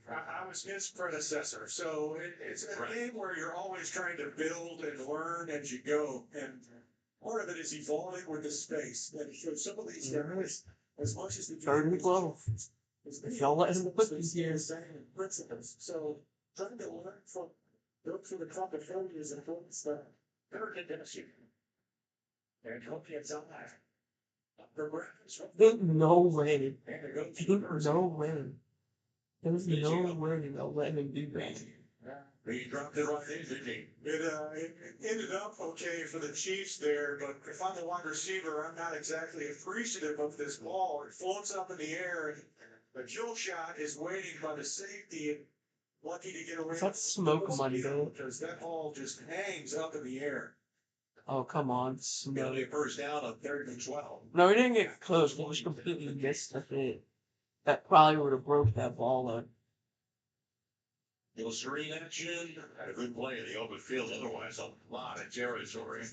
I was his predecessor, so it's a game where you're always trying to build and learn as you go, and part of it is evolving with the space. And so some of these guys, as much as the 30-12. If y'all let him put these years, principles. So trying to learn from look through the proper failures and important stuff. Never get that shit. And hope you it's on that. No way. No way. There's no way they'll let him do that. He dropped it right in, didn't he? It ended up okay for the Chiefs there, but if I'm the wide receiver, I'm not exactly appreciative of this ball. It floats up in the air, and The kill shot is waiting by the safety, lucky to get away. That's smoke money, though. Because that ball just hangs up in the air. Oh, come on. It'll be Smoke. a first down on 3rd and 12. No, he didn't get close. He just completely missed the hit. That probably would have broke that ball up. Little screen action. Had a good play in the open field. Otherwise, a lot of territory.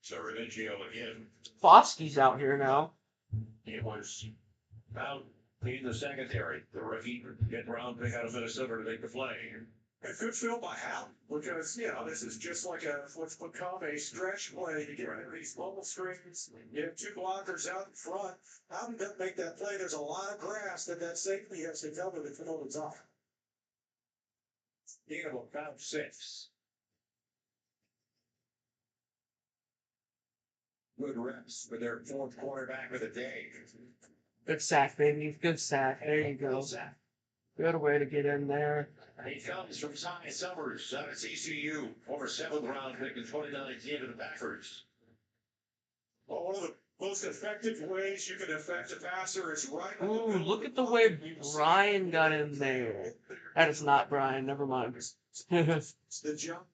So Remigio again. Foskey's out here now. It was out in the secondary. The rookie get round pick out of Minnesota to make the play. A good fill by Howden, because, this is just like what's become a stretch play to get rid of these bubble screens. You have 2 blockers out in front. Howden doesn't make that play. There's a lot of grass that safety has to cover to fill the top. Gain of about 6. Good reps for their 4th quarterback of the day. Good sack, baby. Good sack. There you go. Good way to get in there. He comes from Ty Summers out of TCU, former 7th round pick in 2019 of the Packers. Well, one of the most effective ways you can affect a passer is right. Ooh, look at the way Brian got in there. That is not Brian. Never mind. The jump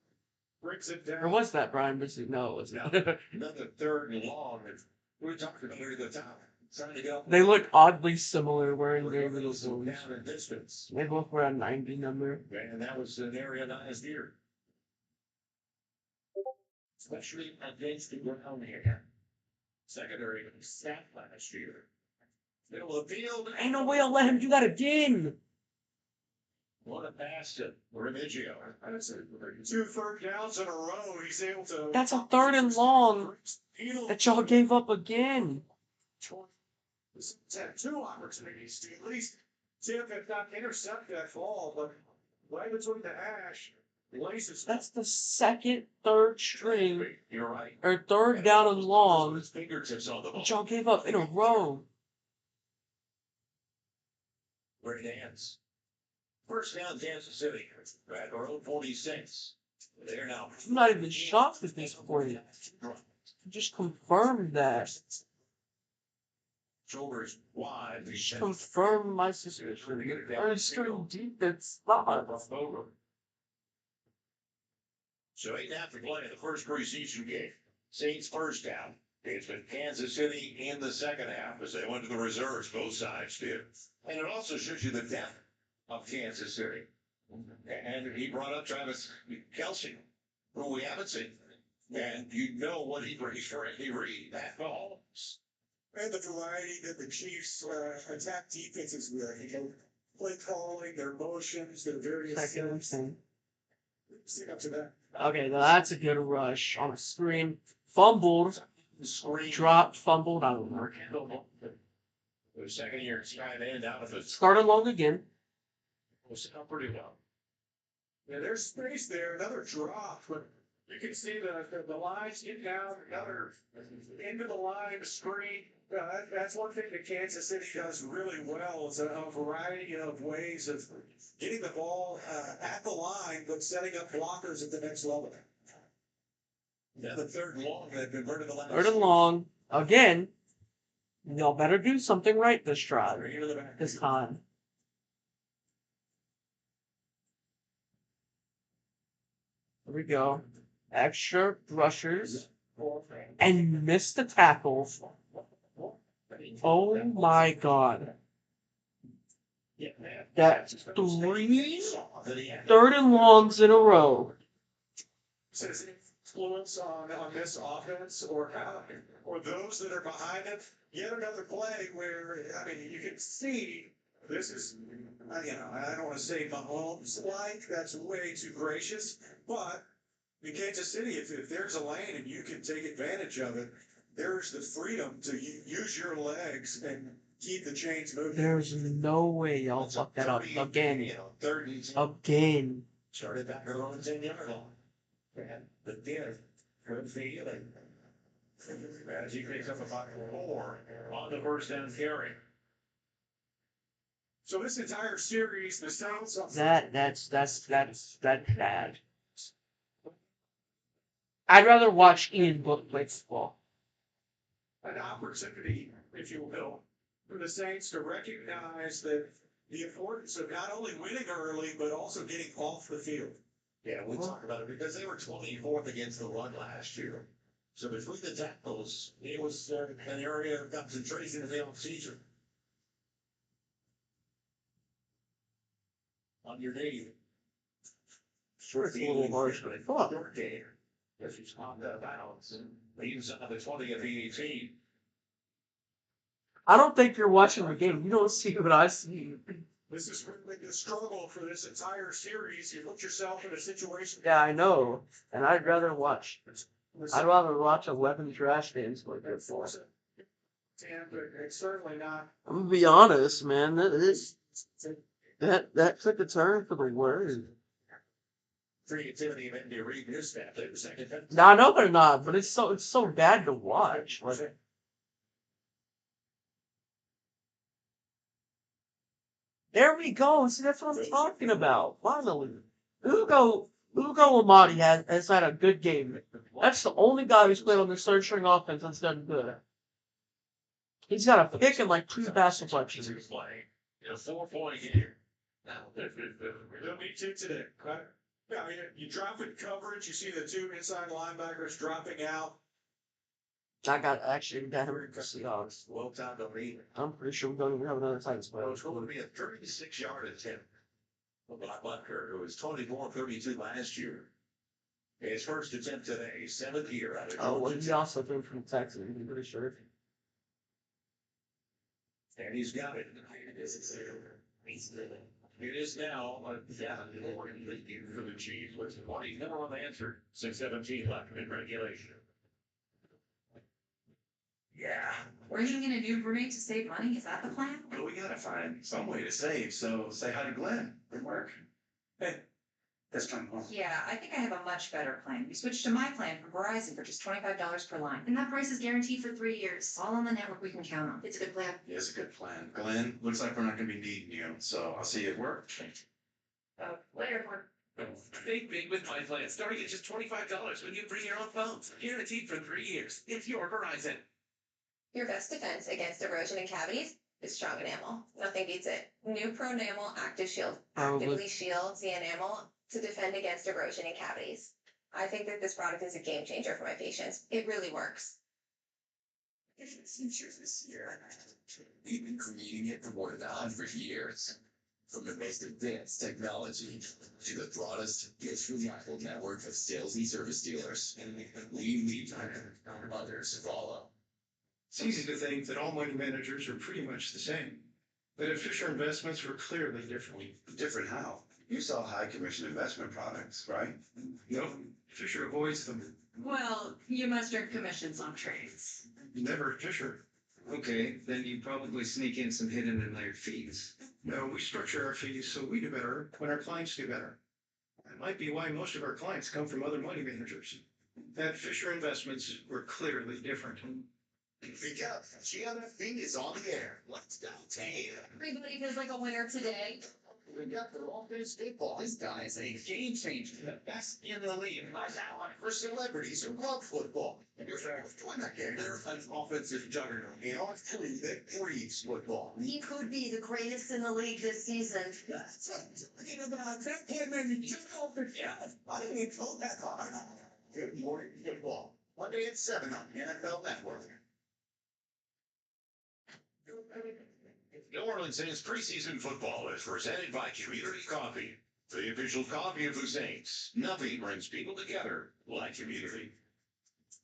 brings it down. Or was that Brian? No, it was not. Another 3rd and long. We were talking about it at the top. Trying to get up. They look oddly similar wearing their little down boots. in distance. They both were a 90 number. And that was an area last year. Especially against the ground here. Secondary stat last year. Middle of the field. Ain't no way I'll let him do that again. What a pass to Remigio. 2 third downs in a row. He's able to. That's a 3rd and long that y'all gave up again. He's had 2 opportunities to at least tip, if not intercept that ball, but right between the hash, laces. That's the 2nd, 3rd string, You're right. or 3rd down and long His fingertips on the ball. that y'all gave up in a row. Great hands. First down, Kansas City. At their own 46. They're now. I'm not even shocked at this point. Just confirmed that. Shoulders wide. Just confirmed my suspicion. Third string defense not. So 8 after play in the first preseason game. Saints first down. It's been Kansas City in the second half as they went to the reserves. Both sides did. And it also shows you the depth of Kansas City. And he brought up Travis Kelce, who we haven't seen. And you know what he brings for Andy Reid. That calls. And the variety that the Chiefs attack defenses with. Play calling, their motions, their various Second thing. Stick up to that. Okay, now that's a good rush on a screen. Fumbled. Dropped, fumbled. I don't know. The second year tight end out of his. Started long again. Was out pretty well. Yeah, there's space there, another drop, but you can see the lines getting out, another into the line, screen. That's one thing that Kansas City does really well is a variety of ways of getting the ball at the line, but setting up blockers at the next level. Yeah, the 3rd and long that converted the last. 3rd and long. Again, y'all better do something right this drive. This time. Here we go. Extra rushers. And missed the tackle. Oh my god. That's 3 3rd and longs in a row. Says influence on this offense or those that are behind it. Yet another play where, you can see this is, I don't want to say Mahomes-like, that's way too gracious, but in Kansas City, if there's a lane and you can take advantage of it, there's the freedom to use your legs and keep the chains moving. There's no way y'all fuck that up again. Again. Started back on the 10-yard line. And the dinner good feeling. As he picks up about 4 on the first down carry. So this entire series, the Saints. That's bad. I'd rather watch Ian Book play football. An opportunity, if you will, for the Saints to recognize that the importance of not only winning early, but also getting off the field. Yeah, we talked about it because they were 24th against the run last year. So between the tackles, it was an area of concentration in the offseason. Underneath. Sure, it's a little harsh, but I thought. Because he's on the balance and leaves on the 20th ET. I don't think you're watching the game. You don't see what I see. This is really the struggle for this entire series. You put yourself in a situation. Yeah, I know. And I'd rather watch 11 trash games like this. Yeah, but it's certainly not. I'm gonna be honest, man. That took a turn for the worse. Creativity of Andy Reid and his staff. They were second. No, I know they're not, but it's so bad to watch. Like, there we go. See, that's what I'm talking about. Finally, Ugo Amadi has had a good game. That's the only guy who's played on the third string offense that's done good. He's got a pick and like 2 pass deflections. In a 4-point game. It'll be 2 today. Right? Yeah, I mean, you drop in coverage, you see the 2 inside linebackers dropping out. I got actually got him for Seahawks. Well time to lead. I'm pretty sure we don't even have another Titans player. Well, it's going to be a 36-yard attempt. Black Butker, who was 24-32 last year. His first attempt today, 7th year out of Oh, well, he also came from Texas. I'm pretty sure. And he's got it. It is now a for the Chiefs, which is why he's never on the answer. 6:17 left in regulation. Yeah. Bringing in a new roommate to save money, is that the plan? But we gotta find some way to save, so say hi to Glenn. Good work. Hey, that's my mom. Yeah, I think I have a much better plan. We switched to my plan from Verizon for just $25 per line. And that price is guaranteed for 3 years. All on the network we can count on. It's a good plan. It is a good plan. Glenn, looks like we're not gonna be needing you, so I'll see you at work. Later, Think big with my plan, starting at just $25 when you bring your own phones. Guaranteed for 3 years. It's your Verizon. Your best defense against erosion and cavities is strong enamel. Nothing beats it. New Pro Enamel Active Shield actively shields the enamel to defend against erosion and cavities. I think that this product is a game changer for my patients. It really works. Features this year. We've been creating it for more than 100 years. From the most advanced technology to the broadest, most reliable network of sales and service dealers. We lead, others follow. It's easy to think that all money managers are pretty much the same. But at Fisher Investments, we're clearly different. Different how? You sell high commission investment products, right? No, Fisher avoids them. Well, you must earn commissions on trades. Never Fisher. Okay, then you probably sneak in some hidden and layered fees. No, we structure our fees so we do better when our clients do better. That might be why most of our clients come from other money managers. At Fisher Investments, we're clearly different. Speak up. GMFB is on the air. Let's go, team. Everybody feels like a winner today. We got the all-day football. This guy is a game changer. The best in the league. Right now, for celebrities who love football. And you're saying, join that game. They're an offensive juggernaut. And on three that breeds football. He could be the greatest in the league this season. That's talking about that kid maybe just off the shelf. I didn't even throw that hard. Good morning, football. Monday at 7 on the NFL Network. New Orleans Saints preseason football is presented by Community Coffee, the official coffee of the Saints. Nothing brings people together like community.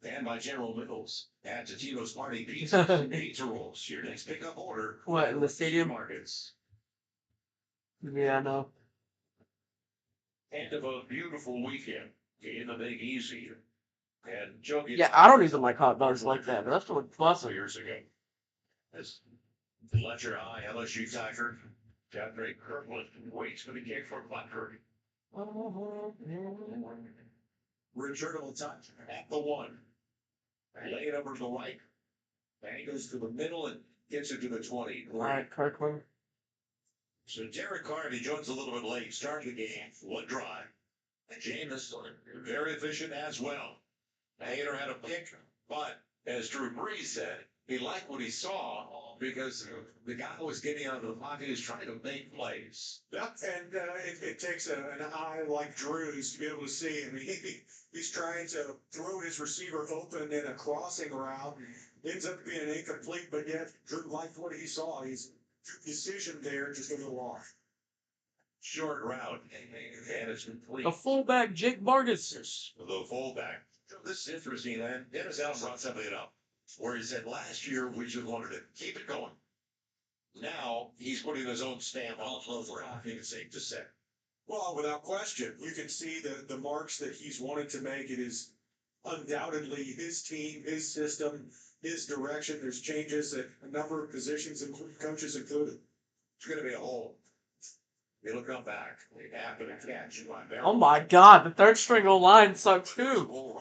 And by General Mills. Add to Tito's Party Pizza and pizza rolls. Your next pickup order. What, in the stadium? Markets. Yeah, I know. End of a beautiful weekend in the Big Easy. And Joe gets Yeah, I don't even like hot dogs like that, but that's what fussing. years ago. As let your eye LSU Tiger. DeAndre Kirkland waits for the kick for Butker. Returnable touch at the 1. Lay it over to the right. And he goes to the middle and gets it to the 20. All right, Kirkland. So Derek Carr, he joins a little bit late, starting the game. One drive. Jameis, very efficient as well. Hader had a pick, but as Drew Brees said, he liked what he saw because the guy was getting out of the pocket. He was trying to make plays. Yep, and it takes an eye like Drew's to be able to see him. He's trying to throw his receiver open in a crossing route. Ends up being incomplete, but yet Drew liked what he saw. His decision there just a little off. Short route, and it's complete. The fullback, Jake Vargas. The fullback. This is interesting, man. Dennis Allen brought something up where he said last year we just wanted to keep it going. Now he's putting his own stamp on the floor. I think it's safe to say. Well, without question, you can see the marks that he's wanted to make. It is undoubtedly his team, his system, his direction. There's changes at a number of positions, including coaches included. It's going to be a hole. It'll come back. After the catch. Oh my God, the third string O-line sucks too.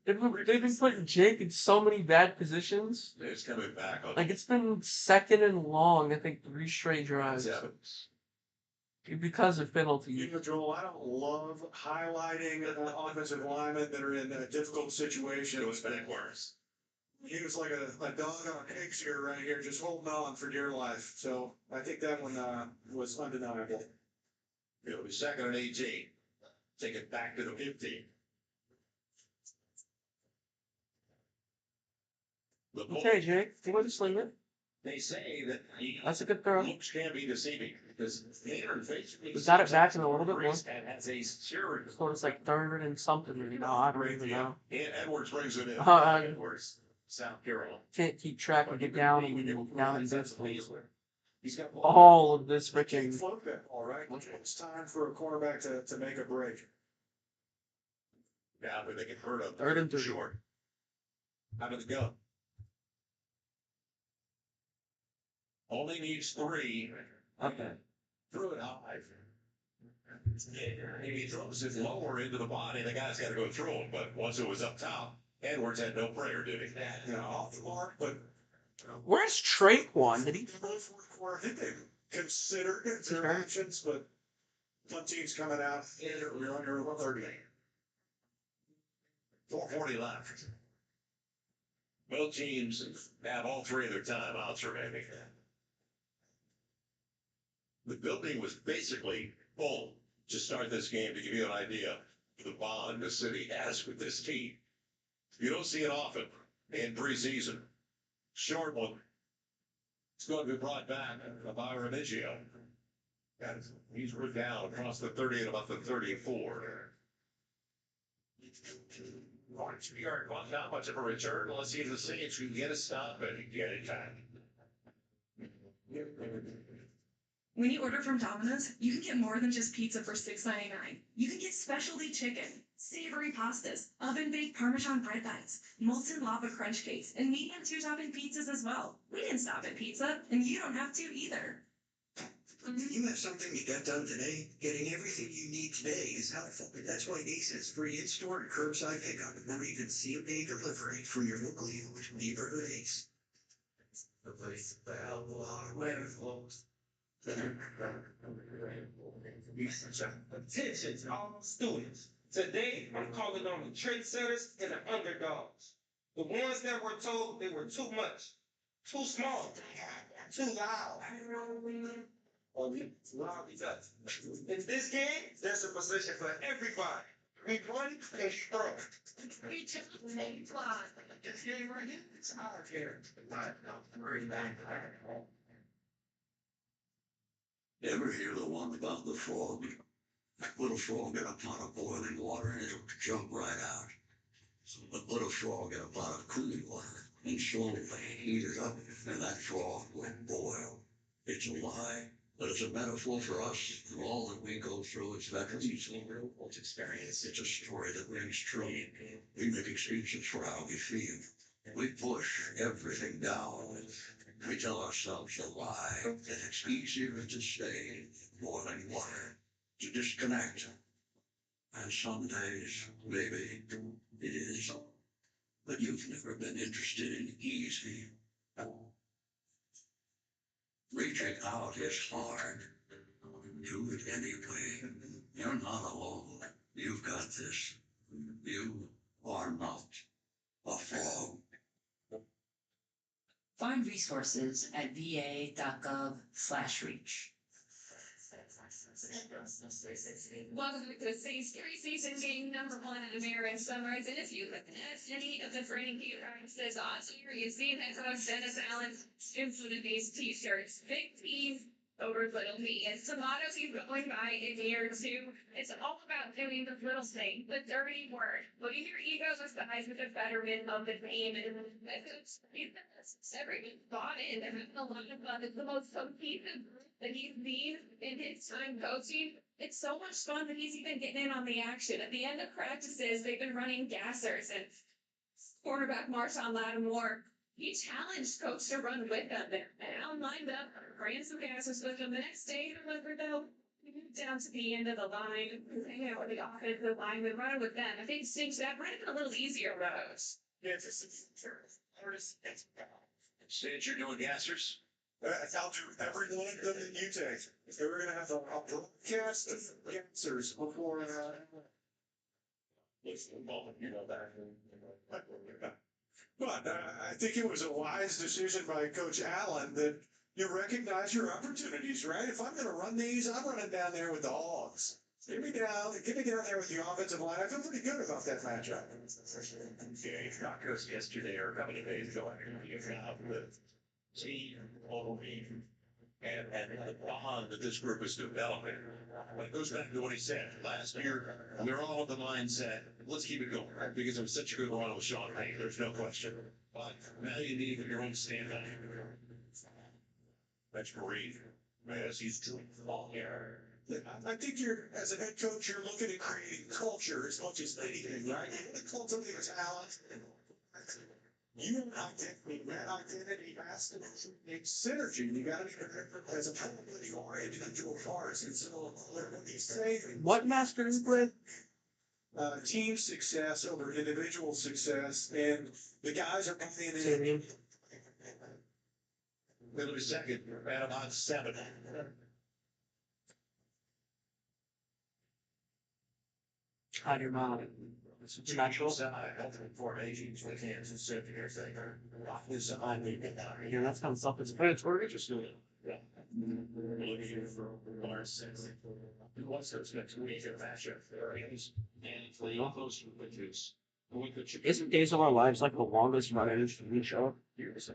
They've been putting Jake in so many bad positions. It's coming back. Like it's been second and long, I think 3 straight drives. Because of penalties. You know, Joel, I don't love highlighting offensive linemen that are in difficult situations. It was backwards. He was like a dog on eggs here, right here, just holding on for dear life. So I think that one was undeniable. It'll be 2nd and 18. Take it back to the 15. Okay, Jake, you want to sling it? They say that That's a good throw. looks can be deceiving because the interface We got it back in a little bit more. and has a serious. So it's like 3rd and something. I don't even know. And Edwards brings it in. Edwards, South Carolina. Can't keep track and get down and down in this place. He's got All of this freaking. Float that ball, right? It's time for a cornerback to make a break. Now, but they can hurt up. 3rd and 3. Short. Out of the gun. Only needs 3. Okay. Threw it high. If he throws it lower into the body, the guy's got to go through him. But once it was up top, Edwards had no prayer, did he? You know, off the mark, but Where's Traquan? Did he? fourth quarter, I think they considered their actions, but some teams coming out, we're under 30. 4:40 left. Both teams have all 3 of their timeouts remaining. The building was basically full to start this game to give you an idea of the bond the city has with this team. You don't see it often in preseason. Short one. It's going to be brought back by Remigio. And he's ripped down across the 30 and about the 34. Not much of a return. Let's see if the Saints can get a stop and get it time. When you order from Domino's, you can get more than just pizza for $6.99. You can get specialty chicken, savory pastas, oven-baked Parmesan bread bites, molten lava crunch cakes, and medium 2-topping pizzas as well. We didn't stop at pizza, and you don't have to either. You have something you got done today? Getting everything you need today is helpful. That's why Ace has free in-store and curbside pickup, or even same-day delivery from your local neighborhood Ace. The place the hell of a lot of weather flows. Attention, all students. Today, I'm calling on the trendsetters and the underdogs. The ones that were told they were too much, too small, too loud. In this game, there's a position for everybody. We run and throw. This game right here, it's our here. Ever hear the one about the frog? Little frog in a pot of boiling water and it'll jump right out. So the little frog in a pot of cooling water and slowly heat it up and that frog will boil. It's a lie, but it's a metaphor for us and all that we go through. It's veterans and real world experience. It's a story that rings true. We make excuses for how we feel. We push everything down. We tell ourselves a lie that it's easier to stay in boiling water, to disconnect. And some days, maybe, it is. But you've never been interested in easy. Reaching out is hard. Do it anyway. You're not alone. You've got this. You are not a flaw. Find resources at va.gov/reach. Welcome to the Saints preseason game #1 in American Sunrise. And if you look at any of the training game practices on here, you see that Coach Dennis Allen included these t-shirts. Big T over little T. It's the motto he's going by in year 2. It's all about doing the little thing, the dirty work, putting your egos aside with the betterment of the team. And everyone bought in and having a lot of fun. It's the most cohesive group that he's seen in his time coaching. It's so much fun that he's even getting in on the action. At the end of practices, they've been running gassers, and quarterback Marshawn Lattimore, he challenged Coach to run with them there. And Al lined up, ran some gassers with them. The next day, however, though, he moved down to the end of the line, hanging out with the offensive linemen, running with them. I think Stinch that might have been a little easier for us. Stinch, you're doing gassers? I'll do every one of them that you take. If they were gonna have a broadcast of answers before, You know that. but I think it was a wise decision by Coach Allen that you recognize your opportunities, right? If I'm gonna run these, I'm running down there with the Hogs. Get me down there with the offensive line. I feel pretty good about that matchup. Yeah, Broncos yesterday or a couple of days ago, I interviewed with team total team and the bond that this group is developing. It goes back to what he said last year. We were all of the mindset, let's keep it going, because it was such a good run with Sean Payton, there's no question. But now you need your own stand up. That's Marine, as he's doing long hair. I think as a head coach, you're looking at creating culture as much as anything, right? You want to cultivate talent. You have that identity has to make synergy. You got to be as a publicly or individual parts. And so, what he's saying, What master is with? Team success over individual success, and the guys are buying in. It'll be second, at about 7. Out of your mind. It's natural. Formations with Kansas City. Yeah, that's kind of self-explanatory. Interesting. Looking for Larson. What's those next week in matchup? And play all those witches. Isn't Days of Our Lives like the longest running TV show? Years.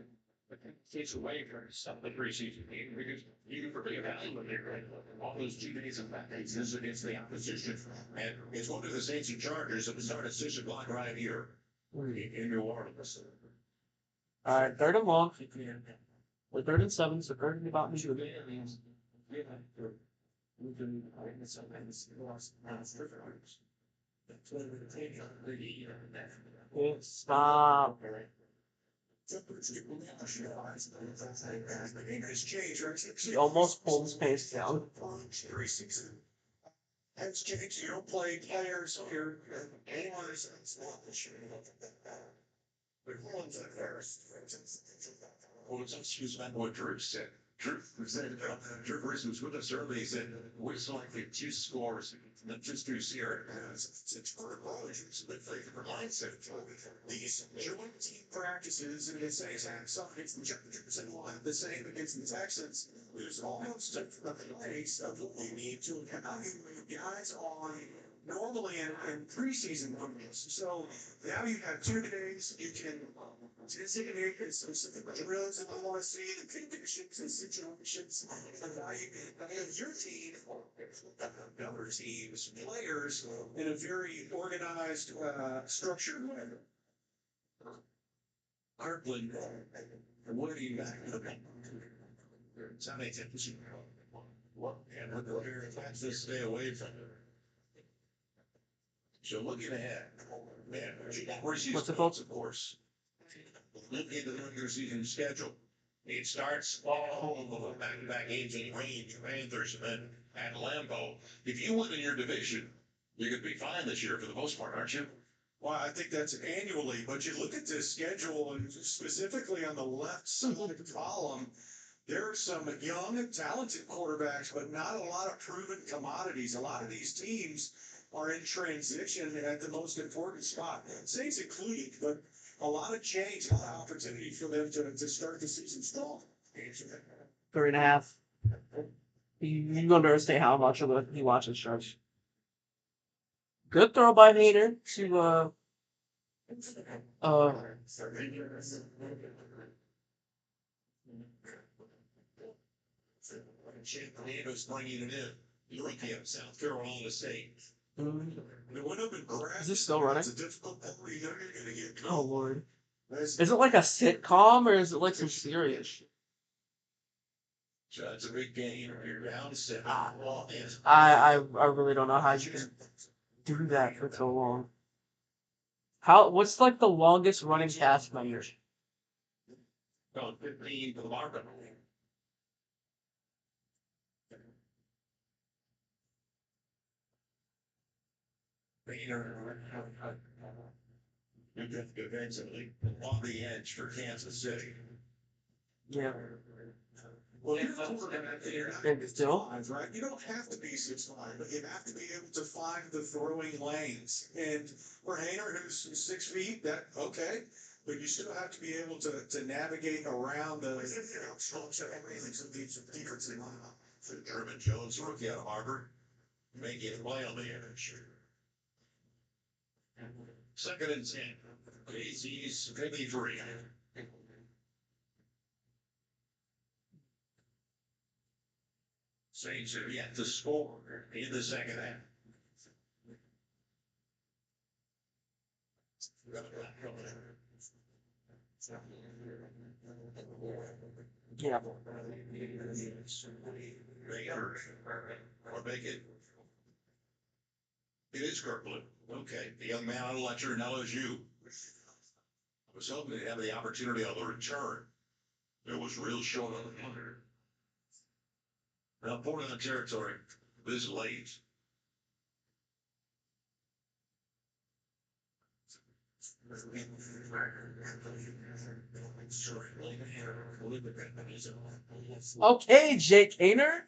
Takes away from some of the preseason game because you can really evaluate all those 2 days of practices against the opposition. And it's one of the Saints and Chargers that start at 6 o'clock right here in New Orleans. All right, 3rd and long. We're 3rd and 7, so 3rd and about me. Stop. He almost pulled his pace down. Preseason has changed. You don't play players here. Well, it's excuse me what Drew said. Drew Brees was with us early. He said, we're selecting 2 scores, not just 2 series. It's for the mindset. These joint team practices, and they say some against the Chargers and we'll have the same against the Texans. There's almost a place of what we need to evaluate guys on normally in preseason games. So now you have 2 days, you can designate the specific drills that you want to see, the conditions and situations, evaluate your team, other teams, players in a very organized, structured way. Kirkland, what do you got? Somebody said, and we're going to stay away from it. So looking ahead, man, What's it called? Of course. Look into the regular season schedule. It starts all back-to-back games in Range, Panthers, and then at Lambeau. If you win in your division, you're going to be fine this year for the most part, aren't you? Well, I think that's annually, but you look at this schedule, and specifically on the left side of the column, there are some young and talented quarterbacks, but not a lot of proven commodities. A lot of these teams are in transition at the most important spot. Saints included, but a lot of change, a lot of opportunity for them to start the season strong. 3.5. You can understand how much of it he watches Sharks. Good throw by Hader to Fernando's bringing it in. UAPM, South Carolina State. They went up and grabbed Is this still running? It's a difficult ball. You know you're gonna get Oh lord. Is it like a sitcom or is it like some serious? So that's a big game. You're down 7. Ball is I really don't know how you can do that for so long. What's like the longest running cast member? gone 15 for the market. Defensively on the edge for Kansas City. Yeah. Well, you're there. And still? Right? You don't have to be 6'5", but you have to be able to find the throwing lanes. And for Hainer, who's 6 feet, that okay, but you still have to be able to navigate around the. German Jones, rookie out of Harvard, making a play on the edge. 2nd and 10. KC's 53. Saints have yet to score in the second half. Yeah. Baker, or Bacon. It is Kirkland. Okay, the young man on the lecture in LSU. I was hoping to have the opportunity on the return. It was real short on the punter. Now, Portland territory this late. Okay, Jake Hainer.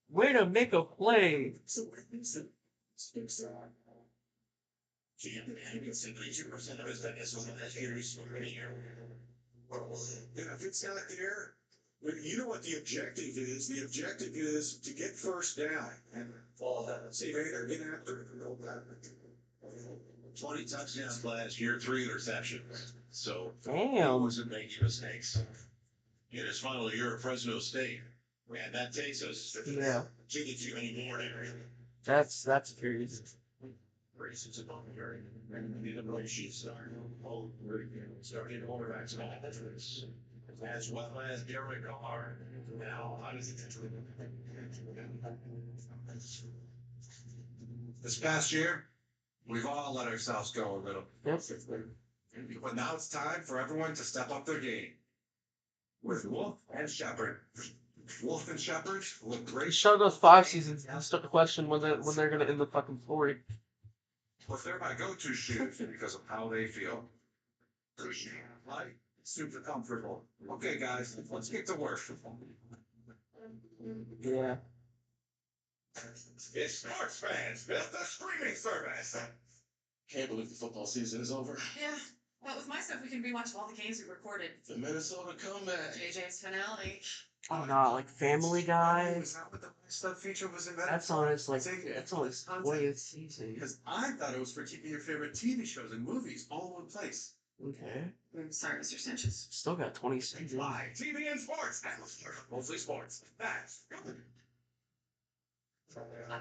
Way to make a play. If it's not there, you know what the objective is? The objective is to get first down and see Hainer get after it. 20 touchdowns last year, 3 interceptions. So Damn. He wasn't making mistakes. In his final year at Fresno State. And that takes us to Yeah. the too many more. That's curious. Races upon the area. And the way she started quarterbacks and offenses. As well as Derek Carr. Now, how does it This past year, we've all let ourselves go a little. Yep. But now it's time for everyone to step up their game. With Wolf and Shepard. Wolf and Shepard look He great. showed us 5 seasons. He stuck a question when they're gonna end the fucking story. But they're my go-to shoes because of how they feel. Light, super comfortable. Okay, guys, let's get to work. Yeah. It's sports fans, built a streaming service. Can't believe the football season is over. Yeah, but with my stuff, we can rewatch all the games we recorded. The Minnesota comeback. JJ's finale. Oh no, like Family Guy. Was that what the stuff feature was in that? That's on its 20th season. Because I thought it was for keeping your favorite TV shows and movies all in one place. Okay. I'm sorry, Mr. Sanchez. Still got 20 seasons. Live TV and sports. Mostly sports. That's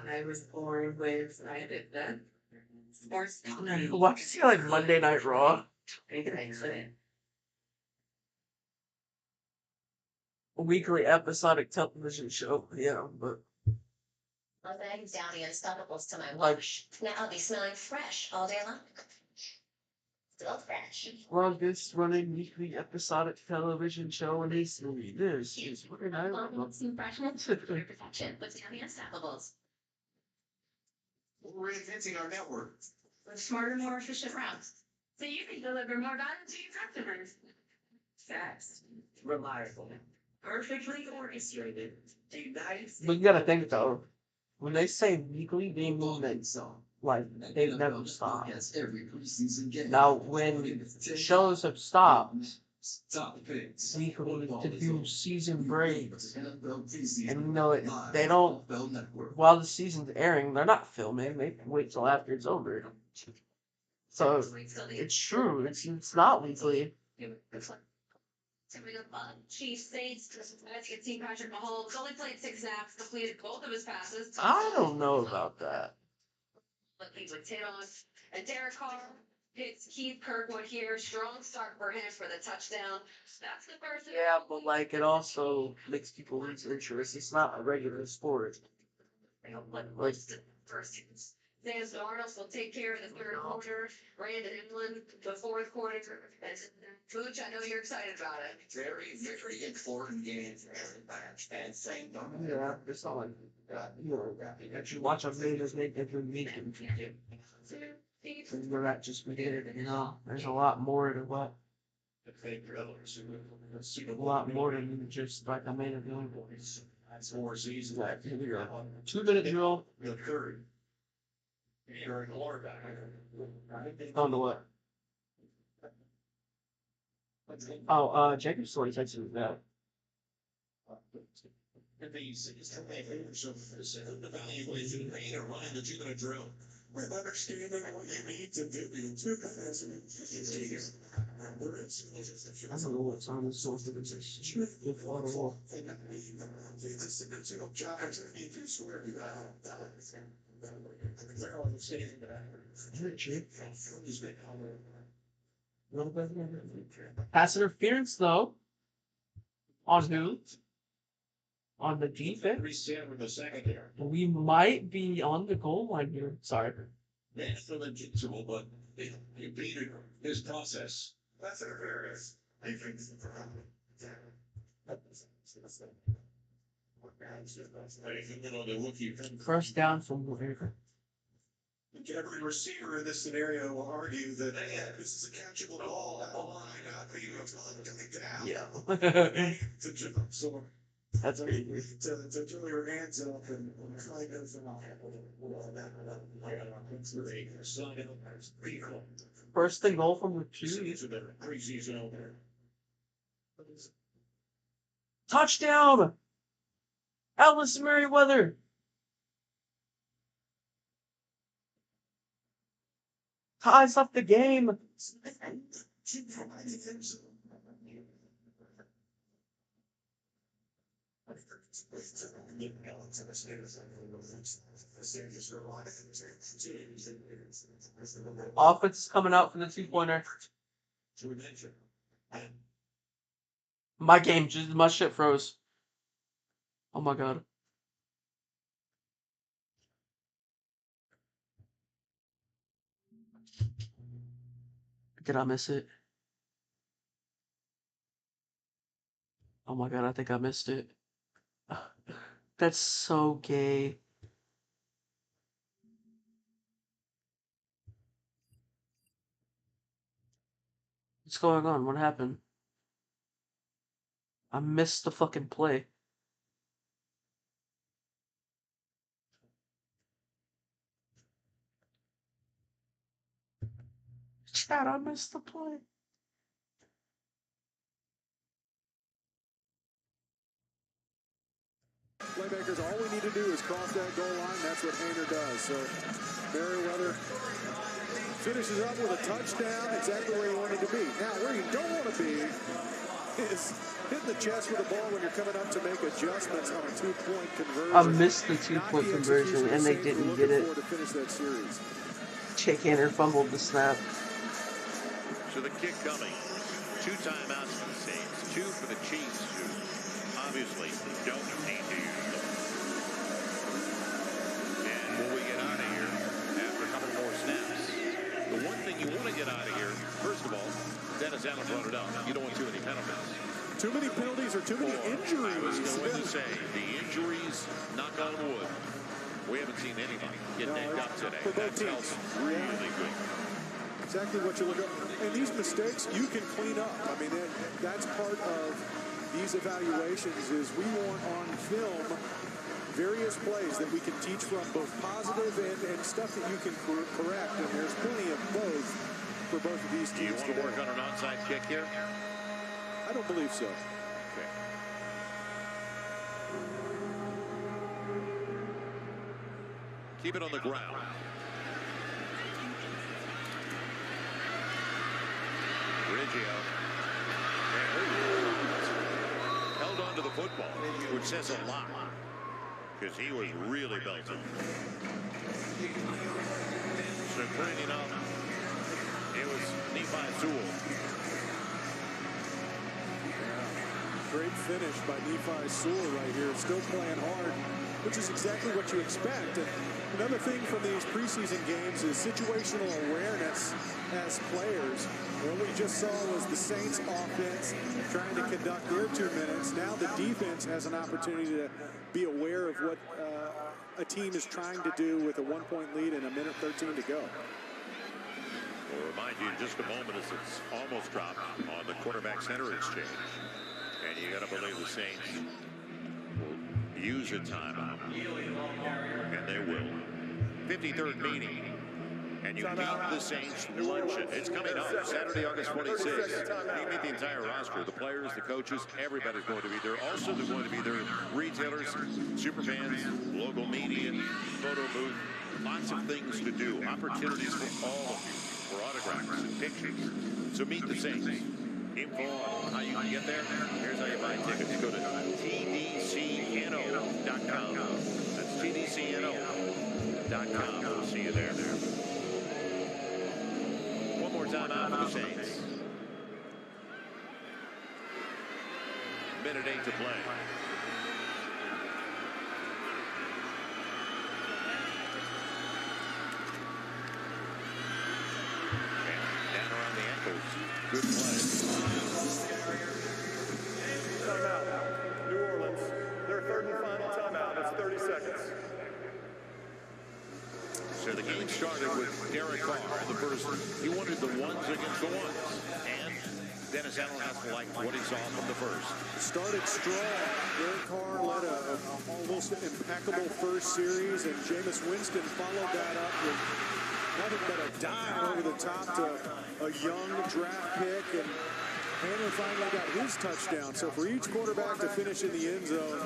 I was born with, I did that. Sports. Why is he like Monday Night Raw? A weekly episodic television show. Yeah, but I'll add Downy Unstoppables to my watch. Now I'll be smelling fresh all day long. Still fresh. longest running weekly episodic television show in history. This is Monday Night Raw. Some freshness for protection with Downy Unstoppables. We're reinventing our network. With smarter, more efficient routes. So you can deliver more value to your customers. Fast, reliable, perfectly orchestrated. United But you gotta think though, when they say weekly, they mean that like they've never stopped. Now, when shows have stopped weekly to do season breaks, and they don't. While the season's airing, they're not filming. They wait till after it's over. So it's true. It's not weekly. Chiefs Saints. As you can see, Patrick Mahomes only played 6 snaps, completed both of his passes. I don't know about that. He was hit on. And Derek Carr hits Keith Kirkwood here. Strong start for him for the touchdown. That's the first. Yeah, but like it also makes people lose interest. It's not a regular sport. Like Sam Darnold will take care of the third quarter. Brandon Inland, the fourth quarter. And Booch, I know you're excited about it. Very, very important game for everybody. And same yeah, it's not like that you watch a Raiders make every week and we're not just beginning, there's a lot more to what. A lot more than just like a main event. 4 seasons. Right, here we go. 2-minute drill. The third. You're a quarterback. On to what? Oh, Jacob Story texted that. The valuation rate or line that you're going to drill. With understanding what you need to do, I don't know what's on the source of this. If on the wall. Pass interference though. On who? On the defense. We might be on the goal line here. Sorry. That's invincible, but they impeded his process. That's interference. First down from whatever. Every receiver in this scenario will argue that this is a catchable ball at the line, not being coming down. Yeah. To jump, so that's crazy. To throw your hands up and kind of First and goal from the 2. Touchdown! Alice Merriweather! Ties up the game. Offense is coming out for the 2-pointer. My shit froze. Oh my god. Did I miss it? Oh my god, I think I missed it. That's so gay. What's going on? What happened? I missed the fucking play. Chat, I missed the play. Playmakers, all we need to do is cross that goal line. That's what Haener does. So Merriweather finishes up with a touchdown, exactly where you wanted to be. Now, where you don't want to be is hitting the chest with the ball when you're coming up to make adjustments on a 2-point conversion. I missed the 2-point conversion, and they didn't get it. Jake Haener fumbled the snap. So the kick coming. 2 timeouts for the Saints, 2 for the Chiefs, who obviously don't need to use them. And when we get out of here, after a couple more snaps, the one thing you want to get out of here, first of all, Dennis Allen brought it up. You don't want too many penalties. Too many penalties or too many injuries. I was going to say, the injuries, knock on wood, we haven't seen anybody get named up today. That tells really good. Exactly what you're looking at. And these mistakes, you can clean up. I mean, that's part of these evaluations is we want on film various plays that we can teach from, both positive and stuff that you can correct, and there's plenty of both for both of these Do you teams want to today. work on an onside kick here? I don't believe so. Okay. Keep it on the ground. Riggio held on to the football, which says a lot, because he was really belting. So bringing up, it was Nephi Sewell. Great finish by Nephi Sewell right here. Still playing hard, which is exactly what you expect. And another thing from these preseason games is situational awareness as players. What we just saw was the Saints offense trying to conduct their 2 minutes. Now the defense has an opportunity to be aware of what a team is trying to do with a 1-point lead and a minute 13 to go. We'll remind you in just a moment as it's almost dropped on the quarterback center exchange. And you got to believe the Saints will use a timeout. And they will. 53rd meeting. And you meet the Saints luncheon. It's coming up Saturday, August 26th. You meet the entire roster, the players, the coaches, everybody's going to be there. Also, they're going to be there retailers, superfans, local media, photo booth, lots of things to do. Opportunities for all of you, for autographs and pictures. So meet the Saints. Info on how you can get there. Here's how you buy tickets. Go to tdcno.com. That's tdcno.com. We'll see you there. One more time out for the Saints. Minute 8 to play. Down around the ankles. Good play. Timeout. New Orleans. Their third and final timeout. It's 30 seconds. So the game started with Derek Carr in the first. He wanted the ones against the ones. And Dennis Allen has to like what he saw from the first. Started strong. Derek Carr led a almost impeccable first series, and Jameis Winston followed that up with nothing but a dive over the top to a young draft pick, and Hamler finally got his touchdown. So for each quarterback to finish in the end zone,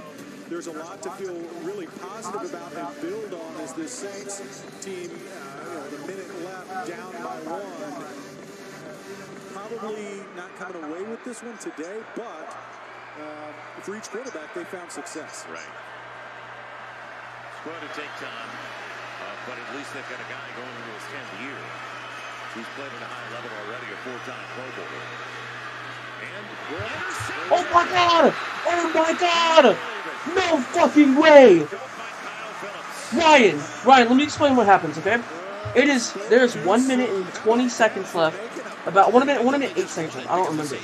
there's a lot to feel really positive about and build on as this Saints team, the minute left, down by one. Probably not coming away with this one today, but for each quarterback, they found success. Right. It's going to take time, but at least they've got a guy going into his 10th year who's played at a high level already, a 4-time Pro Bowler. And Oh my God! Oh my God! No fucking way! Ryan, let me explain what happens, okay? There's 1 minute and 20 seconds left. About 1 minute 8 seconds left. I don't remember.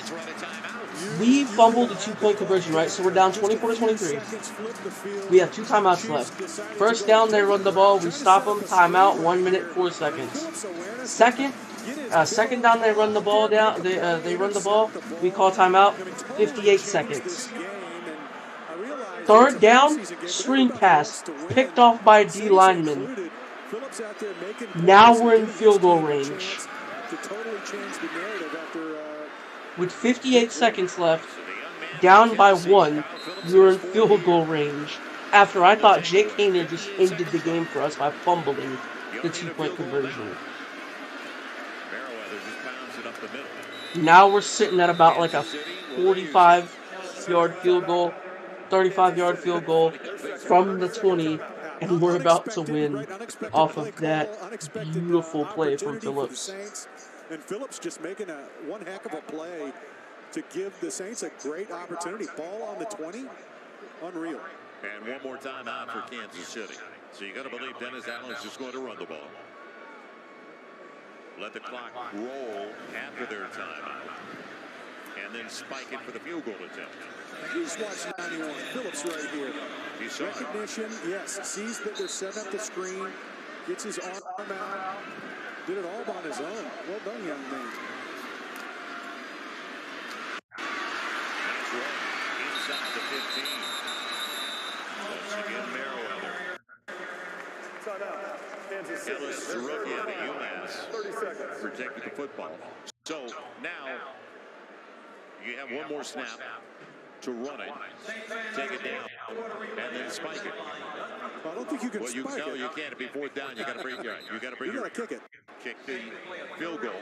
We fumbled the 2-point conversion, right? So we're down 24-23. We have 2 timeouts left. First down, they run the ball. We stop them. Timeout. 1 minute 4 seconds. Second down, they run the ball down. They run the ball. We call timeout. 58 seconds. Third down, screen pass, picked off by a D lineman. Now we're in field goal range. With 58 seconds left, down by 1, we were in field goal range. After I thought Jake Haener just ended the game for us by fumbling the 2-point conversion. Now we're sitting at about like a 45-yard field goal, 35-yard field goal from the 20, and we're about to win off of that beautiful play from Phillips. And Phillips just making one heck of a play to give the Saints a great opportunity. Ball on the 20, unreal. And one more time out for Kansas City. So you got to believe Dennis Allen is just going to run the ball. Let the clock roll after their timeout. And then spike it for the field goal attempt. You just watch 91. Phillips right here. Recognition, yes. Sees that they're setting up the screen. Gets his arm out. Did it all on his own. Well done, young man. That's right. Inside the 15. Once again, Merriweather Ellis, the rookie out of UMass, protected the football. So now you have one more snap to run it, take it down, and then spike it. I don't think you can spike it. No, you can't. It'd be fourth down. You got to bring your kick it. Kick the field goal.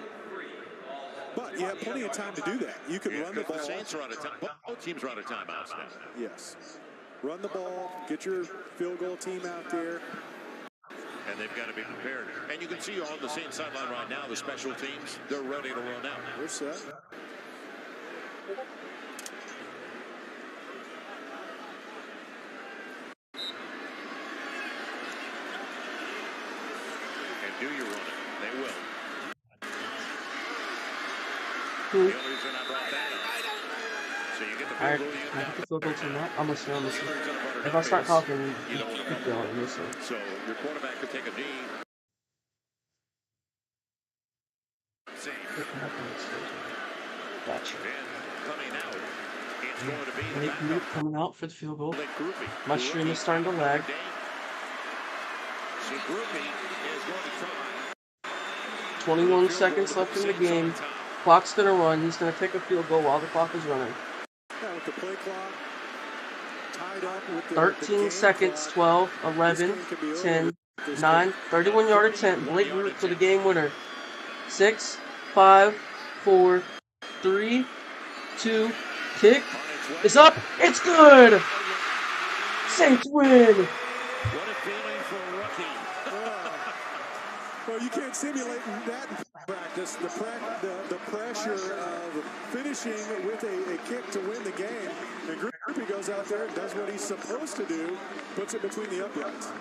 But you have plenty of time to do that. You can run the ball. The Saints are out of time. Both teams are out of timeouts now. Yes. Run the ball, get your field goal team out there. And they've got to be prepared. And you can see on the Saints sideline right now, the special teams, they're ready to run out. They're set. And do you run it? They will. The only reason I brought that up. So you get the Alright, field goal. I get the field goal team out. I'm listening. If I start talking, you keep going. Listen. So your quarterback could take a knee. Gotcha. Coming out, it's going to be Blake Group coming out for the field goal. Blake Groupie. My stream is starting to lag. So Groupie is going to try. 21 seconds left in the game. Clock's gonna run. He's gonna take a field goal while the clock is running. Yeah, with the play clock tied up with the 13 seconds, 12, 11, 10, 9, 31-yard attempt. Blake Group for the game winner. 6, 5, 4, 3, 2, kick. It's up. It's good. Saints win. What a feeling for a rookie. Well, you can't simulate that in practice. The pressure of finishing with a kick to win the game. And Groupie goes out there and does what he's supposed to do, puts it between the uprights.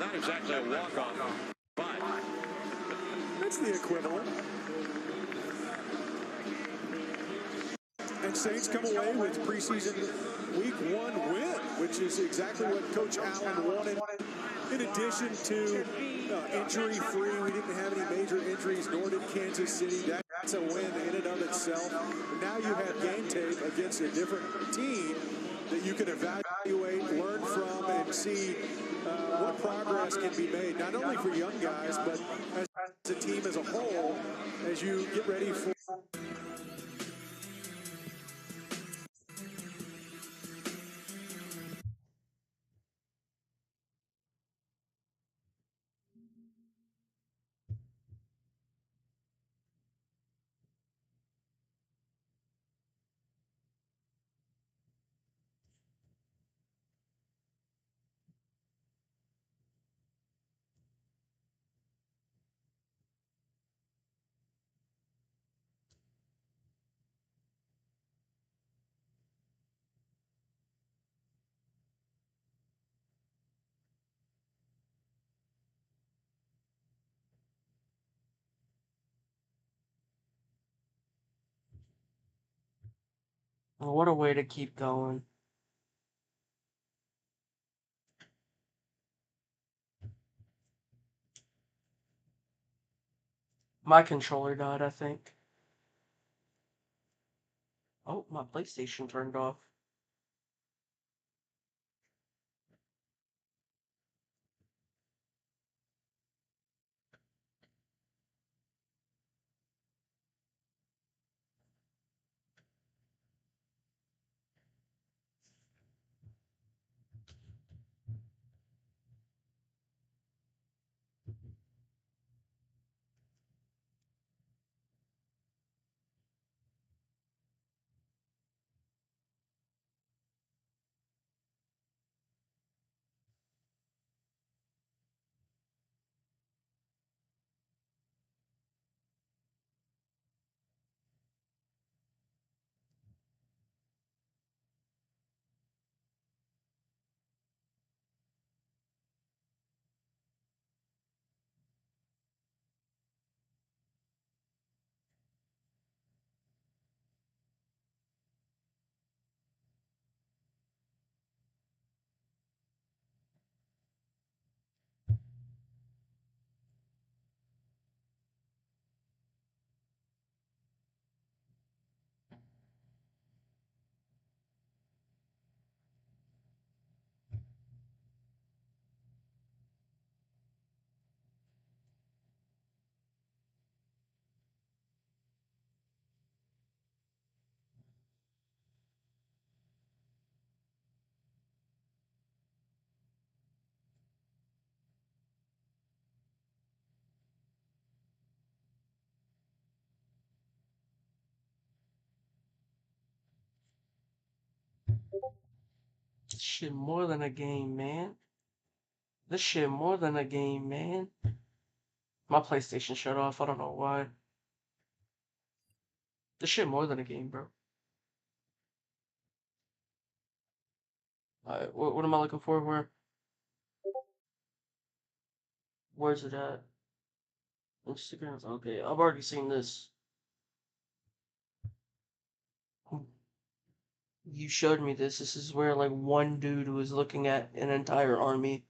Not exactly a walk-off, but that's the equivalent. And Saints come away with preseason week 1 win, which is exactly what Coach Allen wanted. In addition to injury-free, we didn't have any major injuries, nor did Kansas City. That's a win in and of itself. And now you have game tape against a different team that you can evaluate, learn from, and see what progress can be made, not only for young guys, but as a team as a whole, as you get ready for Oh, what a way to keep going. My controller died, I think. Oh, my PlayStation turned off. shit more than a game, man. This shit more than a game, man. My PlayStation shut off. I don't know why. This shit more than a game, bro. Alright, what am I looking for? Where's it at? Instagram. Okay, I've already seen this. You showed me this. This is where like one dude was looking at an entire army.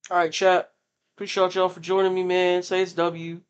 Alright, chat. Appreciate y'all for joining me, man. Say it's W.